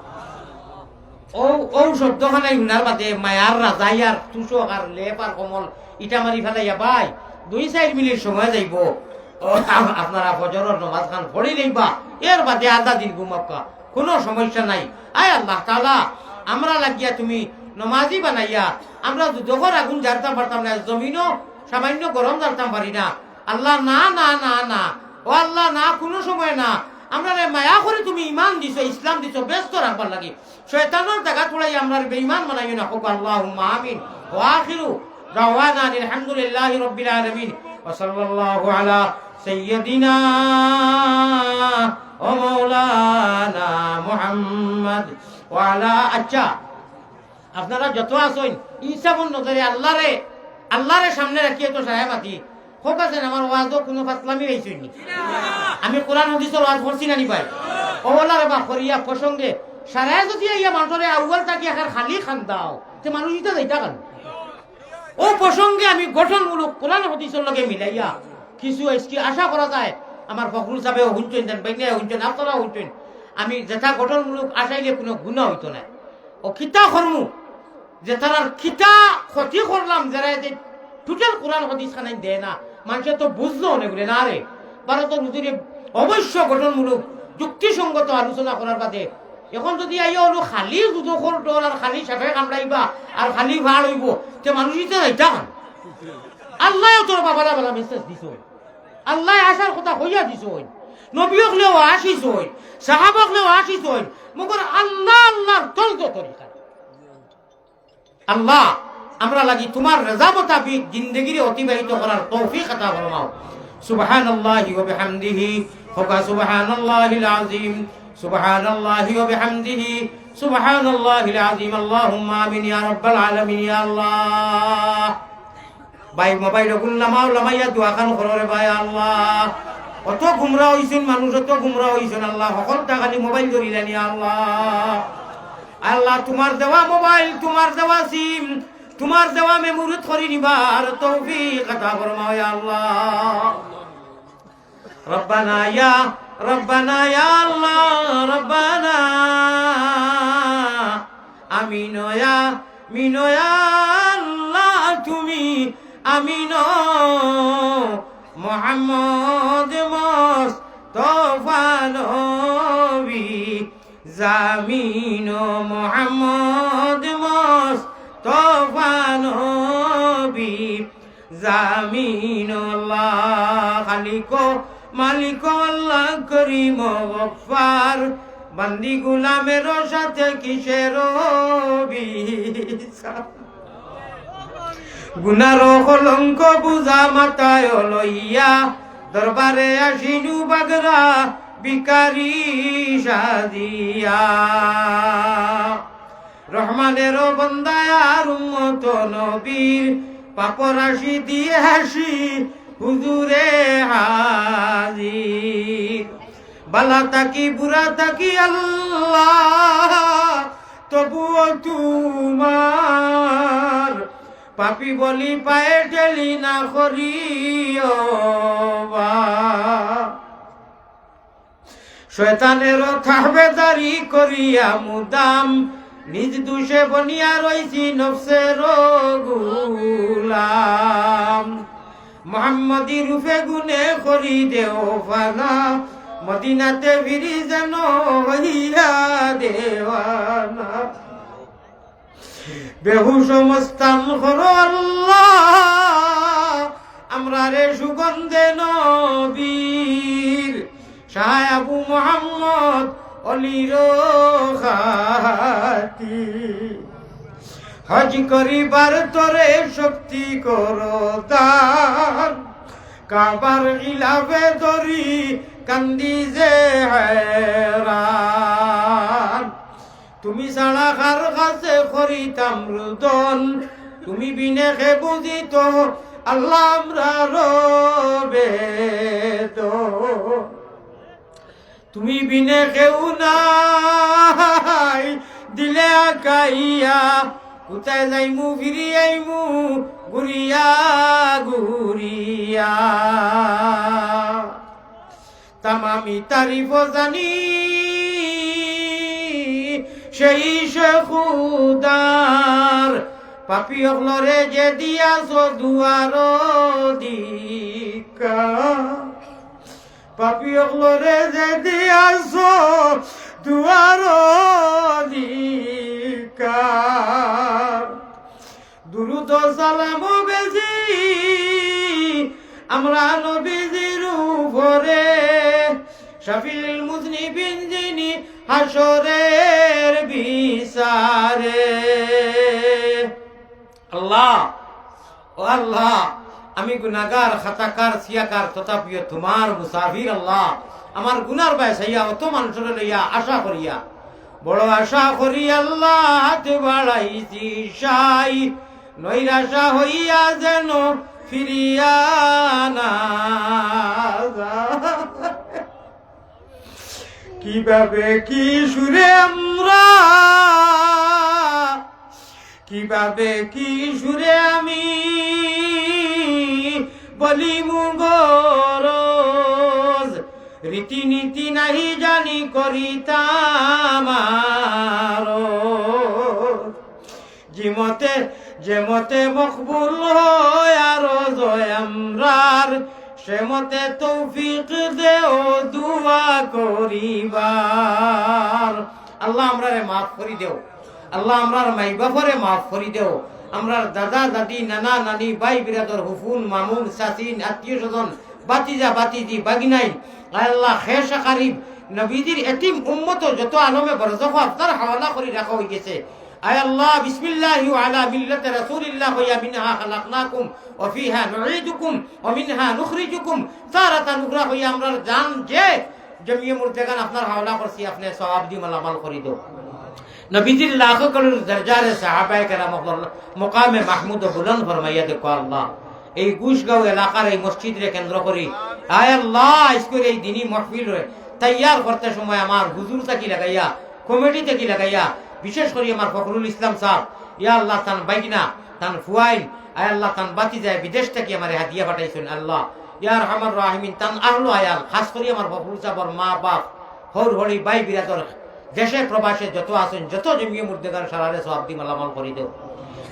ও শব্দখানাই শুনার বাদে মায়ার রাজাইয়ার তুষক আর লেপ আর কমল ইটা মারি ফেলাইয়া ভাই 2-4 মিনিট সময় যাইব আপনারা ফজরের নামাজ খান পড়ি লইবা এর বাদে আধা দিন ঘুমাক্কা কোনো সমস্যা নাই আয় আল্লাহ তাআলা আমরা লাগিয়া তুমি নমাজি বানাইয়া আমরা দুধর আগুন জ্বালতাম পারতাম না জমিনও সামান্য গরম জ্বালতাম পারি না আল্লাহ না না না না ও আল্লাহ না কোনো সময় না আমরা মায়া করে তুমি ইমান দিছো ইসলাম দিছো ব্যস্ত রাখবার লাগি শয়তানের জায়গা তোলাই আমরা বেঈমান বানাইও না হোক আল্লাহুম্মা আমিন ওয়া আখিরু দাওয়ানা আলহামদুলিল্লাহি রাব্বিল আলামিন ওয়া সাল্লাল্লাহু আলা সাইয়্যিদিনা ওয়া মাওলানা মুহাম্মদ ওয়া আলা আচ্ছা আপনারা যত আসেন ইনসাফের নজরে আল্লাহরে সামনে রাখিয়ে তো সাহেবাতি হোক আছেন আমার ওয়াজও কোনো ফাসলামি হইছনি আমি কোরআন হাদিসের ওয়াজ করছি না নি ভাই ওলারে বা করিয়া প্রসঙ্গে সারা যদি ইয়া মানুষরে আউয়াল তাকি আখার খালি খান দাও তে মানুষ ইটা যাইতা কেন ও প্রসঙ্গে আমি গঠনমূলক কোরআন হাদিসের লগে মিলাইয়া কিছু এসকি আশা করা যায় আমার ফখরুল সাহেব হুনছেন দেন বাইনে হুনছেন আপনারা হুনছেন আমি যেটা গঠনমূলক আশাইলে কোনো গুনাহ হইতো না ও কিতা করমু যে তার কিতা ক্ষতি করলাম যারা টোটাল কোরআন হাদিস খানাই দেয় না মানুষে তো বুঝলো না বলে না রে ভারতের হুজুরে অবশ্য গঠনমূলক যুক্তিসঙ্গত আলোচনা করার বাদে এখন যদি আইও হলো খালি দুদখল ডর আর খালি সাফে কামড়াইবা আর খালি ভাড় হইব তে মানুষ ইতে যাইতা খান আল্লাহ তোর বাবারা বেলা মেসেজ দিছ আল্লাহ আসার কথা হইয়া দিছ নবীক লেও আসিস সাহাবক লেও আসিস মগর আল্লাহ আল্লাহ তোর তো তরিকা আল্লাহ আমরা লাগি তোমার রেজা মোতাবিক জিন্দেগিরে অতিবাহিত করার তৌফিক আতা ফরমাও সুবহানাল্লাহি ওয়া বিহামদিহি ওয়া সুবহানাল্লাহিল আযীম সুবহানাল্লাহি ওয়া বিহামদিহি সুবহানাল্লাহিল আযীম আল্লাহুম্মা আমিন ইয়া রাব্বাল আলামিন ইয়া আল্লাহ ভাই মোবাইল গুল্লামাও লামাইয়া দোয়া খান কররে ভাই আল্লাহ অত গুমরা হইছেন মানুষ অত গুমরা হইছেন আল্লাহ সকলটা খালি মোবাইল ধরিলেন ইয়া আল্লাহ আল্লাহ তোমার দেওয়া মোবাইল তোমার দেওয়া সিম তোমার দেওয়া মেমোরি ধরি নিবার তৌফিক আতা ফরমাও ইয়া আল্লাহ রব্বানা ইয়া আল্লাহ রব্বানা আমিন ইয়া আল্লাহ তুমি আমিন মুহাম্মদ মুস্তাফা নবী জামিন মুহাম্মদ মুস্তাফা নবী জামিন আল্লাহ খালিক মালিক আল্লাহ করিম গফফার বান্দি গোলামের সাথে কিসের বিচার গুনার কলঙ্ক বুঝা মাথায় লইয়া দরবারে আসিনু বাগরা বিকারি সাদিয়া রহমানের বন্দায় আর উম্মত নবীর পাপরাশি দিয়ে হাসি হুজুরে হাজির বালা তাকি বুড়া তাকি আল্লাহ তবুও তোমার পাপি বলি পায়ে ঠেলি না করিও শয়তানেরও থাহবেদারি করিয়া মুদাম নিজ দুষে বনিয়া রইছি নফসের গুলাম মোহাম্মদী রূপে গুনে করি দেও ফানা মদিনাতে ফিরি যেন হইয়া দেওয়ানা বেহুশ মস্তান করো আল্লাহ আমরা রে সুগন্ধে নবীর শাহ আবু মুহাম্মদ অলির খাতি হজ করিবার তরে শক্তি করো দান কাবার ইলাফে ধরি কান্দি যে হেরান তুমি ছাড়া কার কাছে করিতাম রুদন তুমি বিনে খে বুঝিত আল্লাহ আমরা রবে তুমি বিনে কেউ নাই দিলে আকাইয়া কোথায় যাইমু ফিরি আইমু ঘুরিয়া ঘুরিয়া তামামি তারিফ জানি সেই খুদার পাপি অগলরে যে দিয়াছ দুয়ার দিকা পাপি অগলরে যে দিয়াছ দুয়ার দিকা দুরুদ সালাম বেশি আমরা নবীজির উপরে শাফিল মুজনিবিন যিনি হাসরের বিচারে আল্লাহ ও আল্লাহ আমি গুনাহগার খাতাকার সিয়াকার তথাপিও তোমার মুসাফির আল্লাহ আমার গুনার বাইসাইয়া অত মানুষের লইয়া আশা করিয়া বড় আশা করি আল্লাহ হাত বাড়াইছি সাই নৈরাশা হইয়া যেন ফিরিয়া না কিভাবে কি সুরে আমরা কিভাবে কি সুরে আমি বলি মুগরজ রীতিনীতি নাহি জানি করিতাম যে মতে মকবুল হয় আরো জয় আমরার সে মতে তৌফিক দেও দুয়া করিবার আল্লাহ আমরারে মাফ করি দেও আল্লাহ আমরার মাই বাপরে মাফ করি দেও আমরার দাদা দাদি নানা নানি ভাই বিরাদর হুফুন মামুন চাচিন আত্মীয় স্বজন বাতিজা বাতিজি বাগিনাই আল্লাহ খেসা কারিব নবীজির এতিম উম্মত যত আলমে বরজখ আপনার হাওয়ালা করে রাখা হয়ে গেছে আয় আল্লাহ বিসমিল্লাহি আলা মিল্লাতি রাসূলিল্লাহ ওয়া মিনহা খালাকনাকুম ওয়া ফিহা নুঈদুকুম ওয়া মিনহা নুখরিজুকুম তারাতান উখরা হইয়া আমরার জান যে জমিয়ে মুর্তেগান আপনার হাওয়ালা করছি আপনি সওয়াব দি মালামাল করে দাও নবীজির লাখো করুন দরজারে সাহাবায়ে কেরাম মুকামে মাহমুদ বুলন্দ ফরমাইয়া দেখো আল্লাহ এই গুশগাঁও এলাকার এই মসজিদরে কেন্দ্র করি আয় আল্লাহ আজকের এই দিনী মাহফিল তৈয়ার করতে সময় আমার হুজুর তাকি লাগাইয়া কমিটি তাকি লাগাইয়া বিশেষ করে আমার ফখরুল ইসলাম সাহেব ইয়া আল্লাহ তান বাইগনা তান ফুয়াইন আয় আল্লাহ তান বাতি যায় বিদেশ থেকে আমার হাদিয়া পাঠাইছেন আল্লাহ ইয়ার রহমান রাহিমিন তান আহলু আয়াল খাস করে আমার ফখরুল সাহেবর মা বাপ হর হরি ভাই বিরাদর দেশে প্রবাসে যত আছেন যত জমিয়ে মুর্দেগার সারারে সব দি মালামাল করে দেও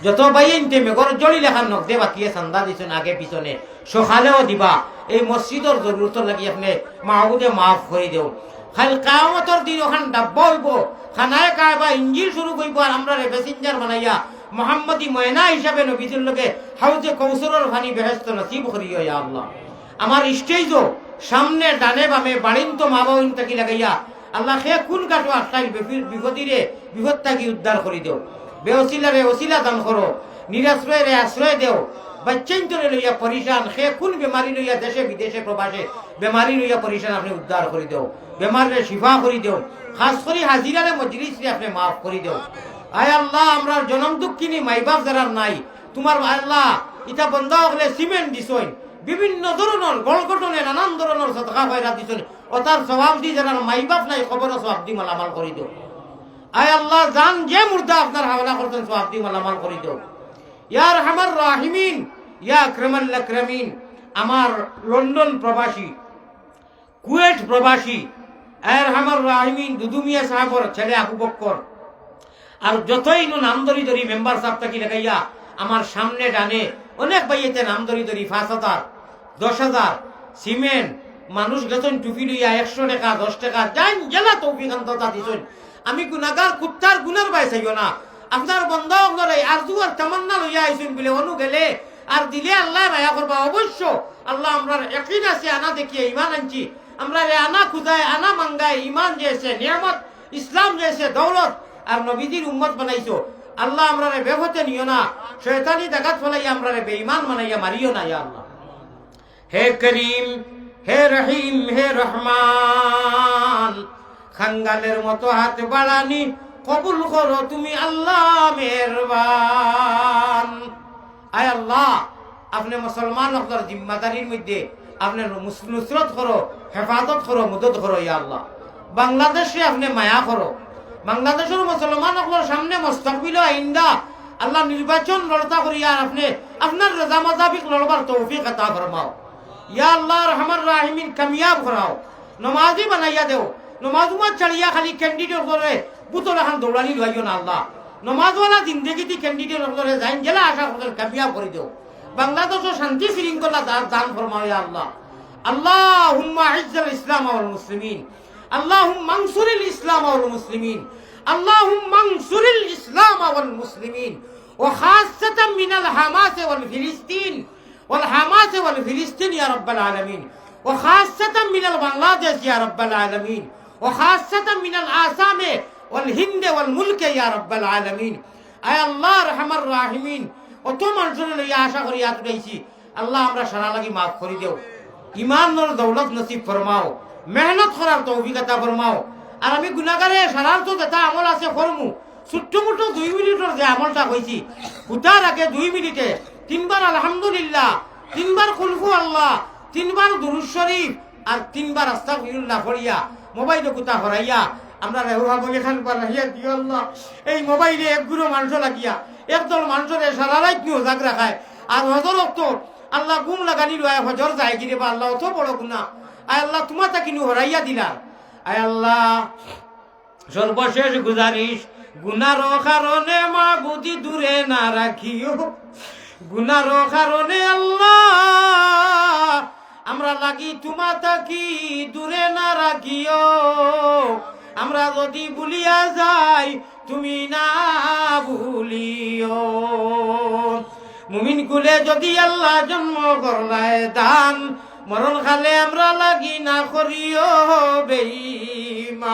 যত বাইনতে মেঘর জড়ি লেখান নক দে বাকিয়ে চান্দা দিছেন আগে পিছনে সকালেও দিবা এই মসজিদর জরুরত লাগি আপনি মাহবুদে মাফ করে দেও খাল কিয়ামতের দিন ওখান ডাব্বা হইব খানায় কায়বা ইঞ্জিল শুরু কইব আর আমরা প্যাসেঞ্জার বানাইয়া মুহাম্মদি ময়না হিসাবে নবীদের লগে হাউজে কৌসরের পানি বেহেশত নসিব করিও ইয়া আল্লাহ আমার স্টেজ সামনে ডানে বামে বাড়িন্ত মা বাবিন তাকি লাগাইয়া আল্লাহ খে কোন কাটো আটকাই বিপদিরে বিপদ তাকি উদ্ধার করে দেও বেওসিলারে ওসিলা দান করো নিরাশ্রয়ের আশ্রয় দেও বাচ্চাইন্তরে লইয়া পরিশান খে কোন বেমারি লইয়া দেশে বিদেশে প্রবাসে বেমারি লইয়া পরিশান আপনি উদ্ধার করে দেও বেমারে শিফা করে দেও খাস করে হাজিরারে মজলিসে আপনি মাফ করে দেও আয় আল্লাহ আমরা জনম দুঃখিনী মাইবাপ যারা নাই তোমার আল্লাহ ইটা বন্ধ হলে সিমেন্ট দিছই বিভিন্ন ধরনের গড়গঠনে নানান ধরনের সদকা পয়রা দিছই ও তার স্বভাব দি যারা মাইবাপ নাই খবর সব দি মালামাল করে দেও আয় আল্লাহ জান যে মুর্দা আপনার হাওলা করতেন সব দি মালামাল করে দেও ইয়া রহমান রাহিমিন ইয়া আকরামাল আকরামিন আমার লন্ডন প্রবাসী কুয়েট প্রবাসী আয় রহমান রাহিমিন দুদুমিয়া সাহেবর ছেলে আবু বক্কর আর যতই নাম ধরি ধরি মেম্বার সাহেব থাকি লাগাইয়া আমার সামনে ডানে অনেক বাইয়েতে নাম ধরি ধরি 5,000 10,000 সিমেন্ট মানুষ গেছেন টুপি লইয়া 100 টাকা 10 টাকা জান জেলা তৌফিক আন্ততা দিছেন আমি গুনাহগার কুত্তার গুনার বাই চাইও না আপনার বন্ধ করে আরজু আর তামান্না লইয়া আইছেন বলে অনু গেলে আর দিলে আল্লাহ মায়া করবা অবশ্য আল্লাহ আমরার ইয়াকিন আছে আনা দেখিয়ে ঈমান আনছি আমরা আনা খুদায় আনা মাঙ্গায় ঈমান যেছে নিয়ামত ইসলাম যেছে দৌলত আর নবীজির উম্মত বানাইছো আল্লাহ আমরারে বেহতে নিও না শয়তানি দাগাত ফলাইয়া আমরারে বেঈমান বানাইয়া মারিও না ইয়া আল্লাহ হে করিম হে রহিম হে রহমান খাঙ্গালের মতো হাত বাড়ানি কবুল করো তুমি আল্লাহ মেহেরবান আয় আল্লাহ আপনি মুসলমান আপনার জিম্মাদারির মধ্যে আপনার নুসরত করো হেফাজত করো মদদ করো ইয়া আল্লাহ বাংলাদেশে আপনি মায়া করো বাংলাদেশের মুসলমান আপনার সামনে মুস্তাকবিল আইন্দা আল্লাহ নির্বাচন লড়তা করিয়া আপনি আপনার রাজা মাযাবিক লড়বার তৌফিক আতা ফরমাও ইয়া আল্লাহ রহমান রাহিমিন কামিয়াব করাও নমাজি বানাইয়া দেও নমাজুমা চালিয়া খালি ক্যান্ডিডেট করে বুতল এখন দৌড়ানি লইও না আল্লাহ নমাজওয়ালা জিন্দগিতে ক্যান্ডিডেট করে যাইন জেলা আশা করে কামিয়াব করে দেও বাংলাদেশের শান্তি শৃঙ্খলা দান ফরমাও ইয়া আল্লাহ আল্লাহুম্মা ইজ্জাল ইসলাম ওয়াল মুসলিমিন আল্লাহুম্মা আনসুরিল ইসলাম ওয়াল মুসলিমিন আল্লাহুম্মা আনসুরিল ইসলাম ওয়াল মুসলিমিন ওয়া খাসসাতান মিনাল হামাস ওয়াল ফিলিস্তিন والحماس والفلسطين يا رب العالمين وخاصة من بنغلاديش يا رب العالمين وخاصة من الآسام والهند والملك يا رب العالمين أي الله رحم الراحمين وتم الجلال يا شاكر يا تدايسي الله আমরা সারা লাগি maaf করে দেও ঈমান আর দৌলত নসিব ফরমাও মেহনত করার তৌফিক আতা ফরমাও আর আমি গুনাহগারে সারার তো যেটা আমল আছে করমু ছোট্ট মোটো 2 মিনিটের যে আমলটা কইছি হুতার আগে 2 মিনিটে 3 বার আলহামদুলিল্লাহ 3 বার কুলহু আল্লাহ 3 বার দুরূদ শরীফ আর 3 বার আস্তাগফিরুল্লাহ পড়িয়া মোবাইল কুতা হরাইয়া আমরা রেহুয়া বলে খান পারাইয়া দিও আল্লাহ এই মোবাইলে এক গুরু মানুষ লাগিয়া একদল মানুষরে সারা রাত নিও জাগরা খায় আর হজর তো আল্লাহ ঘুম লাগানি লয় হজর যায় কি রে বা আল্লাহ অত বড় গুনাহ আয় আল্লাহ তোমা তা কিনু হরাইয়া দিলা আয় আল্লাহ সর্বশেষ গুজারিশ গুনার কারণে মা বুদ্ধি দূরে না রাখিও গুনার কারণে আল্লাহ আমরা লাগি তোমা তাকি দূরে না রাখিও আমরা যদি ভুলিয়া যাই তুমি না ভুলিও। মুমিন কুলে যদি আল্লাহ জন্ম করলায় দান, মরণ খালে আমরা লাগি না করিও বেঈমান।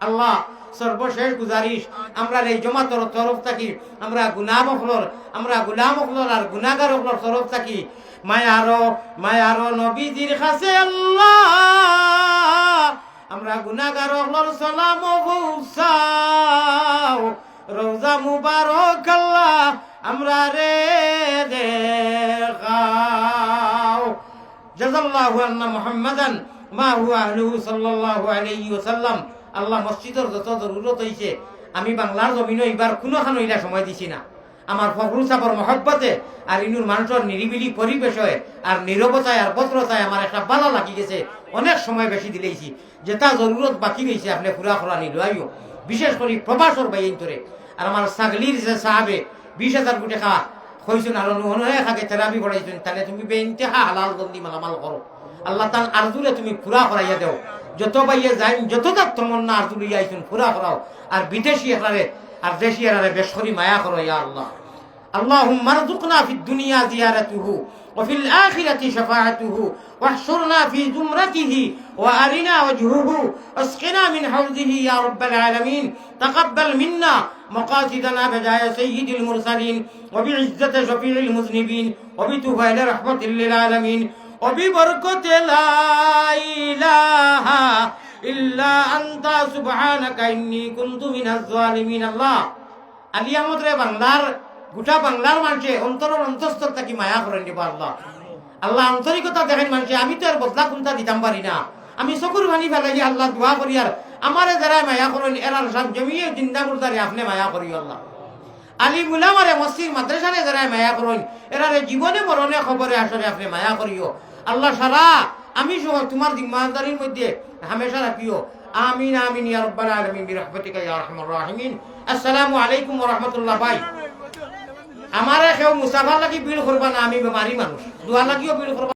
আল্লাহ সর্বশেষ গুজারিশ, আমরা এই জমাতর তরফ থাকি আমরা গুলাম হলর আর গুনাহগার হলর তরফ থাকি মায়ারো নবীজির কাছে আল্লাহ আমরা গুনাহগার হলর সালাম পৌঁছাও। রওজা মুবারক আল্লাহ আমরা রে দেখাও। জাযাল্লাহু আন্না মুহাম্মাদান মা হুয়া আহলুহু সাল্লাল্লাহু আলাইহি ওয়াসাল্লাম। আল্লাহ মসজিদের যত জরুরত হয়েছে আমি বাংলার জমিনে এবার কোনোখানো ইলা সময় দিছি না। আমার ফখরুল সাহর মহব্বতে আর ইনুর মানুষের নিরিবিলি পরিবেশ হয় আর নীরবতায় আর ভদ্রতায় আমার একটা ভালো লাগি গেছে। অনেক সময় বেশি দিলেইছি, যেটা জরুরত বাকি রয়েছে আপনি পুরা করা নিল আইও, বিশেষ করে প্রবাসর বাইন ধরে। আর আমার ছাগলির যে সাহাবে 20,000 কোটি টাকা হয়েছেন আর অনুহনে খাকে থেরাপি পড়াইছেন, তাহলে তুমি বেইনতেহা হালাল জলদি মালামাল করো। আল্লাহ তান আরজুরে তুমি পুরা করাইয়া দেও। যত বাইয়ে যাই যত তার তমন্না আরজু লইয়া আইছেন পুরা করাও। আর বিদেশি একারে আর দেশি এরারে বেশ করি মায়া করো ইয়া আল্লাহ। اللهم ارزقنا في الدنيا زيارته وفي الآخرة شفاعته واحشرنا في زمرته وأرنا وجهه اسقنا من حوضه يا رب العالمين. تقبل منا مقاصدنا بجاه سيد المرسلين وبعزة شفيع المذنبين وبتوبة رحمة للعالمين وببركة لا إله إلا أنت سبحانك إني كنت من الظالمين. الله اليوم বাংলার গোটা বাংলার মানুষে অন্তরের অন্তঃস্থল থাকি মায়া করেন দিব আল্লাহ। আল্লাহ আন্তরিকতা দেখেন মানুষে, আমি তো আর বদলা কোনটা দিতাম পারি না। আমি চকুর ভানি ফেলাই আল্লাহ দোয়া করি আর আমারে যারা মায়া করেন এরার সব জমিয়ে চিন্তা করতারে আপনি মায়া করি আল্লাহ। আলী মুলামারে মসজিদ মাদ্রাসারে যারা মায়া করেন এরারে জীবনে মরণে খবরে আসরে আপনি মায়া করিও আল্লাহ। সারা আমি সহ তোমার জিম্মাদারির মধ্যে হামেশা রাখিও। আমিন আমিন ইয়া রাব্বাল আলামিন বিরহমাতিকা ইয়া আরহামার রাহিমিন। আসসালামু আলাইকুম ওয়া রাহমাতুল্লাহ। ভাই আমারে কেউ মুসাফার লাগি বিল করবা না, আমি বেমারি মানুষ, দোয়া লাগিও বিল করবা।